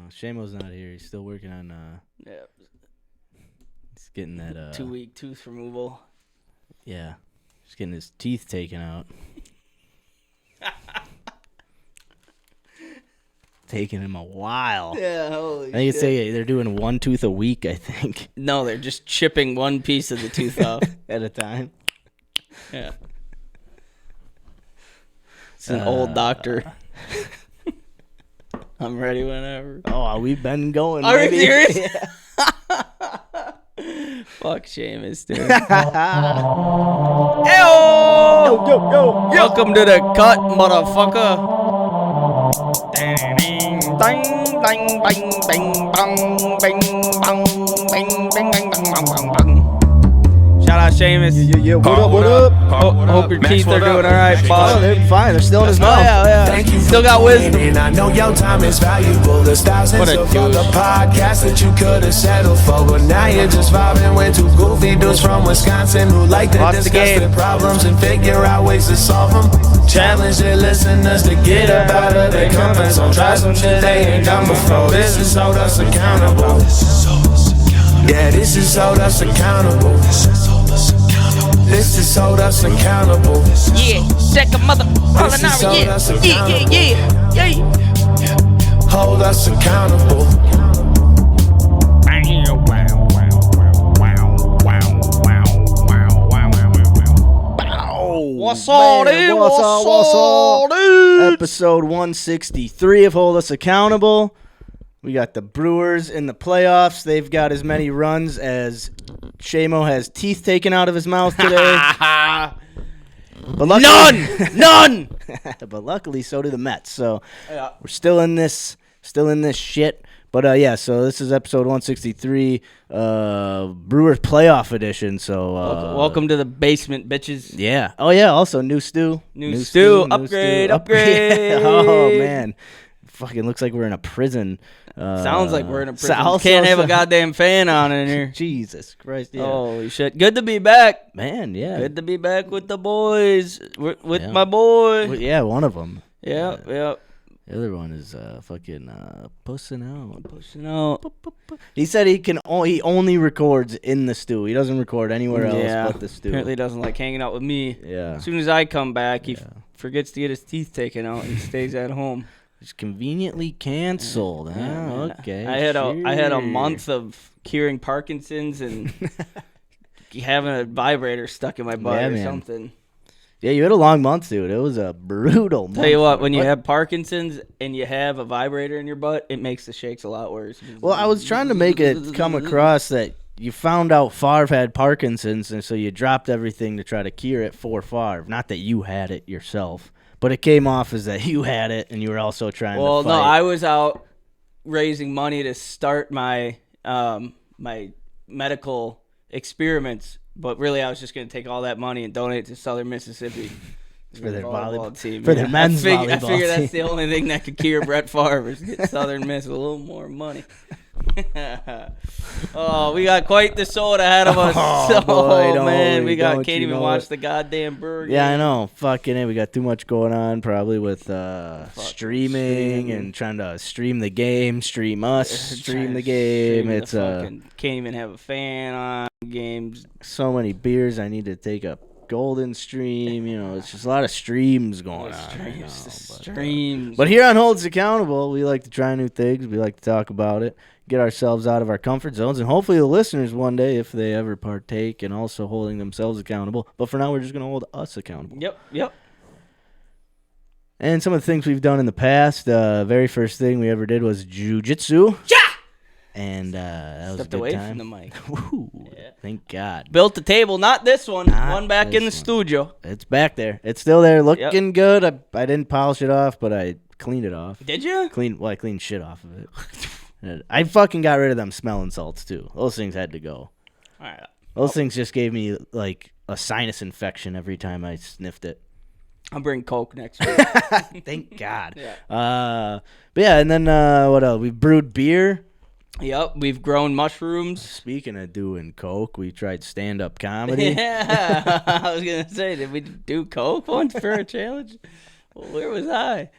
Shamo's not here. He's still working on. Yeah. He's getting that 2-week tooth removal. Yeah, he's getting his teeth taken out. Taking him a while. Yeah, holy I think shit. they're doing one tooth a week, I think. No, they're just chipping one piece of the tooth off. At a time. Yeah. It's an old doctor. I'm ready whenever. Oh, we've been going. Are you serious? Yeah. Fuck Seamus, dude. Yo, yo, yo. Welcome to the cut, motherfucker. Dang, bang, bang, bang, bang, bang, bang, bang, bang, bang, bang, bang, bang, bang. Shout out Seamus. Yeah. What up? Hope your teeth are doing all right, Oh, boss. they're fine. They're still in his mouth. Yeah. Thank you Still got wisdom. And I know your time is valuable. There's thousands What a of other douche. podcasts that you could have settled for, but now you're just vibing with two goofy dudes from Wisconsin who like to Lost the discuss game. their problems and figure out ways to solve them. Challenge their listeners to get up out of their comfort zone. Try some shit they ain't done before. This is hold us accountable. Yeah, this is hold us accountable. This is hold us accountable. Yeah, check a mother. This is hold us accountable. Yeah. Hold us accountable. What's all Man, dude? what's all, dude? Episode 163 of Hold Us Accountable. We got the Brewers in the playoffs. They've got as many runs as Shamo has teeth taken out of his mouth today. But luckily, None. but luckily, so do the Mets. So Yeah. we're still in this shit. But yeah, so this is episode 163, Brewers playoff edition. So Welcome to the basement, bitches. yeah. Oh yeah. Also new stew. New stew. Upgrade. Oh man, fucking looks like we're in a prison. Sounds like we're in a prison. Also Can't have a sound- goddamn fan on in here. Jesus Christ. Yeah. Holy shit. Good to be back. Man. Yeah. Good to be back with the boys. With Yeah. my boy. Well, yeah. One of them. Yeah. The other one is fucking pussing out. Pushing out. He said he only records in the stew. He doesn't record anywhere else Yeah. but the stew. Apparently doesn't like hanging out with me. Yeah. As soon as I come back, he forgets to get his teeth taken out and stays at home. It's conveniently canceled. Huh? man. Okay. I had a sure. month of curing Parkinson's and having a vibrator stuck in my butt Yeah, or man. something. Yeah, you had a long month, dude. It was a brutal month. Tell you what, when you have Parkinson's and you have a vibrator in your butt, it makes the shakes a lot worse. Well, I was trying to make it come across that you found out Favre had Parkinson's, and so you dropped everything to try to cure it for Favre. Not that you had it yourself, but it came off as that you had it, and you were also trying Well, to no, fight. I was out raising money to start my my medical experiments, but really I was just going to take all that money and donate it to Southern Mississippi. For their volleyball team. for their men's I volleyball figure that's team. the only thing that could cure Brett Favre is get Southern Miss a little more money. Oh, we got quite the soda ahead of us. Oh, boy, don't man, we? we got Don't can't you even know watch it? the goddamn Brewery. Yeah, I game. know. Fucking it. We got too much going on, probably with streaming and trying to stream the game, stream us, stream the game. Stream the It's fucking, can't even have a fan on games. so many beers. I need to take a golden stream. You know, it's just a lot of streams going on. right now, Streams. But here on Holds Accountable, we like to try new things. We like to talk about it, get ourselves out of our comfort zones, and hopefully the listeners one day, if they ever partake, and also holding themselves accountable. But for now, we're just going to hold us accountable. Yep. And some of the things we've done in the past, very first thing we ever did was jujitsu. Yeah! And that was Stepped a good away time. from the mic. Woo, Yeah. Thank God. Built the table, not this one. Not One back in the this one. studio. It's back there. It's still there, looking good. I didn't polish it off, but I cleaned it off. Did you? I cleaned shit off of it. And I fucking got rid of them smelling salts, too. Those things had to go. All right. Those things just gave me, like, a sinus infection every time I sniffed it. I'll bring Coke next week. Thank God. Yeah. But yeah, and then what else? We brewed beer. Yep, we've grown mushrooms. Speaking of doing coke, we tried stand-up comedy. Yeah, I was gonna say, did we do Coke once for a challenge? Well, where was I?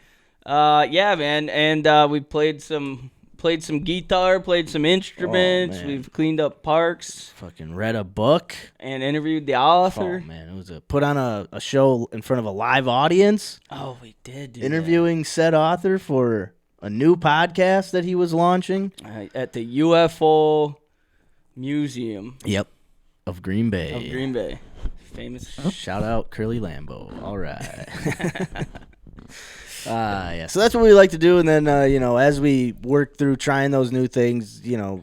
Yeah, man, and we played some played some guitar, played some instruments. man. We've cleaned up parks Fucking read a book. and interviewed the author. Oh man, it was put on a show in front of a live audience, Oh, we did do interviewing said author for a new podcast that he was launching. that. At the UFO Museum Yep, of Green Bay. of Green Bay. Famous. Shout out Curly Lambeau. All right. Yeah. So that's what we like to do, and then as we work through trying those new things, a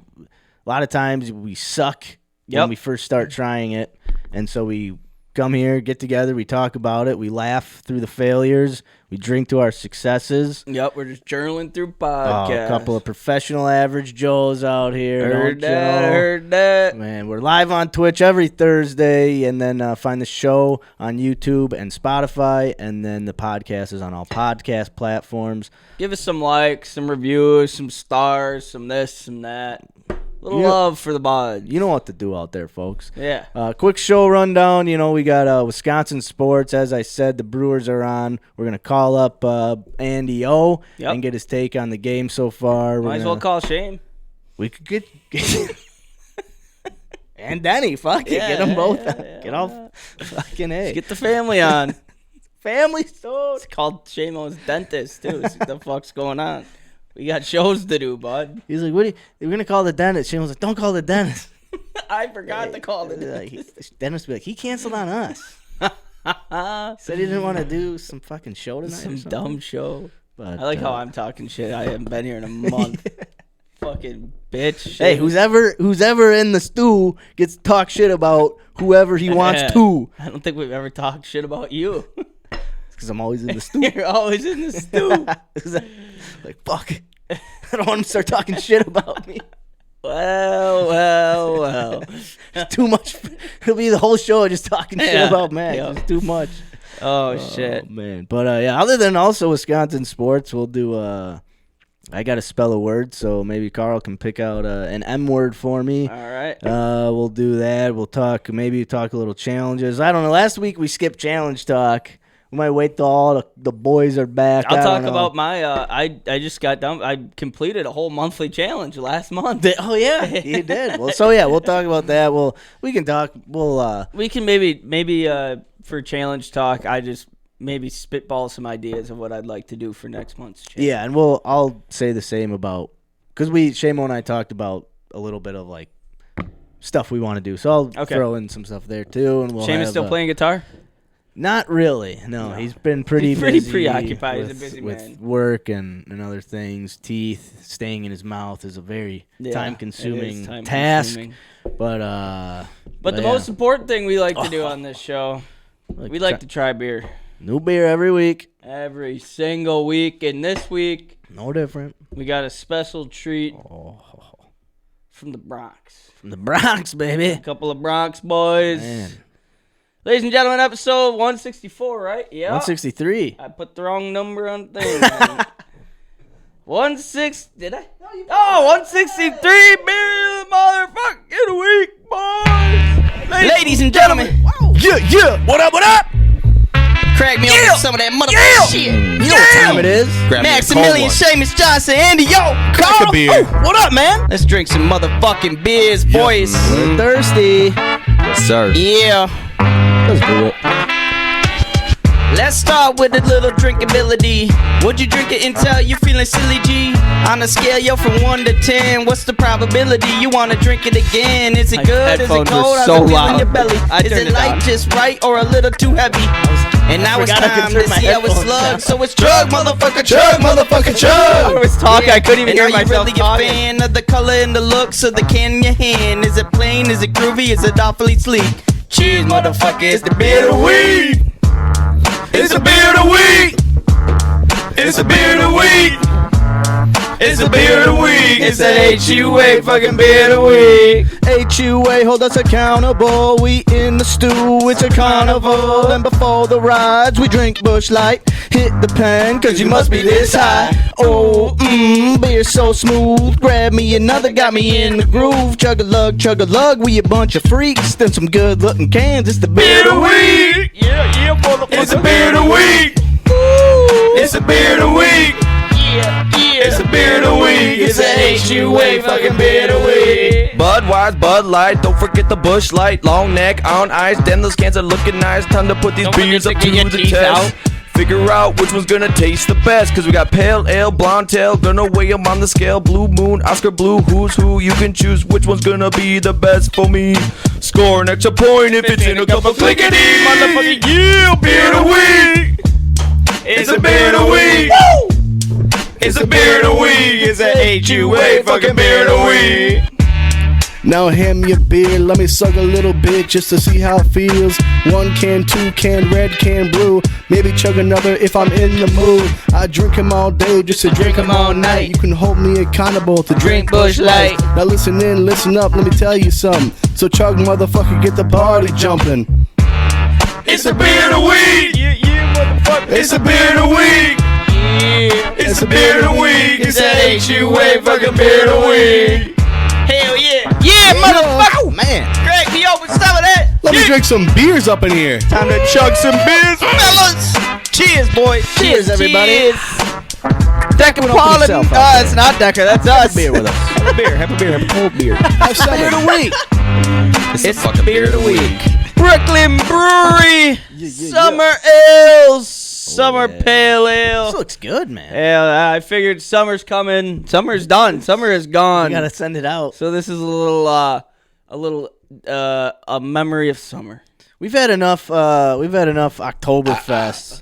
lot of times we suck when we first start trying it, and so we come here, get together, we talk about it, we laugh through the failures, we drink to our successes. Yep, we're just journaling through Oh, podcasts. a couple of professional average Joes out here. Heard don't that, you know? heard that. Man, we're live on Twitch every Thursday, and then find the show on YouTube and Spotify, and then the podcast is on all podcast platforms. Give us some likes, some reviews, some stars, some this, some that. Little love for the bod. You know what to do out there, folks. Yeah. Quick show rundown. We got Wisconsin sports. As I said, the Brewers are on. We're going to call up Andy O and get his take on the game so far. Might as well call Shane. We could get and Denny. Fuck it. Get them both. Get off. Fucking A. Let's get the family on. Family so. It's called Shamo's dentist, too. See what the fuck's going on. We got shows to do, bud. He's like, we're going to call the dentist. Shane was like, don't call the dentist. I forgot to call the dentist. Dentist be like, he canceled on us. Said he didn't want to do some fucking show tonight. Some or something. dumb show. But, I like how I'm talking shit. I haven't been here in a month. Fucking bitch. Hey, who's ever in the stew gets to talk shit about whoever he wants to. I don't think we've ever talked shit about you. Because I'm always in the stew. You're always in the stew. Like, fuck. I don't want him to start talking shit about me. Well. It's too much. It'll be the whole show just talking shit about Max. Yeah. It's too much. Oh, shit. Man. But, other than also Wisconsin sports, we'll do, I got to spell a word, so maybe Carl can pick out an M word for me. All right. We'll do that. We'll talk a little challenges. I don't know. Last week we skipped challenge talk. We might wait till all the boys are back. I'll talk about my, I just got done. I completed a whole monthly challenge last month. Oh, yeah, you did. Well, we'll talk about that. We can talk. We can maybe for challenge talk, I just maybe spitball some ideas of what I'd like to do for next month's challenge. Yeah, and I'll say the same about, because Shamo and I talked about a little bit of like stuff we want to do. So I'll throw in some stuff there too. And Shamon's still playing guitar? Not really. No, he's been pretty busy preoccupied. With, he's a busy with man. work and other things. Teeth staying in his mouth is a very time-consuming task. But the most important thing we like to do on this show, we like to try beer. New beer every week. Every single week. And this week, no different. We got a special treat from the Bronx. From the Bronx, baby. A couple of Bronx boys. Man. Ladies and gentlemen, episode 164, right? Yeah. 163. I put the wrong number on the thing. 160. Did I? Oh, 163 beer, motherfucking week, boys. Ladies and gentlemen. Wow. Yeah. What up? Crack me on some of that motherfucking shit. You know what time it is. Maximilian, Seamus Johnson, Andy, yo, Carl. beer. What up, man? Let's drink some motherfucking beers, boys. We're thirsty. Yes, sir. Yeah. Let's do it. Let's start with a little drinkability. Would you drink it until you're feeling silly, G? On a scale, yo, from 1 to 10, what's the probability you want to drink it again? Is it good? Is it cold? How's it feel in your belly? Is it light, just right, or a little too heavy? And now it's time to see how it's slugged. So it's chug, motherfucker, chug, motherfucker, chug. I was talking, I couldn't even hear myself talking. Are you really a fan of the color and the looks of the can in your hand? Is it plain? Is it groovy? Is it awfully sleek? Cheers, motherfucker, it's the beer of the week. It's a beer of the week. It's a beer of the week. It's a beer of the week. It's that HUA fucking beer of the week. HUA, hold us accountable. We in the stew, it's a carnival. And before the rides, we drink Busch Light. Hit the pen, cause you must be this high. Oh, beer so smooth. Grab me another, got me in the groove. Chug a lug, we a bunch of freaks. Then some good looking cans, it's the beer of the week. Yeah, motherfucker. It's a beer of the week. It's a beer of the week. Yeah. It's a beer of the week. It's a HUA fucking beer of the week. Budweiser, Bud Light, don't forget the Bush Light. Long neck on ice, damn those cans are looking nice. Time to put these Don't beers forget up to to get your the teeth test. out. Figure out which one's gonna taste the best. Cause we got pale ale, blonde tail, gonna weigh 'em on the scale. Blue moon, Oscar blue, who's who? You can choose which one's gonna be the best for me. Score an extra point if it's in a cup of clickety. Motherfucking yeah, Beer of the week. It's a beer of the week. It's a beer of the week. It's a HUA fucking beer of the week. Now hand me a beer, let me suck a little bit just to see how it feels. 1 can, 2 can, red can, blue. Maybe chug another if I'm in the mood. I drink 'em all day just to drink 'em all night. You can hold me accountable to drink Bush Light. Now listen in, listen up, let me tell you something. So chug, motherfucker, get the party jumping. It's a beer of the week. motherfucker. It's a beer of the week. Yeah. It's a beer of the week. It's a HUA fucking beer of the week. Hell yeah. Yeah, motherfucker. Oh, man. Crack me open some of that. Let me drink some beers up in here. Time to chug some beers, Fellas. Cheers, boys. Cheers, everybody. Decker Open up Paul and yourself out it's not Decker, that's us. Beer with us. Have a beer, have a beer, have a cold beer. Have some Beer of the week. It's beer of the week. week. Brooklyn Brewery. Summer ales. Summer yeah. pale ale. This looks good, man. Yeah, I figured summer's coming. Summer's done. Summer is gone. You gotta send it out. So this is a memory of summer. We've had enough Oktoberfest.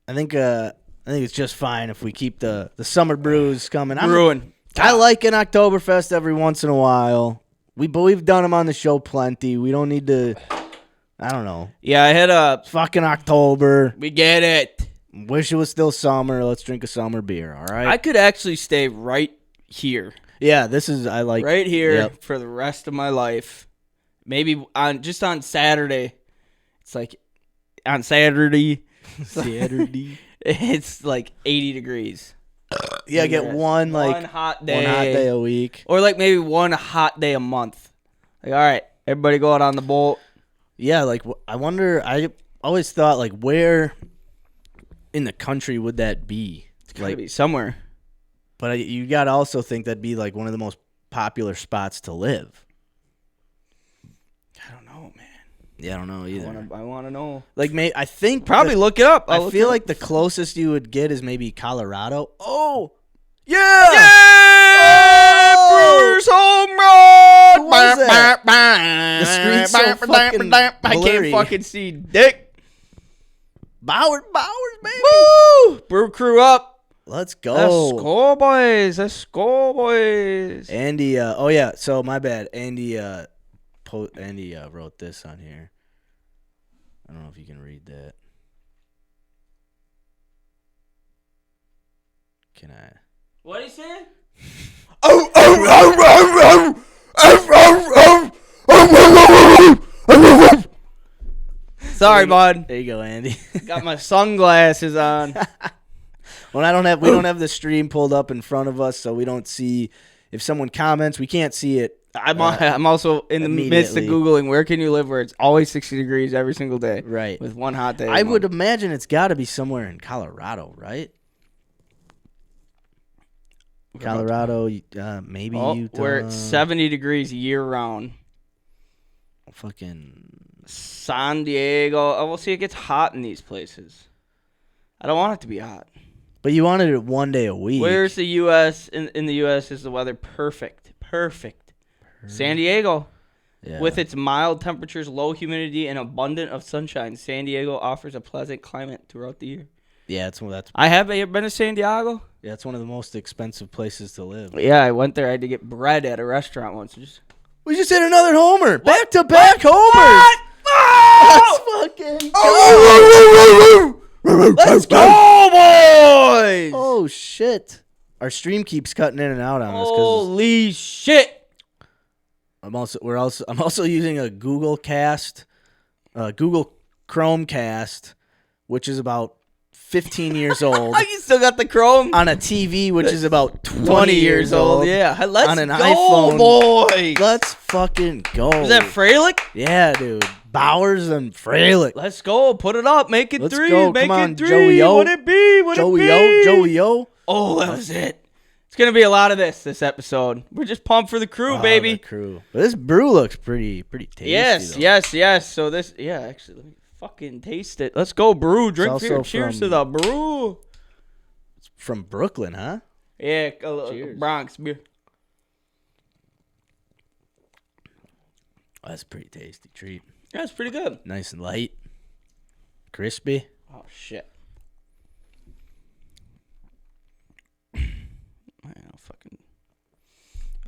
I think it's just fine if we keep the summer brews coming. Brewing. I like an Oktoberfest every once in a while. We've done them on the show plenty. We don't need to. I don't know. Yeah, I had a. Fucking October. We get it. Wish it was still summer. Let's drink a summer beer. All right. I could actually stay right here. Yeah, this is I like Right here Yep. for the rest of my life. Maybe on Saturday. It's like on Saturday. It's like 80 degrees. Yeah, get one hot day. one hot day a week. Or like maybe one hot day a month. Like, all right, everybody go out on the boat. Yeah, like I wonder. I always thought like where in the country would that be? It's gotta be somewhere. But you gotta also think that'd be like one of the most popular spots to live. I don't know, man. Yeah, I don't know either. I want to know. Like, I think Probably look it up. I feel like the closest you would get is maybe Colorado. Oh, yeah! Yeah! Brewers home run! Who was that? The screen's so fucking I blurry. can't fucking see dick. Bowers, baby. Woo! Brew crew up. Let's Let's go. go, boys. Let's go, boys. Andy, oh yeah, so my bad. Andy wrote this on here. I don't know if you can read that. Can I? What did he say? Sorry, bud. There you go, Andy. Got my sunglasses on. Well, we don't have the stream pulled up in front of us, so we don't see if someone comments. We can't see it. I'm also in the midst of immediately. Googling where can you live where it's always 60 degrees every single day. Right. With one hot day. I would imagine it's got to be somewhere in Colorado, right? Colorado, maybe Utah. where it's 70 degrees year round. Fucking San Diego. Oh, we'll see. It gets hot in these places. I don't want it to be hot. But you wanted it one day a week. Where's the U.S.? In the U.S. is the weather perfect. San Diego. Yeah. With its mild temperatures, low humidity, and abundant of sunshine, San Diego offers a pleasant climate throughout the year. Yeah, that's I have been to San Diego. yeah, it's one of the most expensive places to live. Yeah, I went there. I had to get bread at a restaurant once. We just hit another homer. Back to back homers. Let's fucking Let's go, boys! Oh shit! Our stream keeps cutting in and out on us because Holy shit! I'm also using a Google Cast, Google Chromecast, which is about 15 years old. You still got the Chrome? On a TV, which is about 20 years old. Yeah, let's on an go, iPhone. boy. Let's fucking go. Is that Freilich? Yeah, dude. Bowers and Freilich. Let's go. Put it up. Make it Let's 3. go. Make Come it on, 3. Joey-O. Would it be? Would it be? Joey-O. Oh, that was it. It's going to be a lot of this episode. We're just pumped for the crew, baby. The crew. But this brew looks pretty tasty. Yes. So this, actually, let me fucking taste it. Let's go, brew. Drink also beer. Cheers to the brew. It's from Brooklyn, huh? Yeah, Cheers. Bronx beer. Oh, that's a pretty tasty treat. That's pretty good. Nice and light. Crispy. Oh, shit.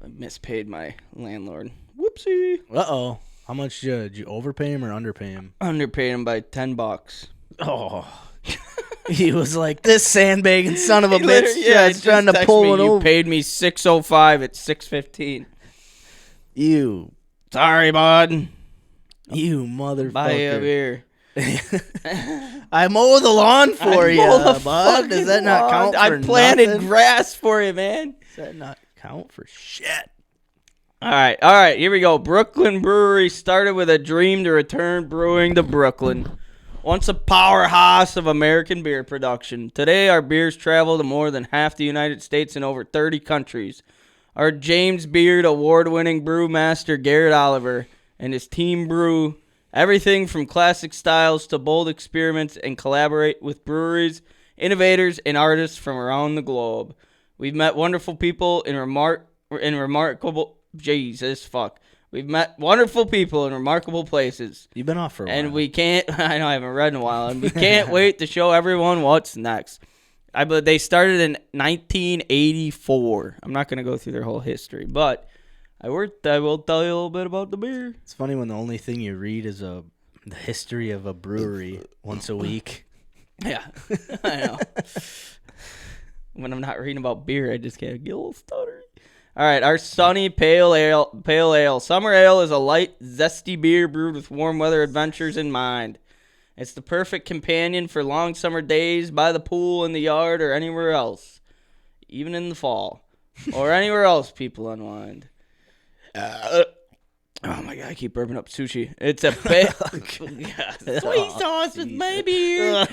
I mispaid my landlord. Whoopsie. Uh-oh. How much did you overpay him or underpay him? Underpaid him by $10. Oh. He was like, this sandbagging son of a He bitch literally- yeah, is trying to text pull me, it you over. paid me $6.05 at $6.15. You Sorry, bud. motherfucker. Buy a beer. I mow the lawn for you, mow the bud. Does that not fucking count lawn. for I planted nothing? grass for you, man. Does that not count for shit? All right, here we go. Brooklyn Brewery started with a dream to return brewing to Brooklyn. Once a powerhouse of American beer production. Today, our beers travel to more than half the United States and over 30 countries. Our James Beard award-winning brewmaster Garrett Oliver and his team brew everything from classic styles to bold experiments and collaborate with breweries, innovators, and artists from around the globe. We've met wonderful people in remarkable... Jesus, fuck. We've met wonderful people in remarkable places. You've been off for a while. And we can't... I know I haven't read in a while. And we can't wait to show everyone what's next. They started in 1984. I'm not going to go through their whole history, but I will tell you a little bit about the beer. It's funny when the only thing you read is the history of a brewery once a week. Yeah, I know. When I'm not reading about beer, I just can't get a little stuttery. All right, our sunny pale ale. Summer ale is a light, zesty beer brewed with warm weather adventures in mind. It's the perfect companion for long summer days by the pool, in the yard, or anywhere else. Even in the fall. Or anywhere else people unwind. Oh my God, I keep burping up sushi. It's a soy sauce with my beer.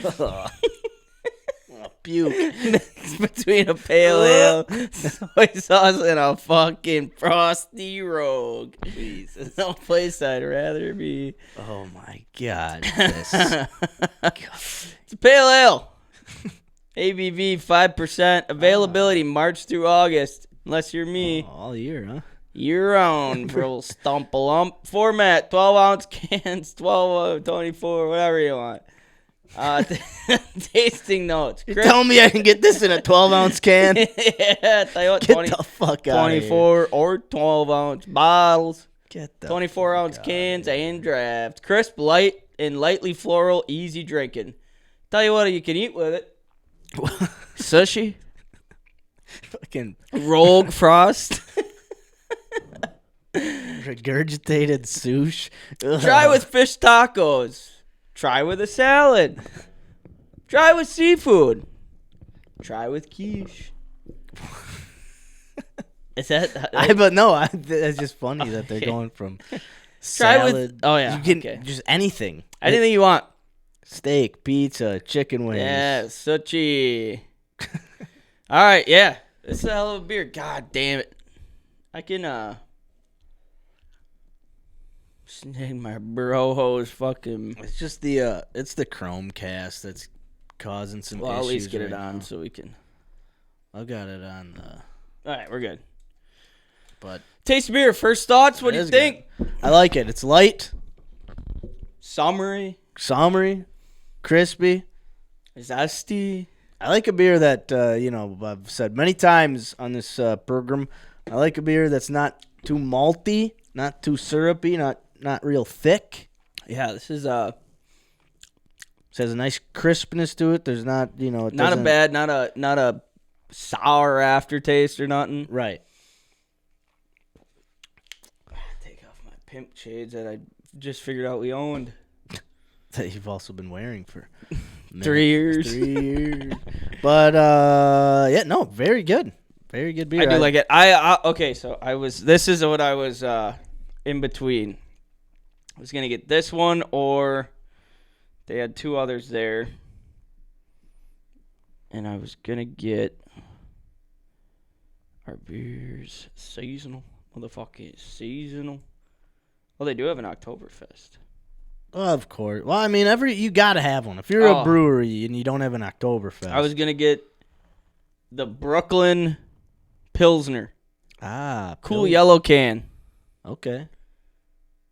Puke. It's between a pale ale, soy sauce, and a fucking frosty rogue. Jesus. No place I'd rather be. Oh my God. It's a pale ale. ABV 5%. Availability March through August. Unless you're me. All year, huh? Year round, bro. Stump-a-lump. Format 12-ounce cans, 12, 24, whatever you want. Tasting notes. You're telling me I can get this in a 12-ounce can? Yeah, tell you what, Get the fuck out 24 or 12-ounce bottles. Get the 24-ounce cans and draft. Crisp, light, and lightly floral, easy drinking. Tell you what, you can eat with it. Sushi. fucking Rogue Frost. regurgitated sushi. Try with fish tacos. Try with a salad. Try with seafood. Try with quiche. Is that? It's just funny that they're going from Try salad. with. Oh yeah. You can okay. just anything. Anything you want. Steak, pizza, chicken wings. Yeah, sushi. All right, yeah. This is a hell of a beer. God damn it. I can snag my broho's fucking. It's just it's the Chromecast that's causing some Well, issues. at least get it right on now. so we can. I got it on All right, we're good. but Taste beer. First thoughts. What it do you is think? good. I like it. It's light, Summery, summery, crispy. zesty. I like a beer that I've said many times on this program. I like a beer that's not too malty, not too syrupy, not real thick. Yeah, this is It has a nice crispness to it. There's not it not a doesn't- bad, not a sour aftertaste or nothing. right. Take off my pimp shades that I just figured out we owned. That you've also been wearing for 3 years. 3 years. But very good. Very good beer. I do like it. I okay, so this is what I was in between. I was gonna get this one, or they had two others there. And I was gonna get Our beers seasonal. Motherfucking seasonal. Well, they do have an Oktoberfest. Of course. Well, I mean, you got to have one. If you're a brewery and you don't have an Oktoberfest. I was going to get the Brooklyn Pilsner. Cool yellow can. Okay.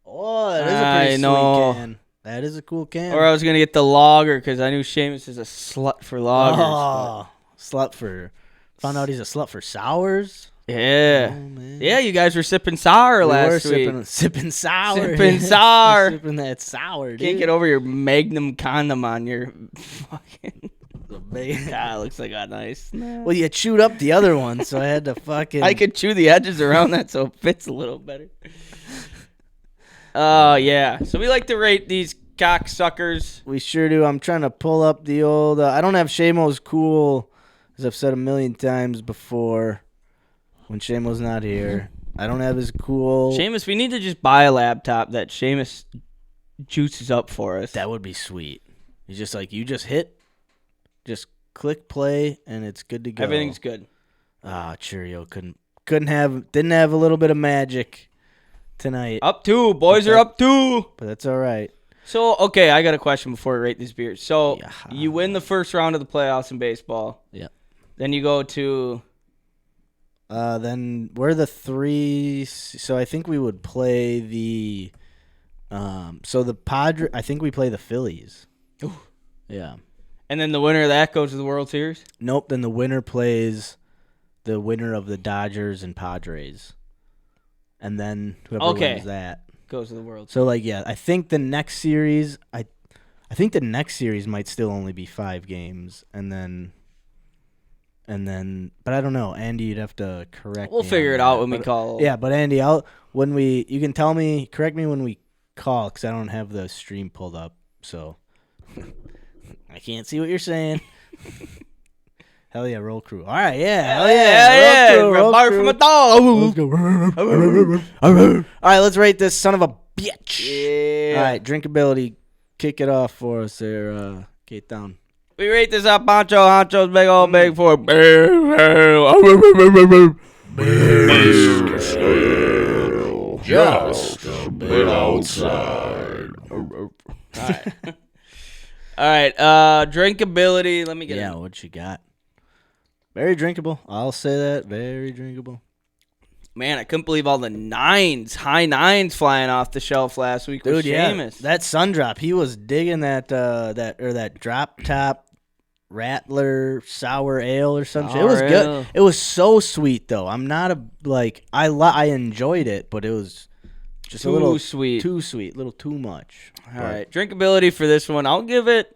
Oh, that is a pretty sweet can. That is a cool can. Or I was going to get the lager because I knew Seamus is a slut for lagers. Found out he's a slut for sours. Yeah. Oh, man. Yeah, you guys were sipping sour last week. Sipping sour. Sipping sour. Sipping that sour, dude. Can't get over your Magnum condom on your fucking... God, it looks like a nice... Well, you chewed up the other one, so I had to fucking... I could chew the edges around that so it fits a little better. Oh, yeah. So we like to rate these cocksuckers. We sure do. I'm trying to pull up the old... I don't have Shamo's cool, as I've said a million times before, when Shamo's not here. I don't have his cool... Seamus, we need to just buy a laptop that Seamus juices up for us. That would be sweet. He's just like, you just hit... Just click play and it's good to go. Everything's good. Cheerio didn't have a little bit of magic tonight. Up 2. Boys are up 2. But that's all right. So, okay, I got a question before we rate this beer. So, you win the first round of the playoffs in baseball. Yep. Then you go to... Then we're the 3... So I think we would play the... So the Padres... I think we play the Phillies. Ooh. Yeah. And then the winner of that goes to the World Series? Nope. Then the winner plays the winner of the Dodgers and Padres. And then whoever wins that goes to the World Series. So, I think the next series, I think the next series might still only be 5 games. And then, but I don't know. Andy, you'd have to correct me. We'll figure it out when we call. Yeah, but Andy, you can tell me, correct me when we call, because I don't have the stream pulled up. So. I can't see what you're saying. Hell yeah, roll crew. All right, yeah. Hell yeah. Roll crew. From a dog. Let's go. All right, let's rate this son of a bitch. Yeah. All right, drinkability. Kick it off for us there. Get down. We rate this up, Honcho's big old big for just a bit outside. All right, drinkability. Let me get it. Yeah, what you got? Very drinkable. I'll say that. Very drinkable. Man, I couldn't believe all the high nines flying off the shelf last week. Dude, with Seamus. That sun drop. He was digging that drop top Rattler sour ale or some shit. It was good. It was so sweet though. I'm not I enjoyed it, but it was just a little sweet. Too sweet. A little too much. All right. Drinkability for this one, I'll give it.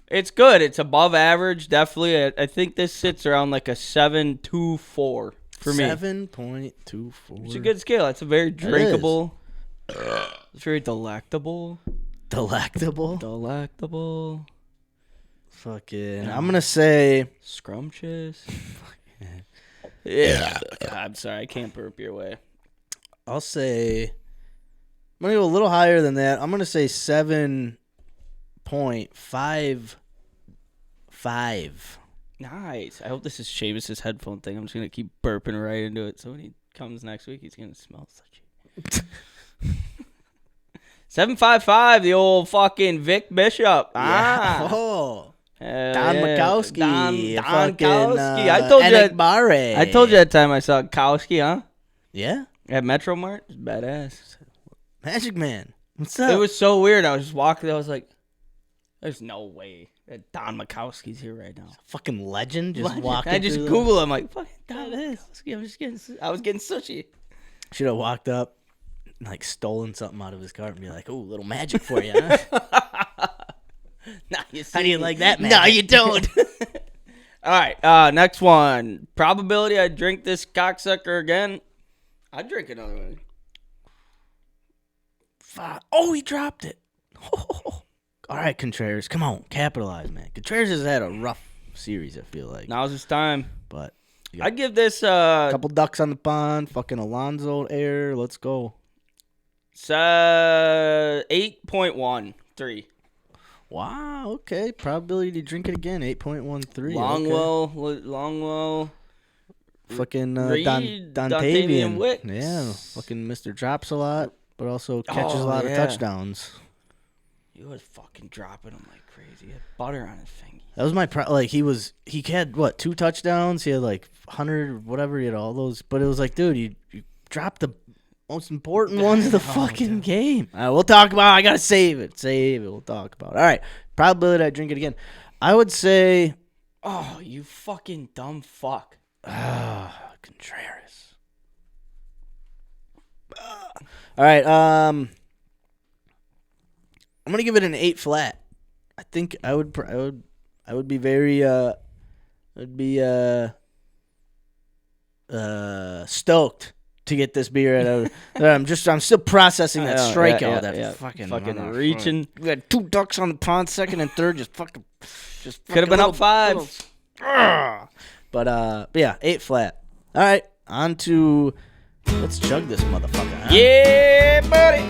It's good. It's above average, definitely. I think this sits around like a 7.24 for me. 7.24. It's a good scale. It's a very drinkable. It's very delectable. Delectable. Fucking. I'm gonna say scrumptious. Yeah. I'm sorry. I can't burp your way. I'll say. I'm gonna go a little higher than that. I'm gonna say 7.55. Nice. I hope this is Seamus' headphone thing. I'm just gonna keep burping right into it, so when he comes next week, he's gonna smell such. 7.55. The old fucking Vic Bishop. Yeah. Oh. Don Makowski. Don Kowski. I told you. I told you that time I saw Kowski, huh? Yeah. At Metro Mart. It's badass. Magic Man. What's up? It was so weird. I was just walking. I was like, "There's no way that Don Makowski's here right now." Fucking legend. Walking. I just Google him. Like, fucking Don Makowski. I was getting sushi. Should have walked up, and, stolen something out of his cart and be like, "Oh, little magic for you, huh?" Nah, how do you like that, magic? No, you don't. All right, next one. Probability I drink this cocksucker again. I'd drink another one. Oh, he dropped it. All right, Contreras, come on, capitalize, man. Contreras has had a rough series, I feel like. Now's his time. But I'd give this couple ducks on the pond, fucking Alonzo air. Let's go. 8.13. Wow, okay. Probability to drink it again, 8.13. Longwell. fucking Reed, Dontavian Wicks. Yeah, fucking Mr. Drops a lot, but also catches a lot of yeah. touchdowns. He was fucking dropping them like crazy. He had butter on his finger. That was my he had what 2 touchdowns. He had like 100 or whatever. He had all those, but it was like, dude, you dropped the most important ones of the fucking game. All right, we'll talk about. I gotta save it. We'll talk about it. All right, probability I drink it again. I would say, oh, you fucking dumb fuck. Contreras. All right, I'm gonna give it an 8 flat. I think I would be very stoked to get this beer I'm still processing that strikeout. Fucking reaching. We had 2 ducks on the pond, second and third, just Could have been up 5. But yeah, 8 flat. All right, on to let's chug this motherfucker. Huh? Yeah, buddy.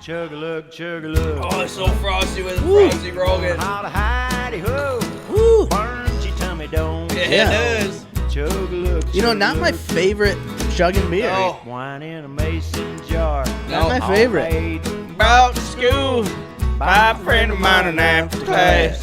Chug-a-lug, chug-a-lug. Oh, it's so frosty with Frosty Rogan. Howdy, howdy, ho. Woo. Burns your tummy, don't Yeah, it is. Chug-a-lug, You know, not my favorite chugging beer. Oh, wine in a mason jar. Not my favorite. about to school. By a friend of mine in after class.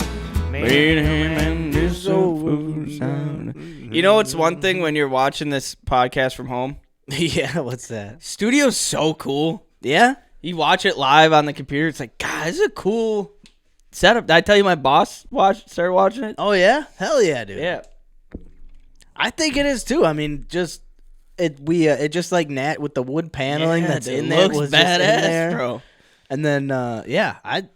Meet him in this old food sound. You know what's one thing when you're watching this podcast from home? Yeah, what's that? Studio's so cool. Yeah? You watch it live on the computer. It's like, God, this is a cool setup. Did I tell you my boss started watching it? Oh, yeah? Hell yeah, dude. Yeah. I think it is, too. I mean, just... It just like with the wood paneling that's it in there looks was badass, just in there. bro. And then I'd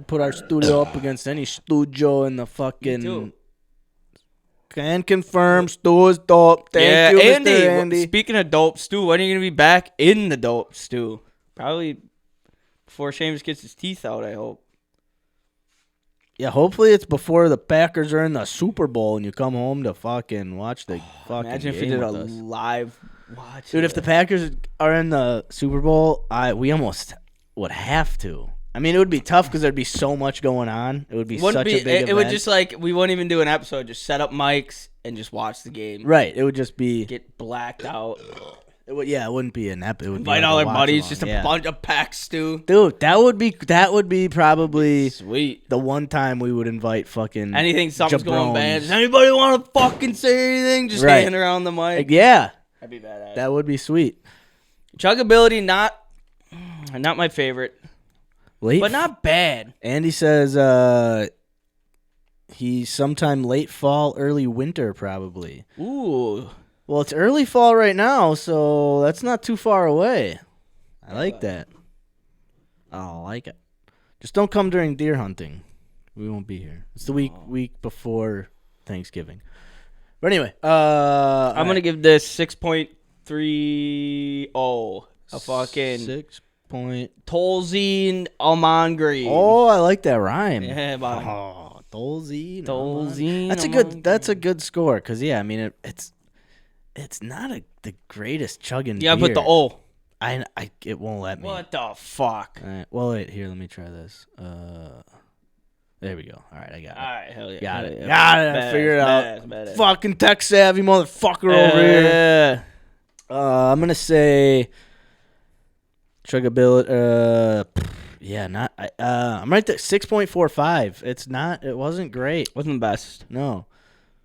put our studio up against any studio in the fucking. Can confirm Stu is dope. Thank you, Andy. Mr. Andy. Speaking of dope, Stu, when are you gonna be back in the dope, Stu? Probably before Seamus gets his teeth out. I hope. Yeah, hopefully it's before the Packers are in the Super Bowl and you come home to fucking watch the fucking Imagine if we game did a with us. live watch. Dude, if the Packers are in the Super Bowl, we almost would have to. I mean, it would be tough because there'd be so much going on. It would be such a big event. It would just like we wouldn't even do an episode. Just set up mics and just watch the game. Right. It would just be. Get blacked out. It wouldn't be an ep. It would Invite be like all a our buddies. watch-along. Just a Yeah. bunch of packs, Stu. Dude, that would be probably Sweet. the one time we would invite fucking Something's going bad. jabrones. Does anybody want to fucking say anything? Just Right. hanging around the mic. Like, yeah, That'd be badass. that would be sweet. Chuggability, not my favorite, Late, but not bad. Andy says he's sometime late fall, early winter probably. Ooh. Well, it's early fall right now, so that's not too far away. I like that. I like it. Just don't come during deer hunting. We won't be here. It's the week before Thanksgiving. But anyway, I'm gonna give this 6.30. A fucking 6 point. Tolzien almond green. Oh, I like that rhyme. Yeah, about Tolzien. Tolzien. That's a good score because I mean it's not the greatest chugging. Yeah, beer. but the O. It won't let me. What the fuck? All right. Well, wait here. Let me try this. There we go. All right, I got it. All right, hell yeah. Got it. Hell yeah. Got it. I Badass, figured it out. badass. Fucking tech savvy motherfucker over here. Yeah. I'm gonna say chuggability. I'm right there. 6.45. It wasn't great. Wasn't the best. No.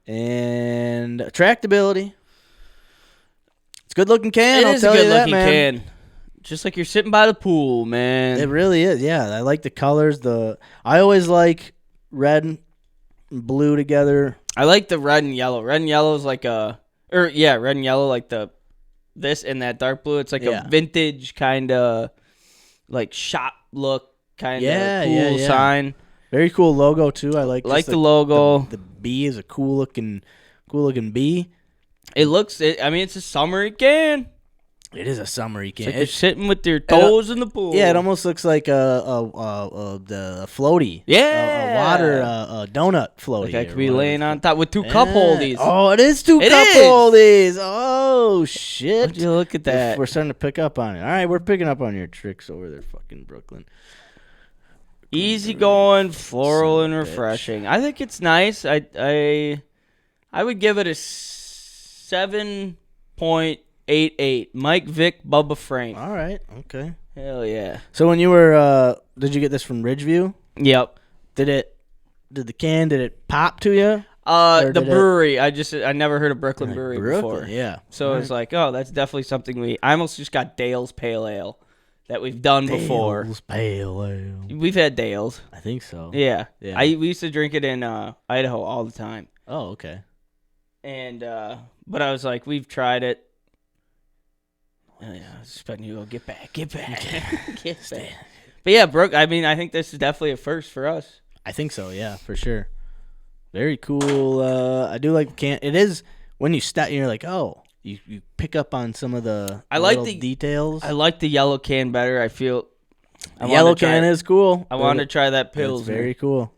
And attractability. It's a good looking can. It I'll is tell a you good that, looking man. can. Just like you're sitting by the pool, man. It really is. Yeah, I like the colors. I always like red and blue together. I like the red and yellow. Red and yellow is like red and yellow like this and that dark blue. It's like a vintage kind of like shop look kind of cool sign. Very cool logo too. I like the logo. The bee is a cool looking bee. It's a summery can. It is a summery can. It's like you're sitting with your toes in the pool. Yeah, it almost looks like the floaty. Yeah, a water donut floaty. Like I could be laying on top with 2 cup holdies. Oh, it is 2 It cup is. holdies. Oh shit! Would you look at that? We're starting to pick up on it. All right, we're picking up on your tricks over there, fucking Brooklyn. Easygoing, floral, Son and of a bitch. refreshing. I think it's nice. I would give it a 7.88. Mike Vick Bubba Frame. All right. Okay. Hell yeah. So when you were, did you get this from Ridgeview? Yep. Did it pop to you? Or The did brewery. I never heard of Brooklyn Like Brewery Brooklyn, before. yeah. So it's like, oh, that's definitely something I almost just got Dale's Pale Ale that we've done before. Dale's Pale Ale. We've had Dale's. I think so. Yeah. Yeah. We used to drink it in Idaho all the time. Oh, okay. And but I was like, we've tried it. Yeah, I was expecting you to go get back. Get back. But yeah, Brooke, I mean, I think this is definitely a first for us. I think so, yeah, for sure. Very cool. I do like the can. It is when you step, you're like, oh, you pick up on some of the little details. I like the yellow can better. I feel the yellow can is cool. I wanted to try that Pils. It's very cool.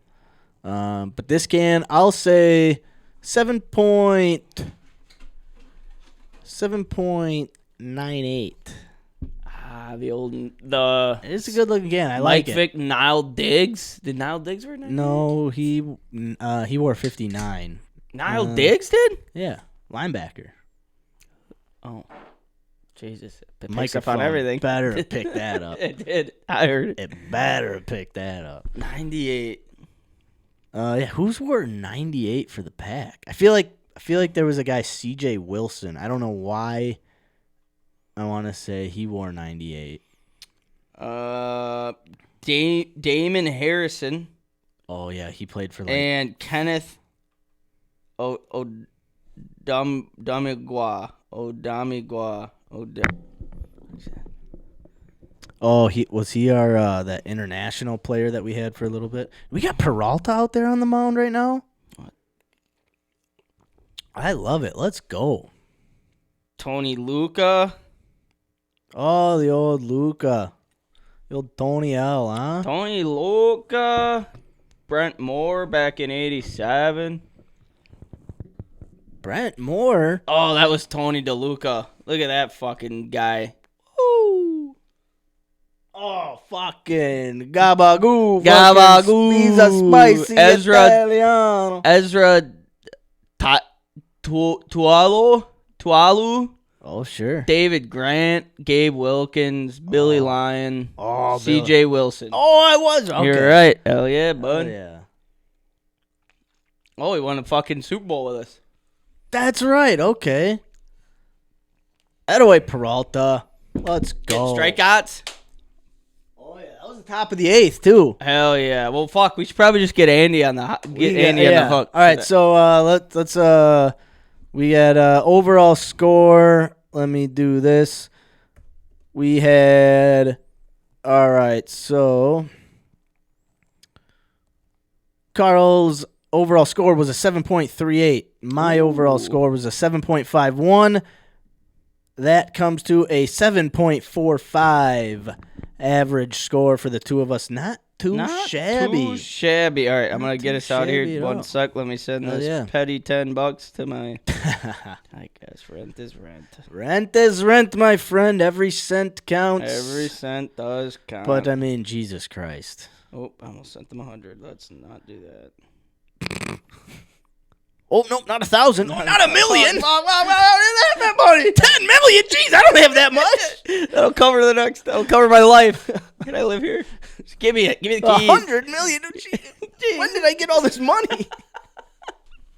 But this can, I'll say 7.98. It's a good looking can. I Mike like Vick, Nile Diggs. Did Nile Diggs wear 98? No, he wore 59. Nile Diggs did? Yeah, linebacker. Oh, Jesus! It picks Microphone up on everything. Better have picked that up. It did. I heard it. It better have picked that up. 98. Yeah, who's wore 98 for the Pack? I feel like there was a guy, C.J. Wilson. I don't know why. I want to say he wore 98. Damon Harrison. Oh yeah, he played for and Kenneth Odamigwa. Oh, he our that international player that we had for a little bit. We got Peralta out there on the mound right now. What? I love it. Let's go. Tony Luca. Oh, the old Luca. The old Tony L, huh? Tony Luca. Brent Moore back in 87. Brent Moore? Oh, that was Tony DeLuca. Look at that fucking guy. Ooh. Oh, fucking Gabagoo. Gabagoo. He's a spicy Ezra Tualu. Oh, sure. David Grant, Gabe Wilkins, Billy Lyon, C.J. Wilson. Oh, I was. Okay. You're right. Hell yeah, bud. Oh, yeah. Oh, he won a fucking Super Bowl with us. That's right. Okay. That away, Peralta. Let's go. Strikeouts. Oh yeah, that was the top of the 8th too. Hell yeah. Well, fuck. We should probably just get Andy on the on the hook. All right. So let's we had overall score. Let me do this. We had. All right. So Carl's overall score was a 7.38. My overall score was a 7.51. That comes to a 7.45 average score for the two of us. Not too shabby. Too shabby. All right, I'm going to get us out shabby here. at 1 all. sec. Let me send this petty $10 to my... I guess rent is rent. Rent is rent, my friend. Every cent counts. Every cent does count. But, I mean, Jesus Christ. Oh, I almost sent them 100. Let's not do that. Oh, no, not 1,000. Oh, not 1 million. That money. 10 million? Jeez, I don't have that much. That'll cover that'll cover my life. Can I live here? Just give me the keys. 100 million? Jeez. When did I get all this money?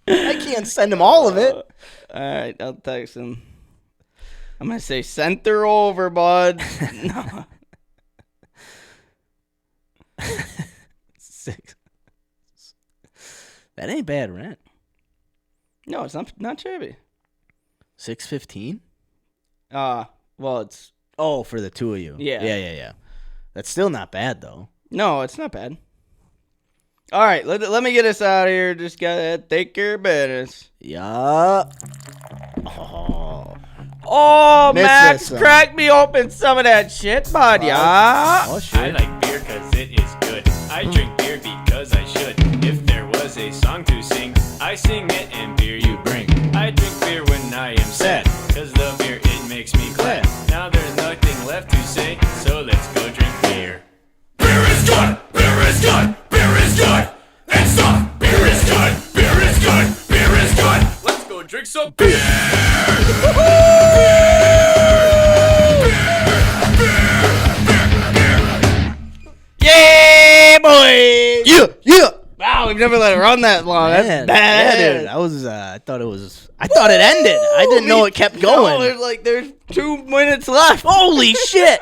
I can't send him all of it. All right, I'll text him. I'm going to say, send her over, bud. No. 6. That ain't bad rent. No, it's not shabby. 615? Well, it's... Oh, for the two of you. Yeah. Yeah. That's still not bad, though. No, it's not bad. All right, let me get us out of here. Just gotta take care of business. Yeah. Oh, Miss Max, this, crack me open some of that shit, bud, yeah? Oh, shit. I like beer cause it is good. I drink beer because I should. If there was a song to sing, I sing it and beer you bring. I drink beer when I am sad, cause the beer it makes me glad. Now there's nothing left to say, so let's go drink beer. Beer is good! Beer is good! Yeah, boy. Yeah. Wow, we've never let it run that long. Man, That's bad. yeah, dude. I thought it ended. I didn't know it kept going. There's 2 minutes left. Holy shit.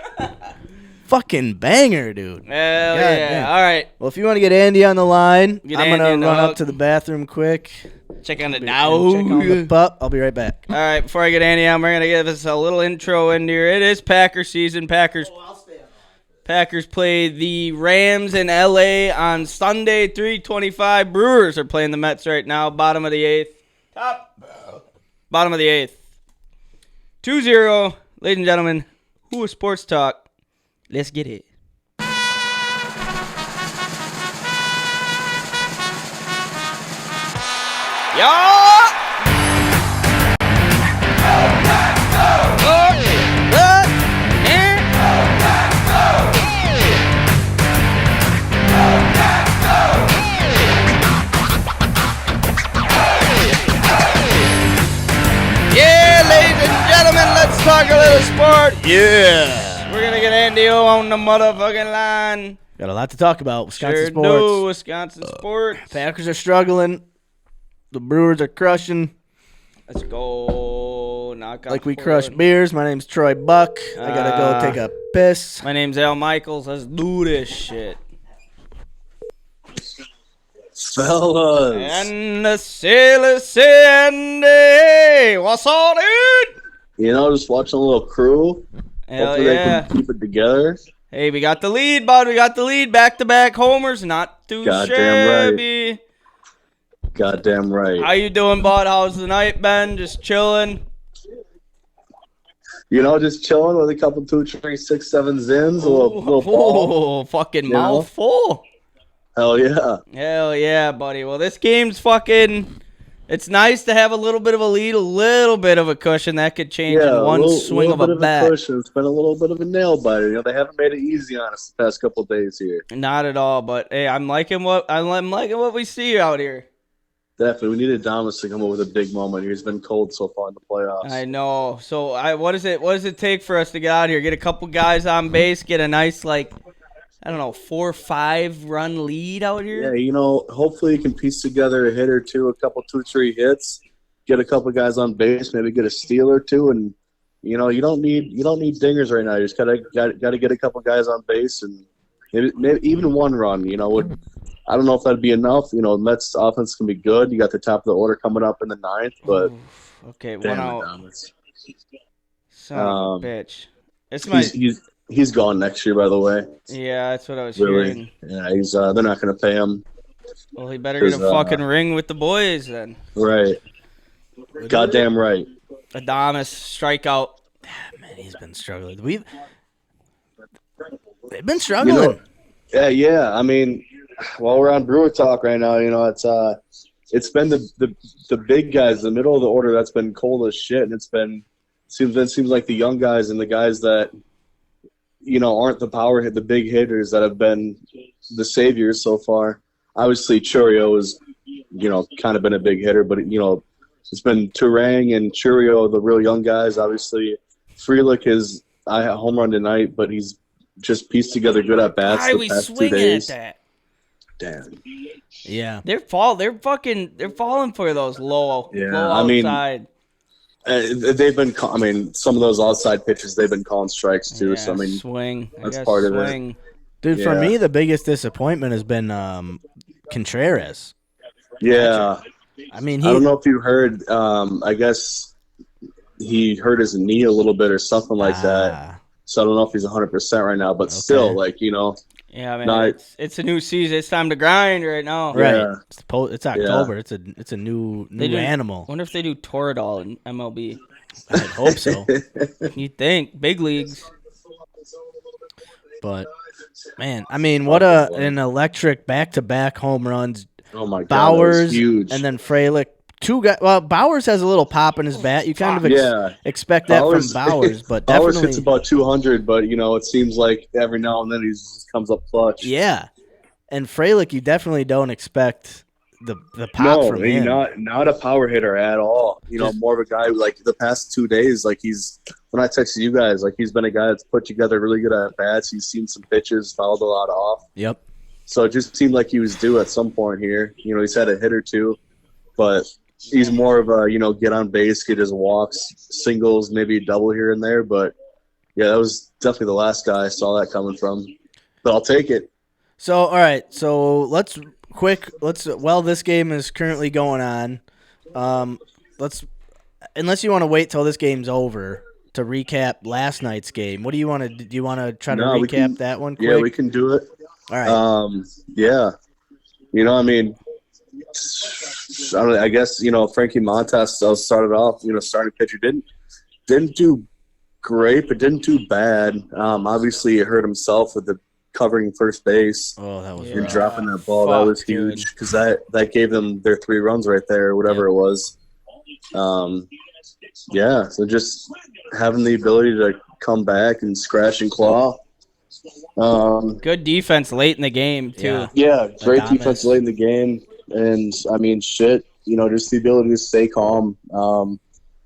Fucking banger, dude. Hell yeah. damn. All right. Well, if you want to get Andy on the line, Get I'm Andy going on to the run hook. up to the bathroom quick. Check on the and now. check on the pup. I'll be right back. All right, before I get Andy on, we're going to give us a little intro in here. It is Packer season. Packers play the Rams in L.A. on Sunday, 3:25. Brewers are playing the Mets right now, bottom of the 8th. Bottom of the 8th. 2-0. Ladies and gentlemen, Who is Sports Talk? Let's get it. Yeah! Yeah, ladies and gentlemen, let's talk a little sport. Yeah. We're gonna get Andy O on the motherfucking line. Got a lot to talk about. Wisconsin Sure sports. do, Wisconsin sports. Packers are struggling. The Brewers are crushing. Let's go. Knock on Like we wood. crush beers. My name's Troy Buck. I gotta go take a piss. My name's Al Michaels. Let's do this shit. Fellas, And the sailors say, Andy, what's all, dude? you know, just watching a little crew. Hell Hopefully yeah. they can keep it together. Hey, we got the lead, bud. We got the lead. Back-to-back homers. Not too Goddamn shabby. Goddamn right. How you doing, bud? How's the night been? Just chilling? You know, just chilling with a couple, 2, 3, 6, 7 zins, a little ball. Oh, fucking You know? mouthful. Hell yeah. Hell yeah, buddy. Well, this game's fucking... It's nice to have a little bit of a lead, a little bit of a cushion. That could change Yeah, in one swing of a bat. cushion. It's been a little bit of a nail biter. You know, they haven't made it easy on us the past couple days here. Not at all, but hey, I'm liking what we see out here. Definitely. We needed Thomas to come up with a big moment here. He's been cold so far in the playoffs. I know. So what does it take for us to get out here? Get a couple guys on base, get a nice 4-5 run lead out Yeah, here. you know, hopefully you can piece together a hit or two, a couple, 2, 3 hits, get a couple guys on base, maybe get a steal or two, and you know, you don't need dingers right now. You just gotta get a couple guys on base and maybe even one run. You know, I don't know if that'd be enough. You know, Mets offense can be good. You got the top of the order coming up in the 9th, but Okay, one damn it, out. Thomas. Son of a bitch. It's my He's gone next year, by the way. yeah. That's what I was Really? hearing. Yeah, he's they're not gonna pay him. Well, he better get a 'Cause, fucking ring with the boys then. Right. Goddamn right. Adamas strikeout. Man, he's been struggling. They've been struggling. Yeah. I mean, while we're on Brewer Talk right now, you know, it's been the big guys, the middle of the order that's been cold as shit, and seems like the young guys and the guys that, you know, aren't the big hitters that have been the saviors so far. Obviously, Churio has, you know, kind of been a big hitter, but you know, it's been Turang and Churio, the real young guys. Obviously, Frelick is a home run tonight, but he's just pieced together good at bats Why are the we past 2 swinging at days. that? Damn. Yeah. They're falling for those low I mean, outside. They've been. Some of those outside pitches they've been calling strikes too. Yeah, So I mean, swing. I that's guess part of it. swing. Dude, for Yeah. me, the biggest disappointment has been Contreras. yeah. I mean, I don't know if you heard. I guess he hurt his knee a little bit or something like that. So I don't know if he's 100% right now, but still, like, you know, Yeah, man. Not- It's a new season. It's time to grind right now. Right. Yeah. It's October. It's a new animal. Wonder if they do Toradol in MLB. I hope so. You think big leagues? But man, I mean, what an electric back-to-back home runs. Oh my god, that was Bowers huge. and then Frelick. Two guys. Well, Bowers has a little pop in his bat. You kind of expect that Bowers- from Bowers, but Bowers definitely, hits about 200, but you know, it seems like every now and then he just comes up clutch. yeah. And Frelick, you definitely don't expect the pop No, from him. not a power hitter at all. More of a guy who, like the past 2 days, like when I texted you guys, like he's been a guy that's put together really good at bats. He's seen some pitches, fouled a lot off. Yep. So it just seemed like he was due at some point here. He's had a hit or two, but he's more of a, get on base, get his walks, singles, maybe a double here and there. But yeah, that was definitely the last guy I saw that coming from. But I'll take it. So, all right. So while this game is currently going on, unless you want to wait till this game's over to recap last night's game, what do you want to do? Do you want to try to recap that one quick? Yeah, we can do it. All right. Yeah. I guess, Frankie Montas started off, starting pitcher didn't do great, but didn't do bad. Obviously he hurt himself with the covering first base. Oh, that was and rough. dropping that ball. That was huge because that gave them their 3 runs right there, whatever it was. So just having the ability to come back and scratch and claw. Good defense late in the game too. Yeah, great Adames. defense late in the game, and just the ability to stay calm.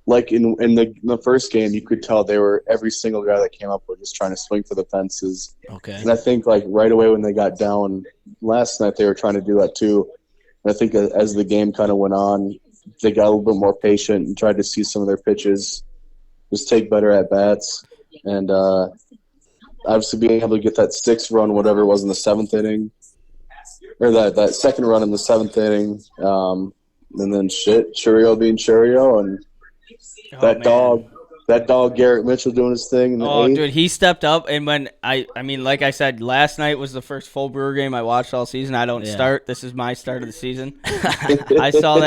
Like in the first game, you could tell every single guy that came up was just trying to swing for the fences. Okay. And I think like right away when they got down last night, they were trying to do that too. And I think as the game kind of went on, they got a little bit more patient and tried to see some of their pitches, just take better at bats, and obviously being able to get that 6th run, whatever it was in the 7th inning, or that second run in the 7th inning, and then Churio being Churio, and that dog Garrett Mitchell doing his thing in the 8th. Dude, he stepped up, and when like I said, last night was the first full Brewer game I watched all season. I don't start. This is my start of the season. I saw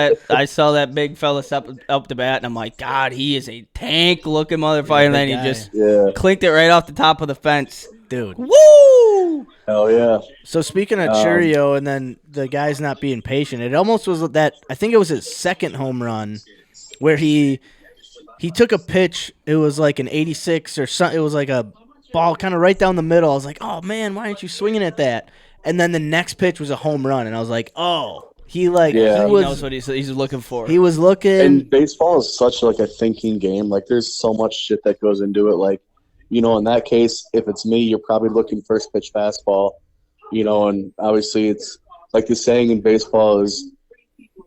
that big fella step up the bat, and I'm like, God, he is a tank-looking motherfucker. And then he just clinked it right off the top of the fence. Dude. Woo! Hell yeah. So speaking of Churio and then the guy's not being patient, it almost was that – I think it was his second home run where he took a pitch. It was like an 86 or something. It was like a ball kind of right down the middle. I was like, oh, man, why aren't you swinging at that? And then the next pitch was a home run, and I was like, oh. He knows what he's looking for. He was looking. And baseball is such like a thinking game. Like there's so much shit that goes into it. Like, in that case, if it's me, you're probably looking first pitch fastball, and obviously it's like the saying in baseball is,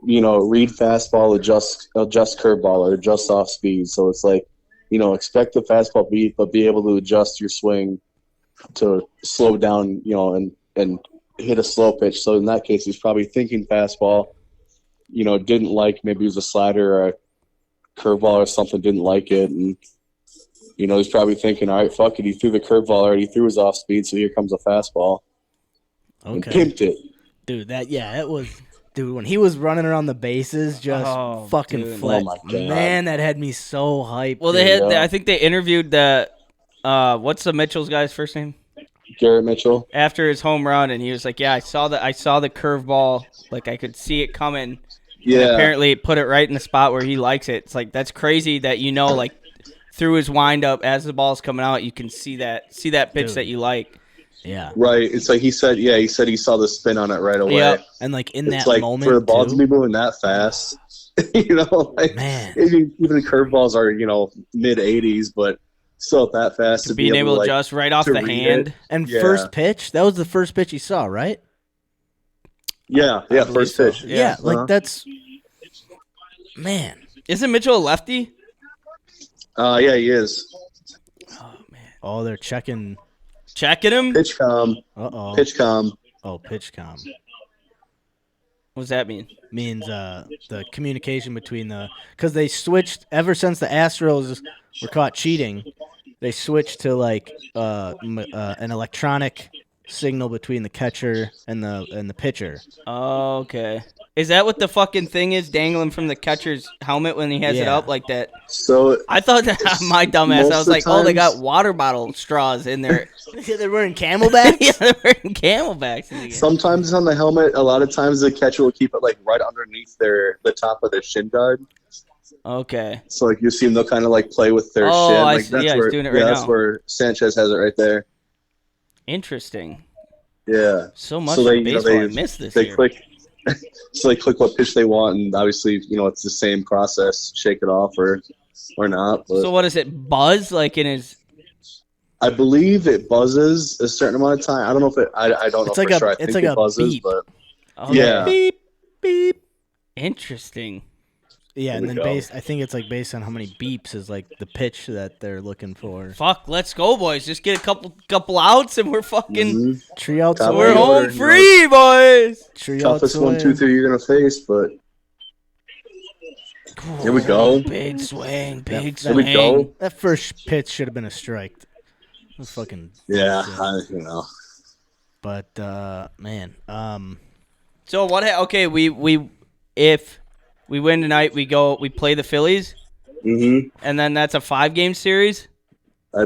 read fastball, adjust curveball, or adjust off speed. So it's like, expect the fastball beat, but be able to adjust your swing to slow down, and hit a slow pitch. So in that case, he's probably thinking fastball, didn't like, maybe it was a slider or a curveball or something, didn't like it. And, he's probably thinking, all right, fuck it. He threw the curveball already, threw his off speed, so here comes a fastball. Okay. And pimped it. Dude, it was – dude, when he was running around the bases, just fucking flat. Oh, my God. Man, that had me so hyped. Well, I think they interviewed the what's the Mitchell's guy's first name? Garrett Mitchell. After his home run, and he was like, yeah, I saw the curveball. Like, I could see it coming. Yeah. And apparently it put it right in the spot where he likes it. It's like, that's crazy that, like, through his windup as the ball's coming out, you can see that pitch that you like. Yeah. Right. It's like he said he saw the spin on it right away. Yep. And like in it's that like moment, for the ball too, to be moving that fast, man. Even curveballs are, mid 80s, but still that fast to being be able to like, adjust right off the hand. And first pitch, that was the first pitch you saw, right? Yeah, first so. pitch. Yeah, like that's man. Isn't Mitchell a lefty? Yeah, he is. Oh man. Oh, they're checking him. Pitch com. Pitch com. Oh, pitch com. What does that mean? Means the communication between because they switched ever since the Astros were caught cheating. They switched to like an electronic signal between the catcher and the pitcher. Oh, okay. Is that what the fucking thing is dangling from the catcher's helmet when he has it up like that? So I thought that my dumbass. I was like, times, oh, they got water bottle straws in there. They're wearing Camelbacks. Yeah, they're wearing Camelbacks. Sometimes on the helmet, a lot of times the catcher will keep it like right underneath the top of their shin guard. Okay. So like you see them, they'll kind of like play with their shin. I Like see. that's Yeah, where, he's doing it right that's now. where Sanchez has it right there. Interesting. Yeah. So much So they, of baseball I missed this they year. click. so they click what pitch they want, and obviously, it's the same process. Shake it off or not. But So what is it? Buzz like in his? I believe it buzzes a certain amount of time. I don't know if it. I don't know It's like for a- sure. I it's think like it a buzzes, beep. but Oh, Yeah. Beep beep. Interesting. Yeah, and There then we go. I think it's like based on how many beeps is like the pitch that they're looking for. Fuck, let's go, boys. Just get a couple outs and we're fucking Mhm. Tree outs Top we're of the away. order, home free, boys. Tree outs toughest away. 1, 2, 3 you're gonna face, but here we go. Big swing, big There we swing. go. That first pitch should have been a strike. It was fucking Yeah, bullshit. But man, So what? Okay, we if we win tonight, we play the Phillies, and then that's a 5-game series. I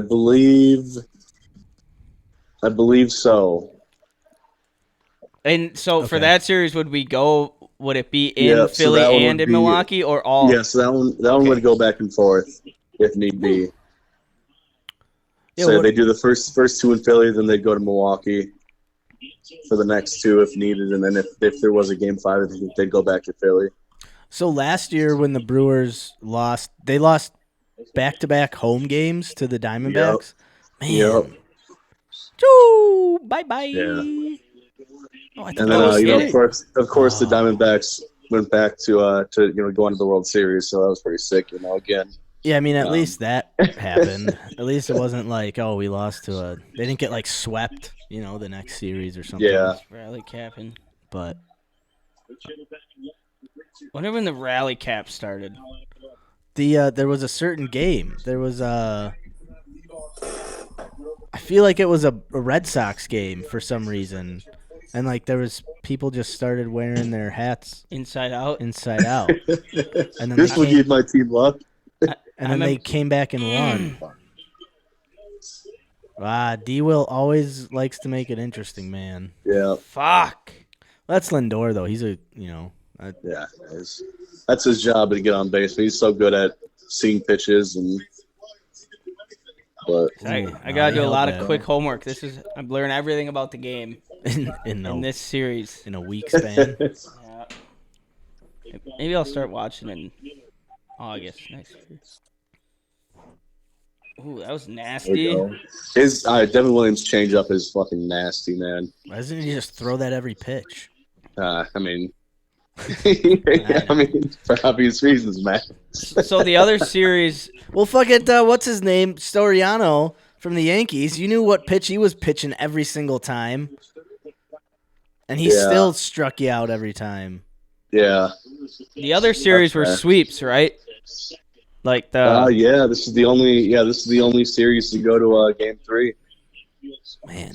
believe so. And so for Okay. that series, would we go? Would it be in Yeah, so Philly that one and would in be- Milwaukee, or all? Yeah, so that one would go back and forth if need be. Yeah, So what- they do the first 2 in Philly, then they'd go to Milwaukee for the next 2 if needed, and then if there was a game 5, I think they'd go back to Philly. so last year when the Brewers lost, they lost back-to-back home games to the Diamondbacks. Man, Yep. Choo, bye bye. Yeah. Oh, I And thought then that was it. of course the Diamondbacks went back to go into the World Series, so that was pretty sick. Again. yeah, I mean at least that happened. At least it wasn't like we lost to a. They didn't get like swept, the next series or something. Yeah. Rally capping. But Wonder when the rally cap started. there was a certain game. There was I feel like it was a Red Sox game for some reason, and like there was people just started wearing their hats Inside out. inside out, and then This would give my team luck. they came back and won. D-Will always likes to make it interesting, man. Yeah, Fuck. That's Lindor though. He's a yeah. That's his job to get on base. But he's so good at seeing pitches But I gotta do a lot of that. quick homework. I'm learning everything about the game in in this series. a week span. Yeah. Maybe I'll start watching in August next year. Ooh, that was nasty. his Devin Williams changeup is fucking nasty, man. Why doesn't he just throw that every pitch? I mean, for obvious reasons, man. So the other series, Well, fuck it. What's his name? Storiano from the Yankees. You knew what pitch he was pitching every single time, and he Yeah. still struck you out every time. Yeah. the other series were fair. sweeps, right? Like the Yeah. This is the only series to go to Game 3. Man,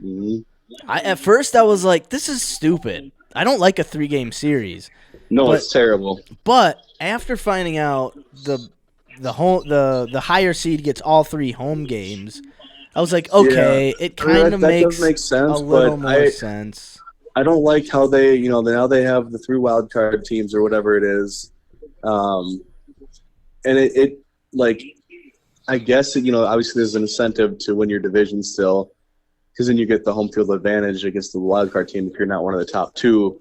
hmm at first I was like, this is stupid. I don't like a 3-game series. No, But- it's terrible. But after finding out the higher seed gets all 3 home games, I was like, okay, it kind of that makes does make sense, a little but more sense. I don't like how they, now they have the 3 wild card teams or whatever it is. And it like, I guess, obviously there's an incentive to win your division still, because then you get the home field advantage against the wild card team if you're not one of the top 2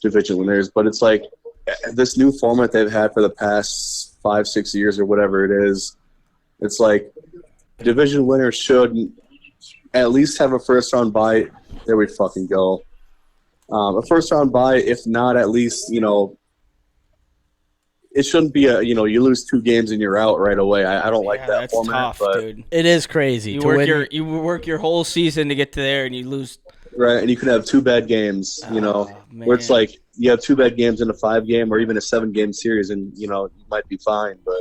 division winners. But it's like this new format they've had for the past 5-6 years or whatever it is. It's like division winners should at least have a first round bye. There we fucking go. A first round bye, if not at least, it shouldn't be you lose 2 games and you're out right away. I don't like that that's format. tough, but dude. It is crazy. You to work win. you work your whole season to get to there, and you lose. right, and you can have 2 bad games, where it's man. like you have 2 bad games in a 5-game or even a 7-game series, and you might be fine. But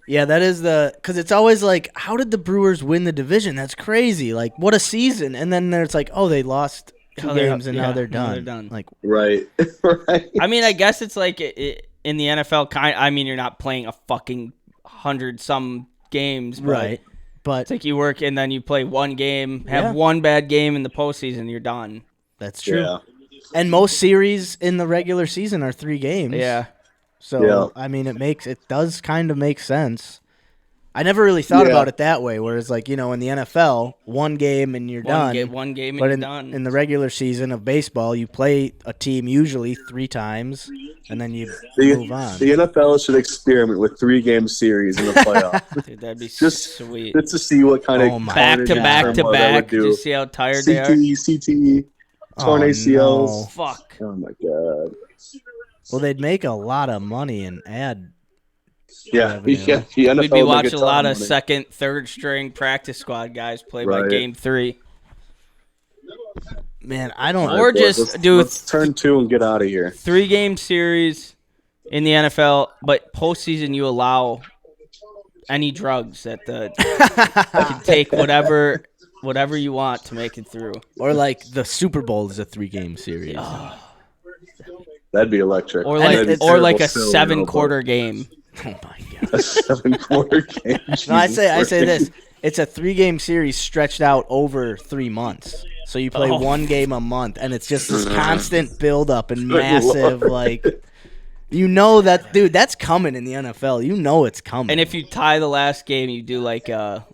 Yeah, that is because it's always like, how did the Brewers win the division? That's crazy. Like, what a season. And then there's like, oh, they lost 2 Oh, they're- games and now yeah, they're now done. they're done. Like, right, right, I mean, I guess it's like in the NFL. You're not playing a fucking 100-some games, but right. But It's like you work and then you play one game, have Yeah. one bad game in the postseason, you're done. that's true. yeah, And most series in the regular season are 3 games. Yeah. So, Yeah. I mean, it does kind of make sense. I never really thought Yeah. about it that way. Whereas, like, in the NFL, one game and you're done. One game and But you're done. in the regular season of baseball, you play a team usually 3 times, and then you move on. The NFL should experiment with 3-game series in the playoffs. Dude, that'd be just sweet. Just to see what kind Oh of my Back to God. back to turmoil that would back. do. Just see how tired they are. CTE, torn Oh, ACLs. no. Fuck. Oh my god. Well, they'd make a lot of money and add. Yeah, Revenue. the NFL We'd be would make watching a ton lot of money. second, third string practice squad guys play by Right. game 3. Man, I don't. All Or right, boys, just let's- do let's turn 2 and get out of here. 3-game series in the NFL, but postseason you allow any drugs at the you can take whatever you want to make it through. Or like the Super Bowl is a 3-game series. That'd be electric. Or And like it's or like a terrible still, 7-quarter game. Oh my God. a 7-quarter game. No, I Jesus say Christ. this. It's a 3-game series stretched out over 3 months. So you play Oh. 1 game a month, and it's just this constant build-up and massive, like, that, dude, that's coming in the NFL. You know it's coming. And if you tie the last game, you do like a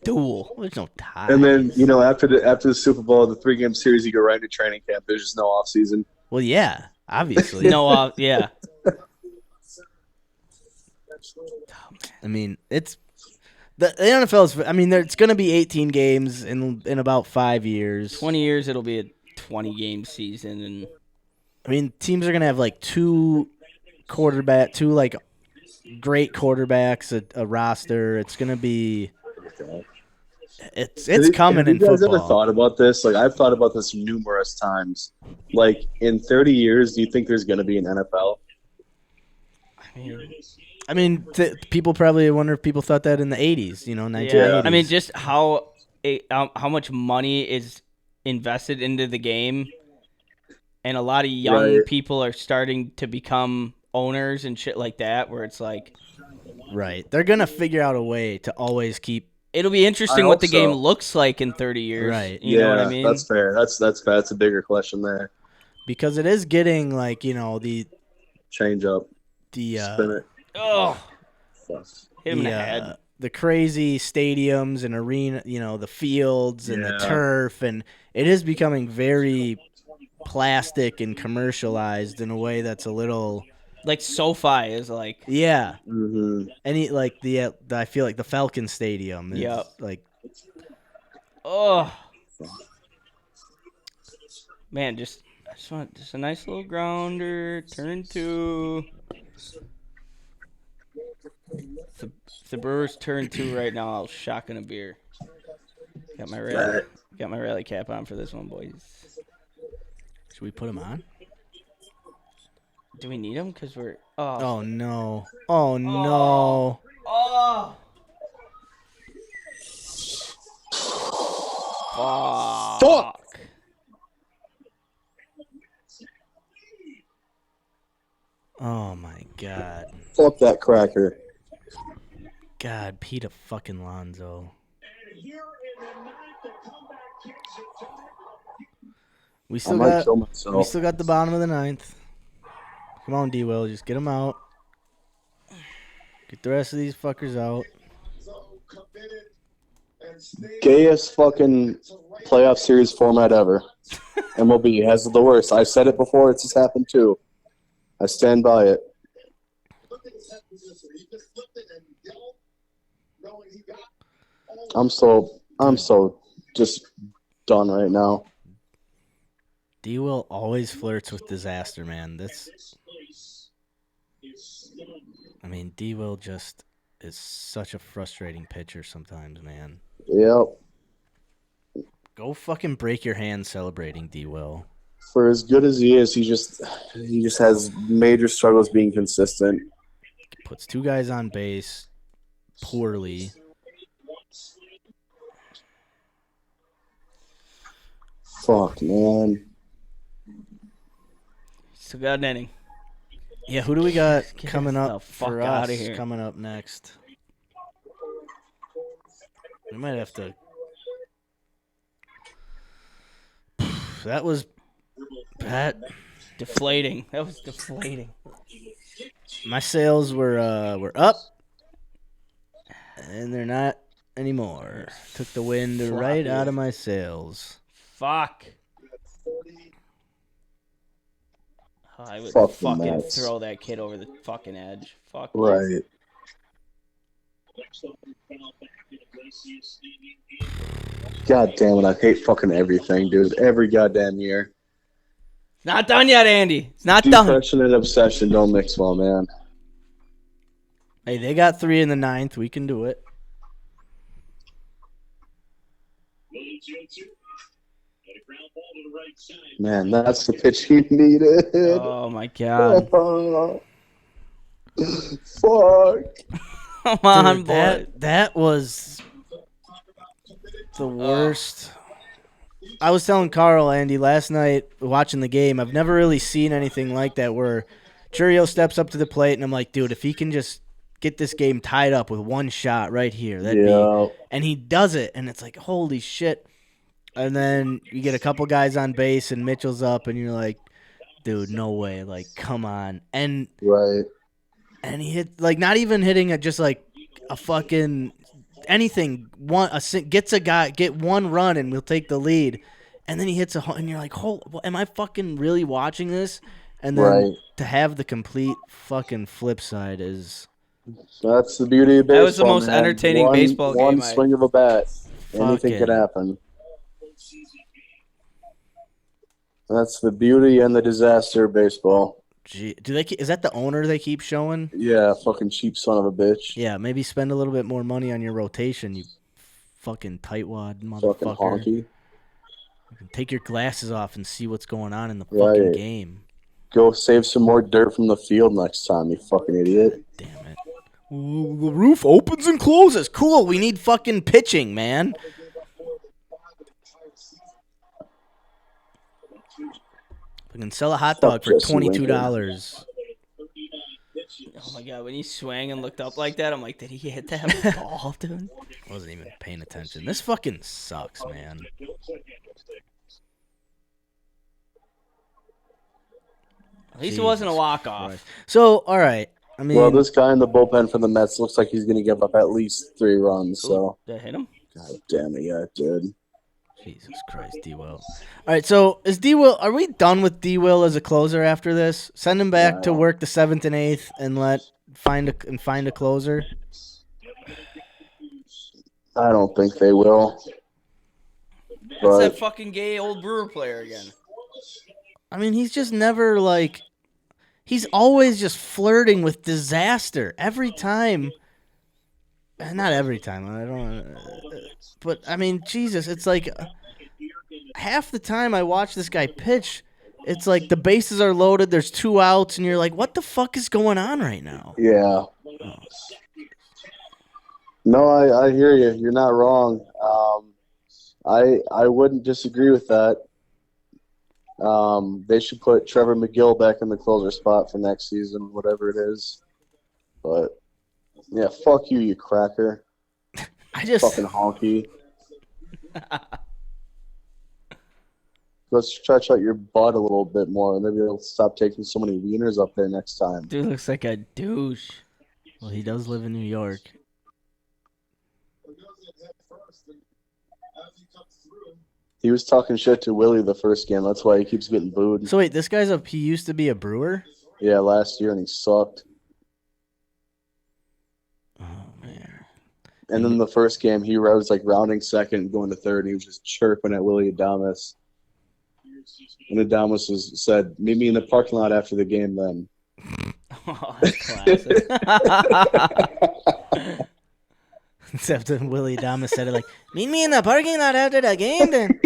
duel. There's no tie. And then after the Super Bowl, the 3-game series, you go right into training camp. There's just no off season. Well, yeah, obviously. No, yeah. I mean, it's the NFL's. I mean, it's going to be 18 games in about 5 years. 20 years it'll be a 20-game season, and I mean, teams are going to have like two like great quarterbacks, a roster. It's going to be. It's coming Have in you guys football. ever thought about this? Like, I've thought about this numerous times. Like, in 30 years, do you think there's going to be an NFL? I mean, people probably wonder if people thought that in the 80s, 1980s. Yeah. I mean, just how much money is invested into the game, and a lot of young Right. people are starting to become owners and shit like that, where it's like right. They're going to figure out a way to always keep. it'll be interesting I what hope the game so. looks like in 30 years. Right. You know what I mean? That's fair. That's a bigger question there. Because it is getting, like, the Change up. Spin it. Oh, hit him in the head. the crazy stadiums and arena, the fields and the Yeah. turf, and it is becoming very plastic and commercialized in a way that's a little, Like SoFi is like, yeah. Mm-hmm. Any like I feel like the Falcon Stadium is Yep. like, oh man, I just want a nice little grounder. Turn 2. If the Brewers turn 2 right now, I'll shotgun a beer. Got my rally cap on for this one, boys. should we put them on? Do we need them? Because we're Oh no! Oh no! oh. Fuck. Oh my God! Fuck that cracker. God, Pete fucking Lonzo. We I still might got kill we myself. still got the bottom of the 9th. Come on, D-Will, just get them out. Get the rest of these fuckers out. Gayest fucking playoff series format ever. MLB has the worst. I've said it before. It's just happened too. I stand by it. I'm so just done right now. D-Will always flirts with disaster, man. I mean, D-Will just is such a frustrating pitcher sometimes, man. Yep. Go fucking break your hand celebrating, D-Will. For as good as he is, he just has major struggles being consistent. Puts 2 guys on base poorly. Fuck, man. Still got an inning. Yeah, who do we got Get coming the up fuck for outta us here. coming up next? We might have to. That was Deflating. That was deflating. my sales were up, And they're not anymore. Took the wind right out of my sails. Fuck. Oh, I would Fuck the fucking Mets. throw that kid over the fucking edge. Fuck. Right. God damn it! I hate fucking everything, dude. Every goddamn year. Not done yet, Andy. It's not done. Depression and obsession don't mix well, man. Hey, they got 3 in the 9th. We can do it. Man, that's the pitch he needed. Oh my god. Fuck. Come on, Dude, boy. that was the worst. I was telling Carl, Andy, last night watching the game, I've never really seen anything like that where Churio steps up to the plate, and I'm like, dude, if he can just get this game tied up with one shot right here, that'd be. And he does it, and it's like, holy shit. And then you get a couple guys on base, and Mitchell's up, and you're like, dude, no way. Like, come on. And Right. And he hit, like, not even hitting just like a fucking anything. Get one run, and we'll take the lead. And then he hits and you're like, am I fucking really watching this? And then to have the complete fucking flip side is. That's the beauty of baseball. That was the most entertaining baseball game. One swing of a bat, anything could happen. That's the beauty and the disaster of baseball. Gee, is that the owner they keep showing? Yeah, fucking cheap son of a bitch. Yeah, maybe spend a little bit more money on your rotation, you fucking tightwad motherfucker. Fucking honky. Take your glasses off and see what's going on in the fucking game. Go save some more dirt from the field next time, you fucking idiot. Damn it. Ooh, the roof opens and closes. Cool, we need fucking pitching, man. We can sell a hot dog for $22. Oh my god, when he swang and looked up like that, I'm like, did he hit that ball, dude? Wasn't even paying attention. This fucking sucks, man. At least it wasn't a walk-off. So, all right. I mean, well, this guy in the bullpen for the Mets looks like he's going to give up at least 3 runs. So, did I hit him? God damn it, yeah, dude. Jesus Christ, D-Will. All right, so is D-Will? Are we done with D-Will as a closer after this? Send him back to work the 7th and 8th and find a closer. I don't think they will. That's that fucking gay old Brewer player again. I mean, he's just never like. He's always just flirting with disaster every time. Not every time. I don't. But I mean, Jesus, it's like half the time I watch this guy pitch, it's like the bases are loaded, there's 2 outs, and you're like, what the fuck is going on right now? Yeah. No, I hear you. You're not wrong. I wouldn't disagree with that. They should put Trevor McGill back in the closer spot for next season, whatever it is. But yeah, fuck you, you cracker. Fucking honky. Let's try to shut your butt a little bit more. Maybe you'll stop taking so many wieners up there next time. Dude looks like a douche. Well, he does live in New York. He was talking shit to Willie the first game. That's why he keeps getting booed. So wait, this guy's he used to be a Brewer? Yeah, last year, and he sucked. Oh, man. And then the first game, he was like rounding second, going to third, and he was just chirping at Willie Adames. And Adames said, meet me in the parking lot after the game then. Oh, that's classic. Except when Willie Adames said it like, meet me in the parking lot after the game then.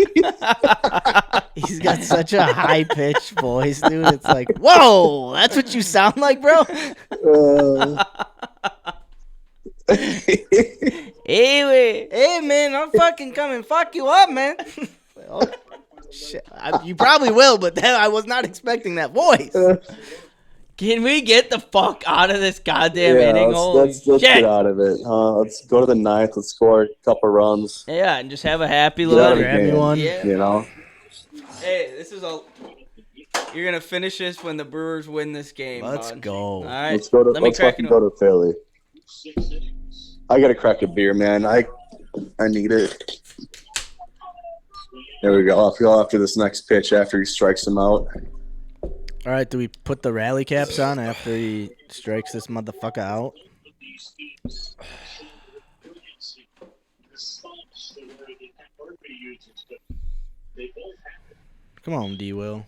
He's got such a high-pitched voice, dude. It's like, whoa, that's what you sound like, bro? Hey, man, I'm fucking coming fuck you up, man. Oh, shit. You probably will, but I was not expecting that voice. Can we get the fuck out of this goddamn inning? Let's get out of it. Let's go to the 9th. Let's score a couple runs. Yeah, and just have a happy little one. Yeah. You know? Hey, you're going to finish this when the Brewers win this game. Let's go. All right. Let's fucking go to Philly. I gotta crack a beer, man. I need it. There we go. I'll feel after this next pitch after he strikes him out. All right, do we put the rally caps on after he strikes this motherfucker out? Come on, D-Will.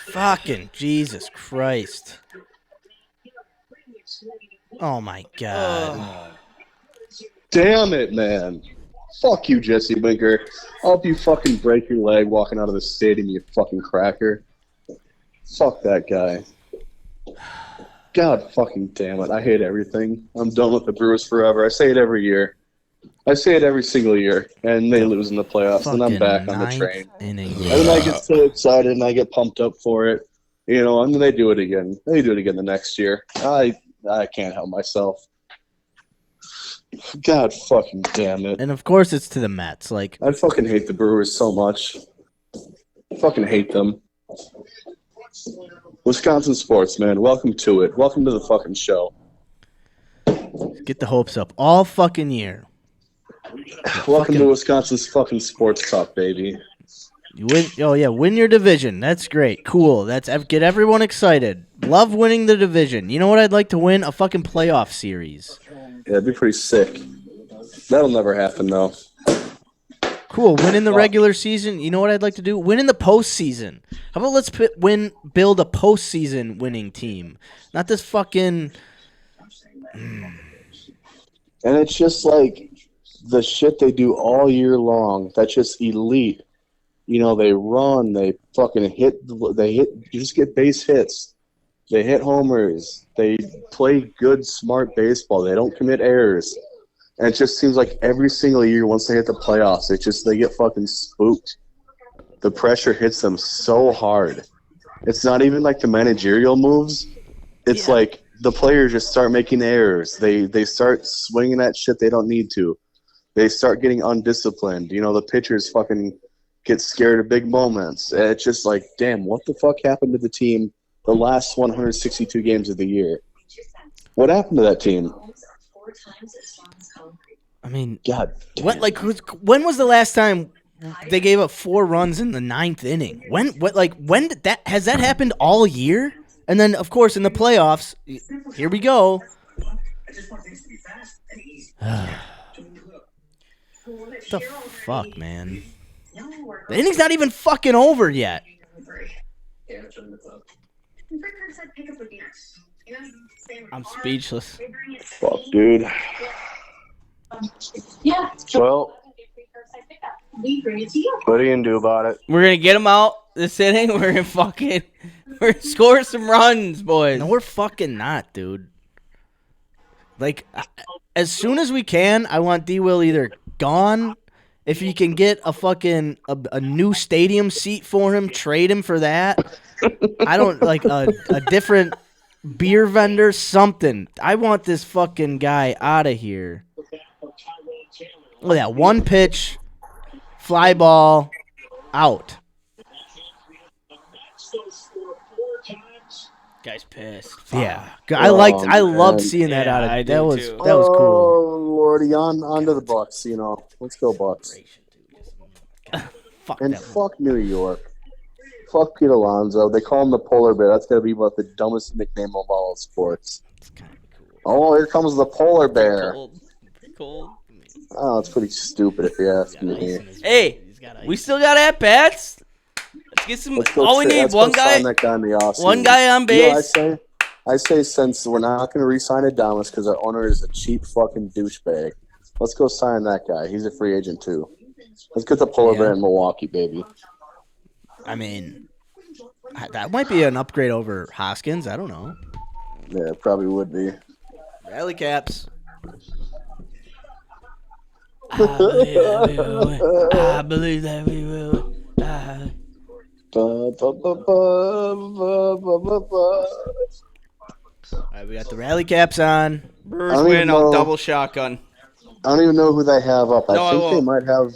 Fucking Jesus Christ. Oh, my God. Damn it, man. Fuck you, Jesse Winker. I'll hope you fucking break your leg walking out of the stadium, you fucking cracker. Fuck that guy. God fucking damn it. I hate everything. I'm done with the Brewers forever. I say it every year. I say it every single year, and they lose in the playoffs, and I'm back on the train. Inning. And then I get so excited, and I get pumped up for it. You know, and then they do it again. They do it again the next year. I can't help myself. God fucking damn it. And, of course, it's to the Mets. Like, I fucking hate the Brewers so much. I fucking hate them. Wisconsin sports, man. Welcome to it. Welcome to the fucking show. get the hopes up all fucking year. Welcome to Wisconsin's fucking sports talk, baby. You win. Oh yeah, win your division. That's great. Cool. Get everyone excited. Love winning the division. You know what I'd like to win? A fucking playoff series. Yeah, it'd be pretty sick. That'll never happen though. Cool. Win in the regular season. You know what I'd like to do? Win in the postseason. How about let's build a postseason winning team? Not this fucking. And it's just like the shit they do all year long. That's just elite. You know, they run, they fucking hit, you just get base hits. They hit homers. They play good, smart baseball. They don't commit errors. And it just seems like every single year, once they hit the playoffs, they get fucking spooked. The pressure hits them so hard. It's not even like the managerial moves. It's like the players just start making errors. They start swinging at shit they don't need to. They start getting undisciplined. You know, the pitchers fucking get scared of big moments. It's just like, damn, what the fuck happened to the team the last 162 games of the year? What happened to that team? I mean, God damn. when was the last time they gave up 4 runs in the 9th inning? When did that? Has that happened all year? And then, of course, in the playoffs, here we go. What the fuck, man? The inning's not even fucking over yet. I'm speechless. Fuck, dude. Well, what are you gonna do about it? We're gonna get him out this inning. We're gonna score some runs, boys. No, we're fucking not, dude. Like, as soon as we can, I want D-Will either gone. If you can get a new stadium seat for him, trade him for that. I don't like a different beer vendor, something. I want this fucking guy out of here. Look at that, 1 pitch, fly ball, out. Guy's pissed. Yeah, I loved seeing that out of. I That was too. that was cool. Oh lordy, on to the Bucks. You know, let's go Bucks. Fuck And that. fuck New York. Fuck Pete Alonso. They call him the polar bear. That's gotta be about the dumbest nickname of all sports. It's kind of cool. Oh, here comes the polar bear. Cold. Oh, it's pretty stupid if you ask me. Hey, we still got at bats. Let's get some. Let's go All we need let's one go guy. sign that guy in the offseason. One guy on You know, base. I say since we're not going to re-sign Adames because our owner is a cheap fucking douchebag, let's go sign that guy. He's a free agent too. Let's get the polar bear in Milwaukee, baby. I mean, that might be an upgrade over Hoskins. I don't know. Yeah, it probably would be. Rally caps. I believe that we will. Ba, ba, ba, ba, ba, ba, ba. All right, we got the rally caps on. Brewers I don't win even on know. double shotgun. I don't even know who they have up. No, I I think they won't. might have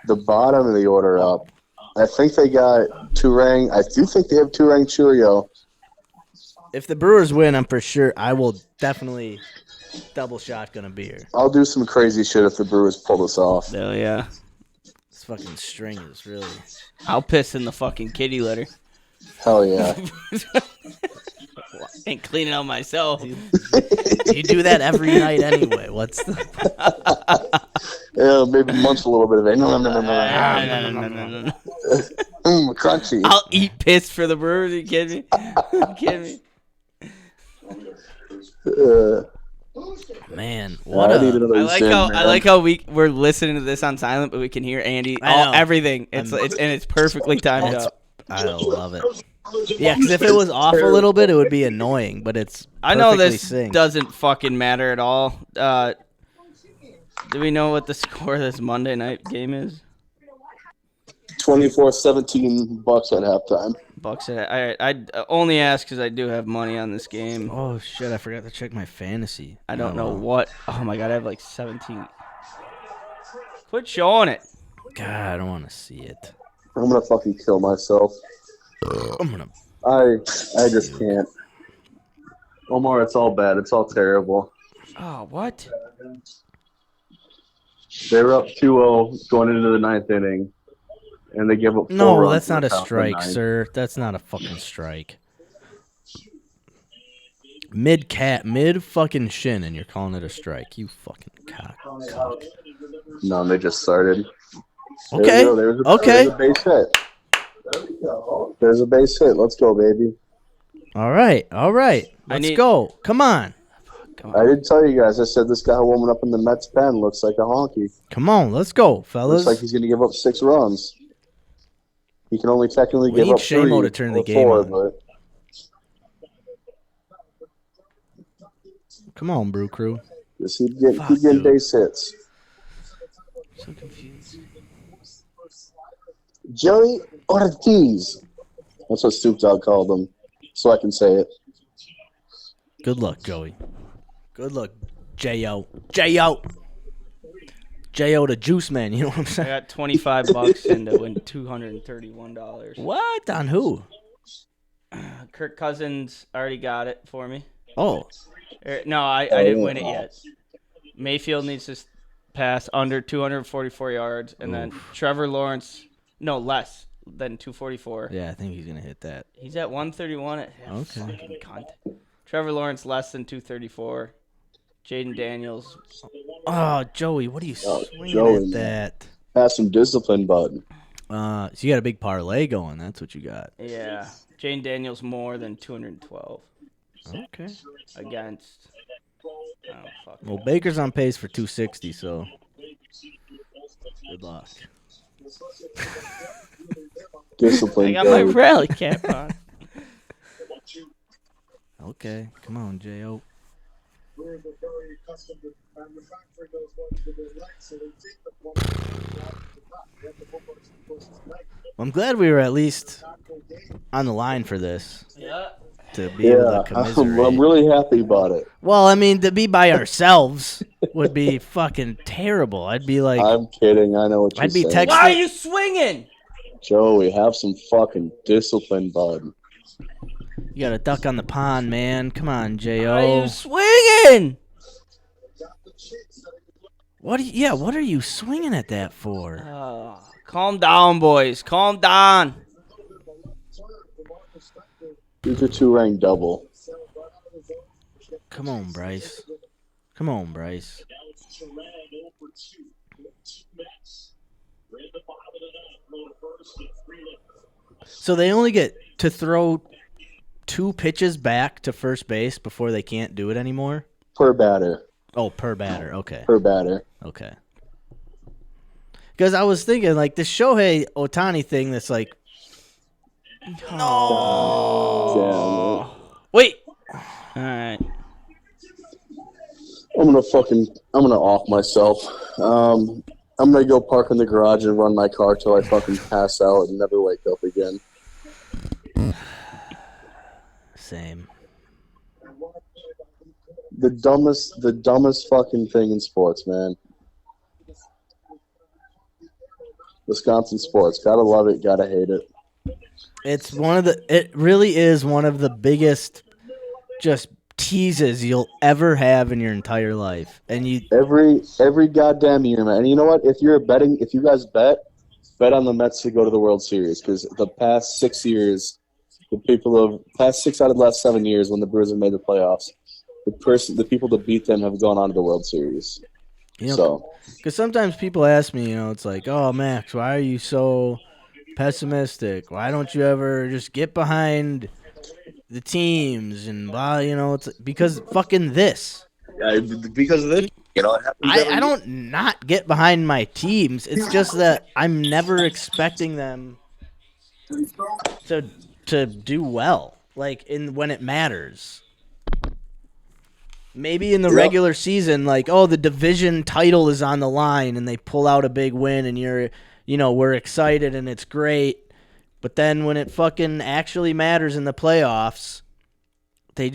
the bottom of the order up. I think they got Turang. I do think they have Turang Churio. if the Brewers win, I'm for sure I will definitely double shotgun a beer. I'll do some crazy shit if the Brewers pull this off. Hell yeah. This fucking string is really. I'll piss in the fucking kitty litter. Hell yeah. Ain't cleaning out myself. You do that every night anyway. What's the? Yeah, maybe munch a little bit of it. No. Crunchy. I'll eat piss for the Brewers. Are you kidding me? You kidding me? Man, what I need a. another I like gin, how man. I like how we're listening to this on silent, but we can hear Andy I know. everything. It's perfectly timed up. I love it. Yeah, because if it was off a little bit, it would be annoying. But it's. I know perfectly this synced. doesn't fucking matter at all. Do we know what the score of this Monday night game is? 24-17 Bucks at halftime. Bucks. I only ask because I do have money on this game. Oh shit! I forgot to check my fantasy. I don't know what. Oh my god, I have like 17. Quit showing it. God, I don't want to see it. I'm gonna fucking kill myself. I'm gonna. I just can't. Omar, it's all bad. It's all terrible. Oh, what? They were up 2-0 going into the ninth inning, and they give up 4 No, runs that's not in a the top of the strike, ninth. sir. That's not a fucking strike. Mid fucking shin, and you're calling it a strike. You fucking cock. No, they just started. Okay. There's Okay. a base hit. There's a base hit. Let's go, baby. All right. Let's go. Come on. I did tell you guys. I said this guy warming up in the Mets pen looks like a honky. Come on. Let's go, fellas. Looks like he's going to give up 6 runs. He can only technically We give need up 3 Shamo to turn the or game 4, on. but Come on, Brew Crew. just keep getting dude. base hits. So confused. Joey Ortiz. That's what Snoop Dogg called him, so I can say it. Good luck, Joey. Good luck, J.O. J.O. J.O. the Juice Man, you know what I'm I saying? got $25 in to win $231. What? On who? Kirk Cousins already got it for me. Oh. No, I didn't win it yet. Mayfield needs to pass under 244 yards, and then Trevor Lawrence, no, less than 244. Yeah, I think he's going to hit that. He's at 131. Okay. Fucking cunt. Trevor Lawrence less than 234. Jaden Daniels. Oh, Joey, what are you swinging Joey, at man. that? Have some discipline, bud. So you got a big parlay going. That's what you got. Yeah. Jaden Daniels more than 212 Okay. against. Oh, fuck. Well, Baker's on pace for 260, so good luck. Discipline. I got my Joey. rally cap on. Okay, come on, J.O. I'm glad we were at least on the line for this Yeah. to be able Yeah, to commiserate. I'm really happy about it. Well, I mean, to be by ourselves would be fucking terrible. I'd be like, I'm kidding. I know what you're I'd be saying. texting. Why are you swinging? Joey, have some fucking discipline, bud. You got to duck on the pond, man. Come on, Why are J.O. you swinging? What are you swinging at that for? Calm down, boys. Calm down. He's a 2-rank double. Come on, Bryce. Come on, Bryce. So they only get to throw 2 pitches back to first base before they can't do it anymore? Per batter. Oh, per batter. Okay. Per batter. Okay. Because I was thinking, like, this Shohei Ohtani thing that's like, Yeah, Wait. All right. I'm gonna off myself. I'm gonna go park in the garage and run my car till I fucking pass out and never wake up again. same. The dumbest fucking thing in sports, man. Wisconsin sports. Gotta love it, gotta hate it. It really is one of the biggest just teases you'll ever have in your entire life. And you Every goddamn year, man. And you know what? If you guys bet on the Mets to go to the World Series, because the past 6 years, past 6 out of the last 7 years when the Brewers have made the playoffs, the people that beat them have gone on to the World Series. because sometimes people ask me, it's like, oh, Max, why are you so pessimistic? Why don't you ever just get behind the teams and blah, it's because fucking this. Because of this, it happens every I don't not get behind my teams. It's just that I'm never expecting them to do well, like when it matters. Maybe in the regular season, like, the division title is on the line and they pull out a big win and we're excited and it's great. But then when it fucking actually matters in the playoffs, they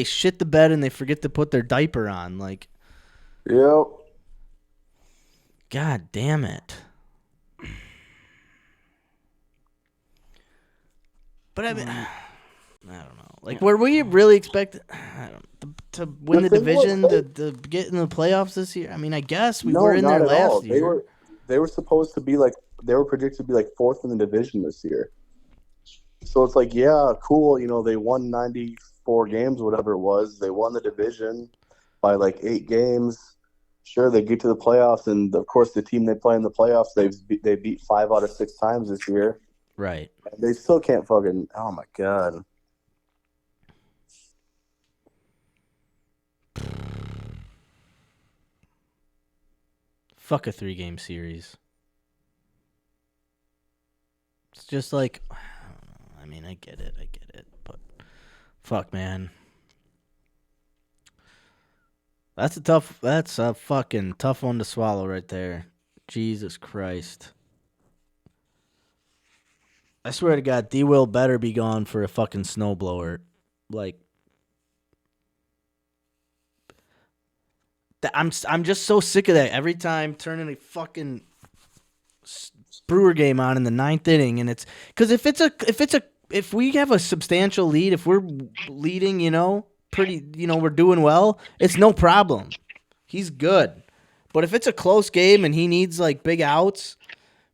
shit the bed and they forget to put their diaper on. Like, Yep. God damn it. But I mean, I don't know. Like, were we really expected to win the division, to get in the playoffs this year? I mean, I guess we were in there last year. They were supposed to be they were predicted to be like fourth in the division this year. So it's like, yeah, cool. They won 94 games, whatever it was. They won the division by like 8 games. Sure, they get to the playoffs, and of course, the team they play in the playoffs, they beat 5 out of 6 times this year. Right. And they still can't fucking. Oh my god. Fuck a 3-game series. It's just like, I don't know. I mean, I get it, but fuck, man. That's a fucking tough one to swallow right there. Jesus Christ. I swear to God, D-Will better be gone for a fucking snowblower. Like, I'm just so sick of that. Every time turning a fucking Brewer game on in the 9th inning, and it's because if we have a substantial lead, if we're leading, pretty, we're doing well, it's no problem. He's good. But if it's a close game and he needs like big outs,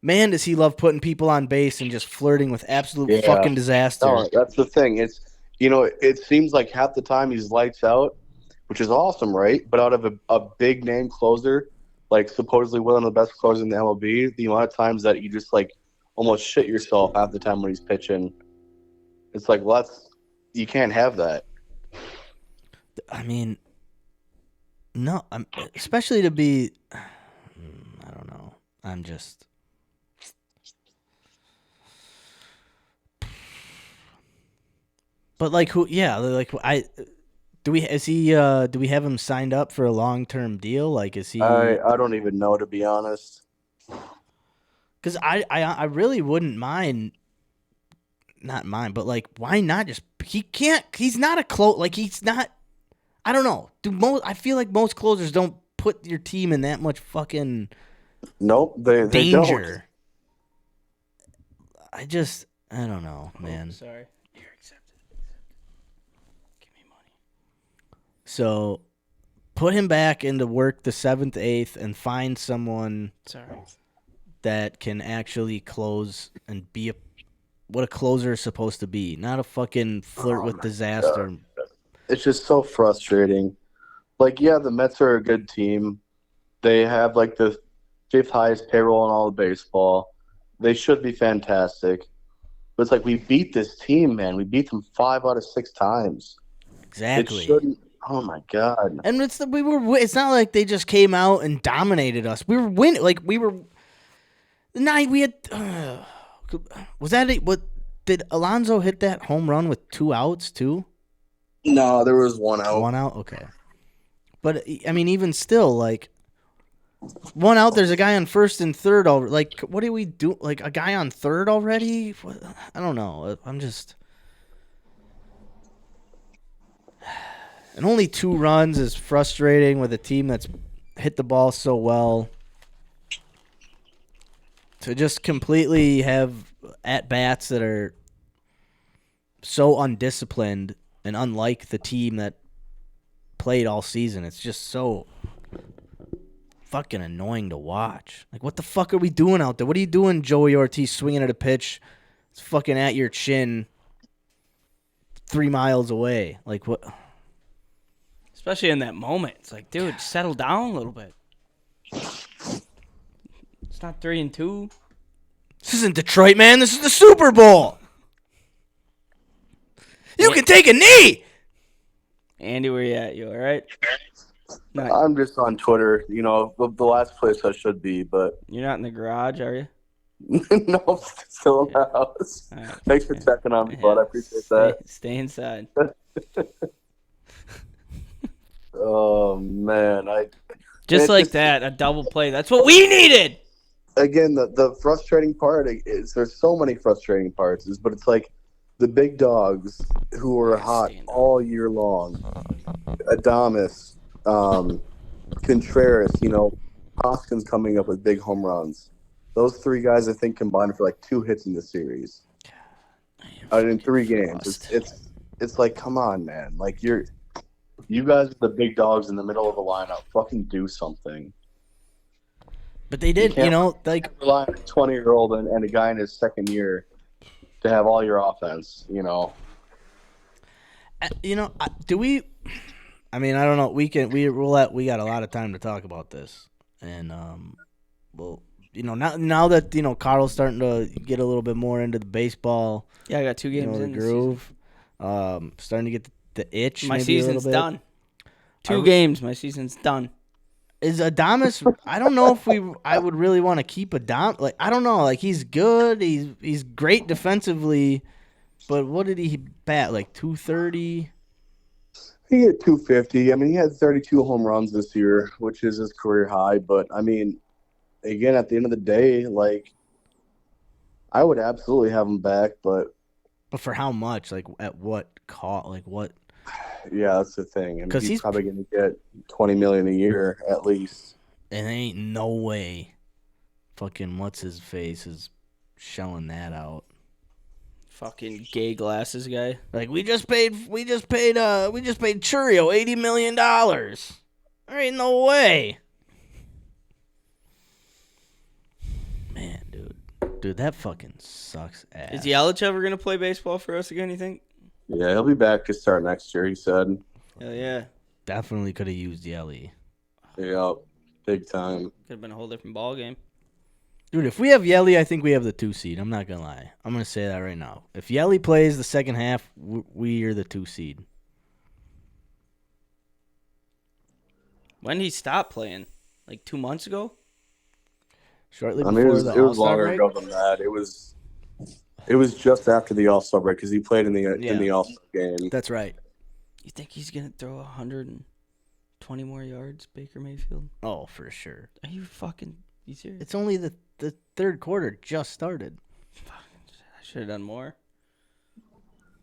man, does he love putting people on base and just flirting with absolute fucking disaster. No, that's the thing. It's it seems like half the time he's lights out, which is awesome, right? But out of a big name closer, like supposedly one of the best closers in the MLB, the amount of times that you just like almost shit yourself half the time when he's pitching, it's like, well, you can't have that. I mean, no, especially to be, I don't know. I'm just. But like who? Yeah, like do we have him signed up for a long-term deal? Like, is he? I don't even know, to be honest. Because I really wouldn't mind. Not mind, but like, why not just? He can't. He's not a close. Like, he's not. I don't know. I feel like most closers don't put your team in that much fucking. Nope, they danger. Don't. I don't know, man. Sorry. So, put him back into work the 7th, 8th, and find someone that can actually close and be what a closer is supposed to be, not a fucking flirt with disaster. God. It's just so frustrating. Like, yeah, the Mets are a good team. They have like the 5th highest payroll in all of baseball. They should be fantastic. But it's like, we beat this team, man. We beat them 5 out of 6 times. Exactly. It shouldn't. Oh my god! And it's not like they just came out and dominated us. We were winning. Like, we were. The night we had. Was that it? What did Alonso hit that home run with 2 outs too? No, there was 1 out. 1 out, okay. But I mean, even still, like 1 out. There's a guy on 1st and 3rd already. Like, what do we do? Like, a guy on 3rd already? I don't know. I'm just. And only 2 runs is frustrating with a team that's hit the ball so well. To just completely have at-bats that are so undisciplined and unlike the team that played all season. It's just so fucking annoying to watch. Like, what the fuck are we doing out there? What are you doing, Joey Ortiz, swinging at a pitch? It's fucking at your chin 3 miles away. Like, what? Especially in that moment. It's like, dude, settle down a little bit. It's not 3-2. This isn't Detroit, man. This is the Super Bowl. You can take a knee. Andy, where you at? You all right? Not, I'm just on Twitter. You know, the last place I should be, but you're not in the garage, are you? no, I'm still in the house. All right. Thanks for checking on me, bud. I appreciate that. Stay inside. Oh man, Just like that, a double play. That's what we needed. Again, the frustrating part is there's so many frustrating parts, but it's like the big dogs who are hot all year long. Adames, Contreras, Hoskins coming up with big home runs. Those 3 guys, I think, combined for like 2 hits in the series. In 3 games. It's like, come on, man. Like you guys are the big dogs in the middle of the lineup. Fucking do something. But they did, like rely on a 20-year-old and a guy in his second year to have all your offense. Do we? I mean, I don't know. We got a lot of time to talk about this, and now that Carl's starting to get a little bit more into the baseball. Yeah, I got 2 games the in groove. Starting to get the itch. My maybe season's a little bit. done. 2 games, my season's done. Is Adames? I don't know if I would really want to keep Adames. Like, I don't know. Like, he's good. He's great defensively, but what did he bat? Like 230. He hit 250. I mean, he had 32 home runs this year, which is his career high. But I mean, again, at the end of the day, like, I would absolutely have him back, but for how much? Like, at what cost? Like, what? Yeah, that's the thing. I mean, he's he's probably going to get $20 million a year at least. And ain't no way fucking what's his face is shelling that out. Fucking gay glasses guy. Like, we just paid Churio $80 million. There ain't no way. Man, dude, that fucking sucks ass. Is Yelich ever gonna play baseball for us again? You think? Yeah, he'll be back to start next year, he said. Hell yeah. Definitely could have used Yelly. Yeah, big time. Could have been a whole different ball game. Dude, if we have Yelly, I think we have the 2 seed. I'm not going to lie. I'm going to say that right now. If Yelly plays the second half, we are the 2 seed. When did he stop playing? Like 2 months ago? Shortly I before mean, the it was All-Star longer break? ago than that. It was just after the All-Star break because he played in the All-Star game. That's right. You think he's going to throw 120 more yards, Baker Mayfield? Oh, for sure. Are you fucking... You serious? It's only the third quarter just started. I should have done more.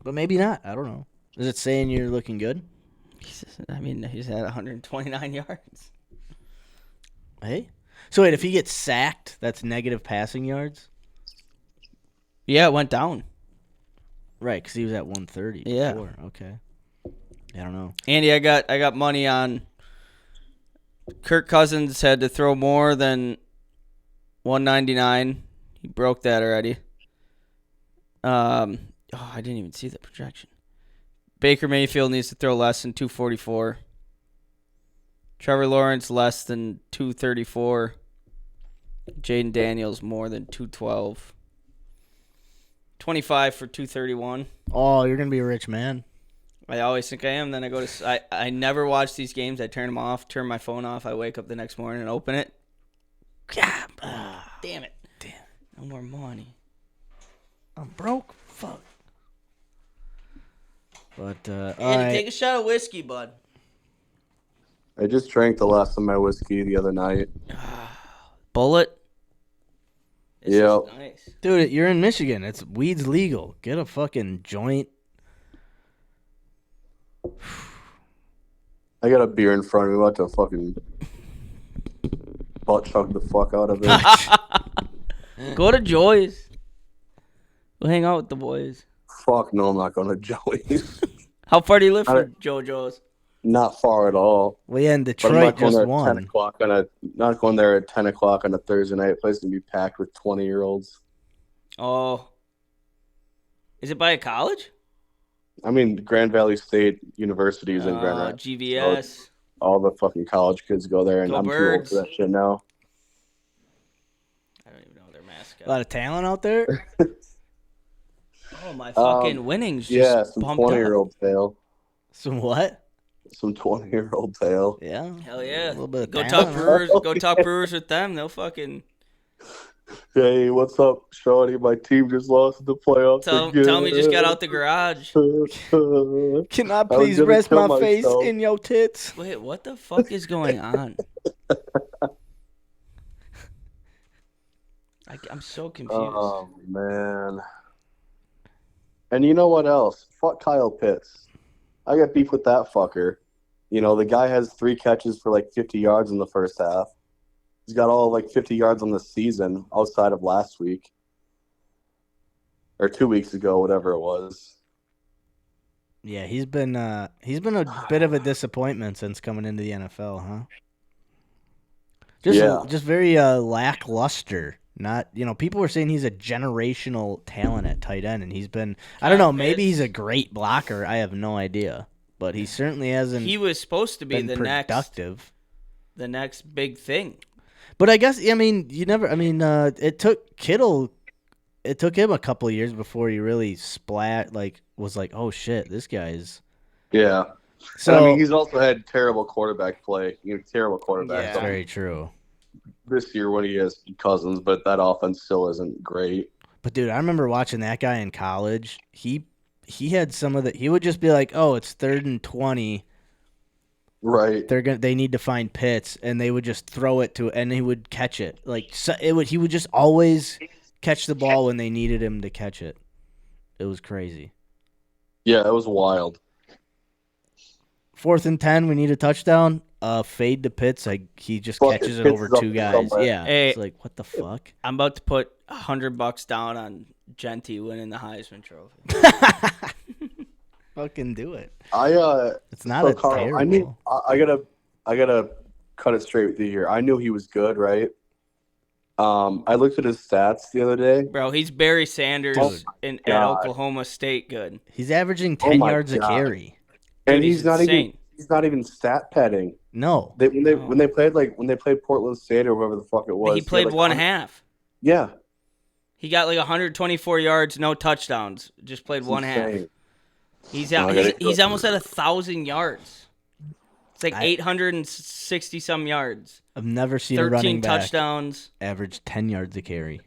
But maybe not. I don't know. Is it saying you're looking good? He's at 129 yards. Hey? So wait, if he gets sacked, that's negative passing yards? Yeah, it went down. Right, because he was at 130 Yeah. before. Okay. I don't know. Andy, I got money on Kirk Cousins had to throw more than 199. He broke that already. I didn't even see the projection. Baker Mayfield needs to throw less than 244. Trevor Lawrence less than 234. Jaden Daniels more than 212. 25 for 231. Oh, you're going to be a rich man. I always think I am. Then I go to I never watch these games. I turn them off, turn my phone off. I wake up the next morning and open it. Damn it. No more money. I'm broke. Fuck. But, all Andy, right. take a shot of whiskey, bud. I just drank the last of my whiskey the other night. Bullet? This Yep. is nice. Dude, you're in Michigan. Weed's legal. Get a fucking joint. I got a beer in front of me. I'm about to fucking butt chug the fuck out of it. Go to Joy's. We'll hang out with the boys. Fuck no, I'm not going to Joey's. How far do you live from JoJo's? Not far at all. Well, yeah, in But I'm not Detroit going just there at 10 won. o'clock not going there at 10 o'clock on a Thursday night. The place is going to be packed with 20-year-olds. Oh. Is it by a college? I mean, Grand Valley State University is in Grand Rapids. GVS. So all the fucking college kids go there, and Go I'm Birds. too old for that shit now. I don't even know their mascot. A lot of talent out there. Oh, my fucking winnings just Yeah, some bumped up. 20-year-old tail. Some what? Some 20-year-old tail. Yeah. Hell yeah. A little bit of Go talent. talk Brewers. Go talk Brewers with them. They'll fucking Hey, what's up, Shawty? My team just lost in the playoffs again. tell me just got out the garage. Can I was please gonna rest kill my face myself. in your tits? Wait, what the fuck is going on? I'm so confused. Oh, man. And you know what else? Fuck Kyle Pitts. I got beef with that fucker. You know, the guy has 3 catches for like 50 yards in the first half. He's got all like 50 yards on the season outside of last week. Or 2 weeks ago, whatever it was. Yeah, he's been a bit of a disappointment since coming into the NFL, huh? Just very lackluster. Not, people were saying he's a generational talent at tight end, and he's been, I don't know, maybe he's a great blocker. I have no idea, but he certainly hasn't. He was supposed to be been the productive. next big thing. But I guess it took Kittle. It took him a couple of years before he really was like, oh shit, this guy's. Yeah. So And, I mean, he's also had terrible quarterback play. Terrible quarterback. That's very true. This year when he has Cousins, but that offense still isn't great. But dude, I remember watching that guy in college. He had some of the. He would just be like, "Oh, it's 3rd and 20. Right. They need to find Pitts," and they would just throw it to, and he would catch it. He would just always catch the ball when they needed him to catch it. It was crazy. Yeah, it was wild. 4th and 10, we need a touchdown. Fade to Pitts. He just catches it over 2 guys. Yeah, Hey, it's like, what the fuck? I'm about to put $100 down on Genty winning the Heisman Trophy. Fucking do it. It's not terrible. I gotta cut it straight with you here. I knew he was good, right? I looked at his stats the other day. Bro, he's Barry Sanders at Oklahoma State good. He's averaging 10 yards a carry. And Dude, he's not even stat padding. No. When they played Portland State or whatever the fuck it was. He played one half. Yeah. He got like 124 yards, no touchdowns. Just played one half. He's almost at 1,000 yards. It's like 860 some yards. I've never seen a running 13 back touchdowns. average 10 yards a carry.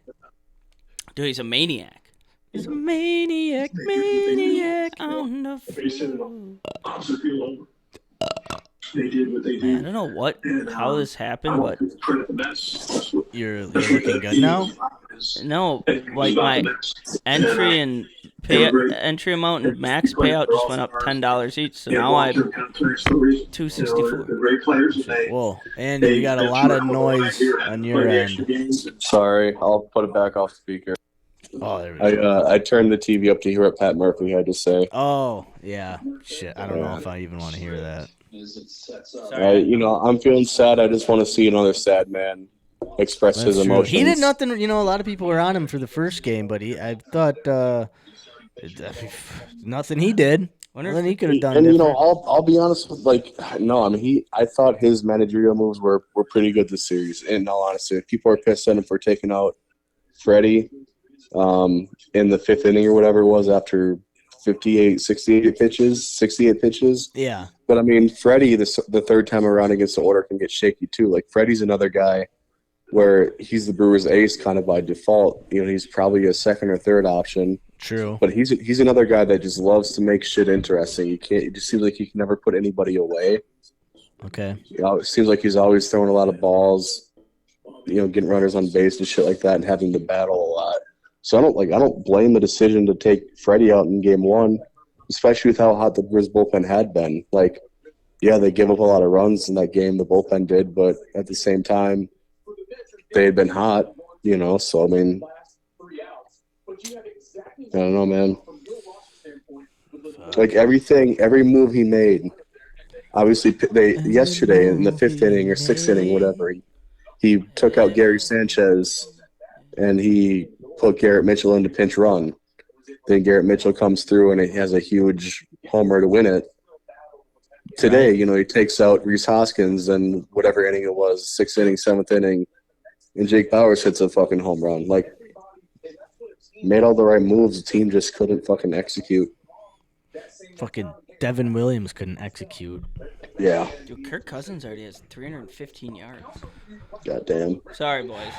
Dude, he's a maniac. He's a maniac on the field. They did what they did. I don't know how this happened, but You're looking good now? no, like my entry amount and max payout just went up $10 each, so now I'm $264. Whoa, and you got a lot of noise on your end. Sorry, I'll put it back off speaker. Oh, there we go. I turned the TV up to hear what Pat Murphy had to say. Oh, yeah. Shit, I don't know if I even want to hear that. I'm feeling sad. I just want to see another sad man express his That's true. emotions. He did nothing. A lot of people were on him for the first game, but I thought nothing he did. Nothing he could have done. And I'll be honest with I thought his managerial moves were pretty good this series. In all honesty, if people are pissed at him for taking out Freddie in the 5th inning or whatever it was after 68 pitches. Yeah. But I mean, Freddie, the 3rd time around against the order can get shaky too. Like Freddie's another guy where he's the Brewers' ace kind of by default. He's probably a 2nd or 3rd option. True. But he's another guy that just loves to make shit interesting. It just seems like he can never put anybody away. Okay. It seems like he's always throwing a lot of balls, getting runners on base and shit like that, and having to battle a lot. So I don't blame the decision to take Freddie out in game 1, especially with how hot the Brewers bullpen had been. Like, yeah, they gave up a lot of runs in that game, the bullpen did, but at the same time, they had been hot, so I mean, I don't know, man. Like every move he made. Obviously, yesterday in the 5th inning or 6th inning, whatever, he took out Gary Sanchez and he put Garrett Mitchell into pinch run. Then Garrett Mitchell comes through and he has a huge homer to win it. Today, he takes out Rhys Hoskins and whatever inning it was, 6th inning, 7th inning, and Jake Bauers hits a fucking home run. Like, made all the right moves. The team just couldn't fucking execute. Fucking Devin Williams couldn't execute. Yeah. Dude, Kirk Cousins already has 315 yards. Goddamn. Sorry, boys.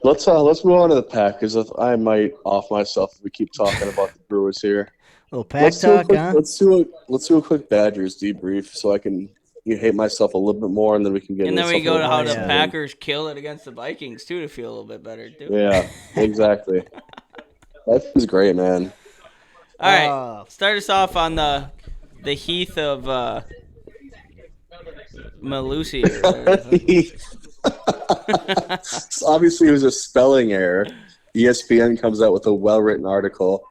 Let's move on to the Packers. I might off myself if we keep talking about the Brewers here. Little pack talk, huh? Let's do a quick Badgers debrief so I can hate myself a little bit more, and then we can get. And into then we go to how the more. Packers kill it against the Vikings too to feel a little bit better too. Yeah, exactly. That was great, man. All right, start us off on the Heath of Malusi. Obviously, it was a spelling error. ESPN comes out with a well-written article.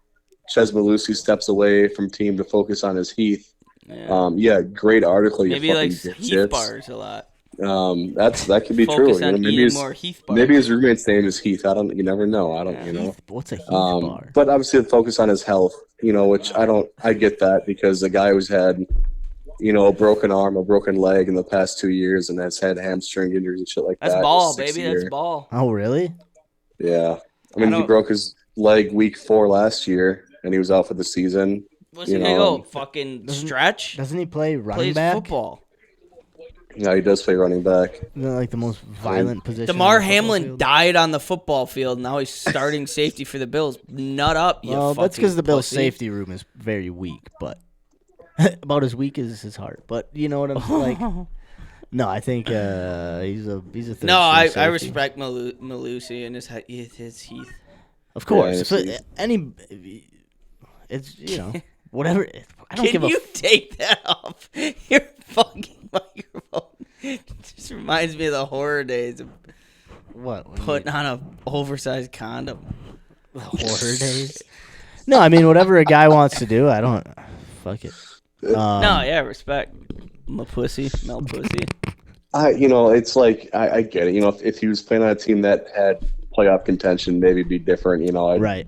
Ches Malusi steps away from team to focus on his Heath. Yeah, Great article. Maybe he likes Heath bars a lot. That could be Focus true. on eating more Heath bars. Maybe his roommate's name is Heath. You never know. Heath, what's a Heath bar? But obviously, the focus on his health. Which I get that because the guy who's had, a broken arm, a broken leg in the past 2 years, and has had hamstring injuries and shit like that. That's ball, baby. That's ball. Oh, really? Yeah. He broke his leg week 4 last year, and he was out for the season. What's he gonna go? Fucking stretch? Doesn't he play running Plays back? Football. Yeah, he does play running back. Isn't that like the most violent position? DeMar Hamlin died on the football field. Now he's starting safety for the Bills. Nut up, you Well, that's because the Bills' pussy. safety room is very weak, but about as weak as his heart. But you know what I'm like? No, I think he's a third No, I string safety. respect Malusi and his Heath. Of course, Yeah, it's whatever. I don't give a. Can you take that off your fucking microphone? It just reminds me of the horror days of What? putting on a oversized condom. Horror days? No, whatever a guy wants to do, I don't. Fuck it. No, yeah, respect. Mel pussy. It's like I get it. If he was playing on a team that had playoff contention, maybe it'd be different. Right.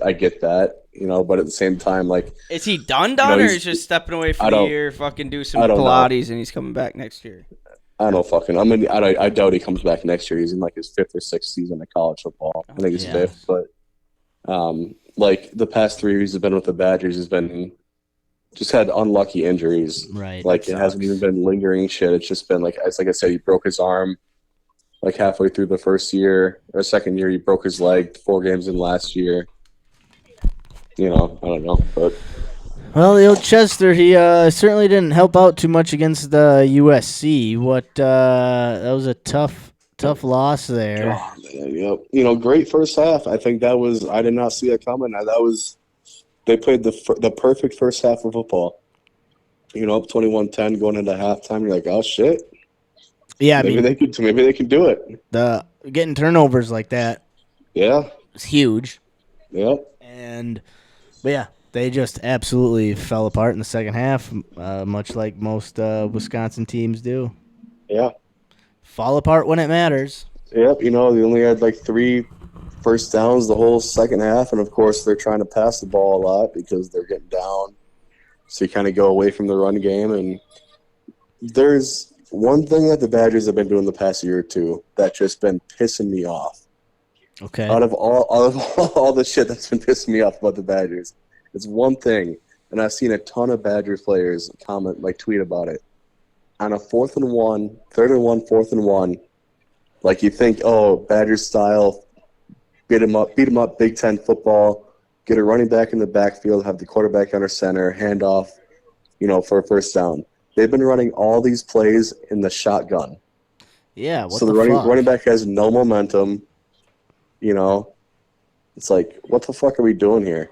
I get that. But at the same time, like, Is he done, or he's just stepping away for the year, fucking do some Pilates, and he's coming back next year? I don't fucking. I doubt he comes back next year. He's in like his 5th or 6th season of college football. I think it's 5th, but like the past 3 years he's been with the Badgers, he's been just had unlucky injuries. Right. Like it hasn't even been lingering shit. It's just been like I said, he broke his arm like halfway through the first year or second year. He broke his leg 4 games in last year. I don't know, but. Well, the old Chester, he certainly didn't help out too much against the USC. That was a tough loss there. Oh, man, great first half. I think I did not see that coming. They played the perfect first half of football. Up 21-10 going into halftime. You're like, oh shit. Yeah, maybe they can do it. The getting turnovers like that. Yeah, it's huge. Yep. But yeah, they just absolutely fell apart in the second half, much like most Wisconsin teams do. Yeah. Fall apart when it matters. Yep. They only had like 3 first downs the whole second half, and of course they're trying to pass the ball a lot because they're getting down. So you kind of go away from the run game, and there's one thing that the Badgers have been doing the past year or two that's just been pissing me off. Okay. Out of all the shit that's been pissing me off about the Badgers, it's one thing, and I've seen a ton of Badgers players tweet about it. On a 4th and 1, 3rd and 1, 4th and 1, like you think, Badgers style, beat 'em up, Big Ten football, get a running back in the backfield, have the quarterback under center, hand off, for a first down. They've been running all these plays in the shotgun. Yeah. So the running back has no momentum. It's like, what the fuck are we doing here?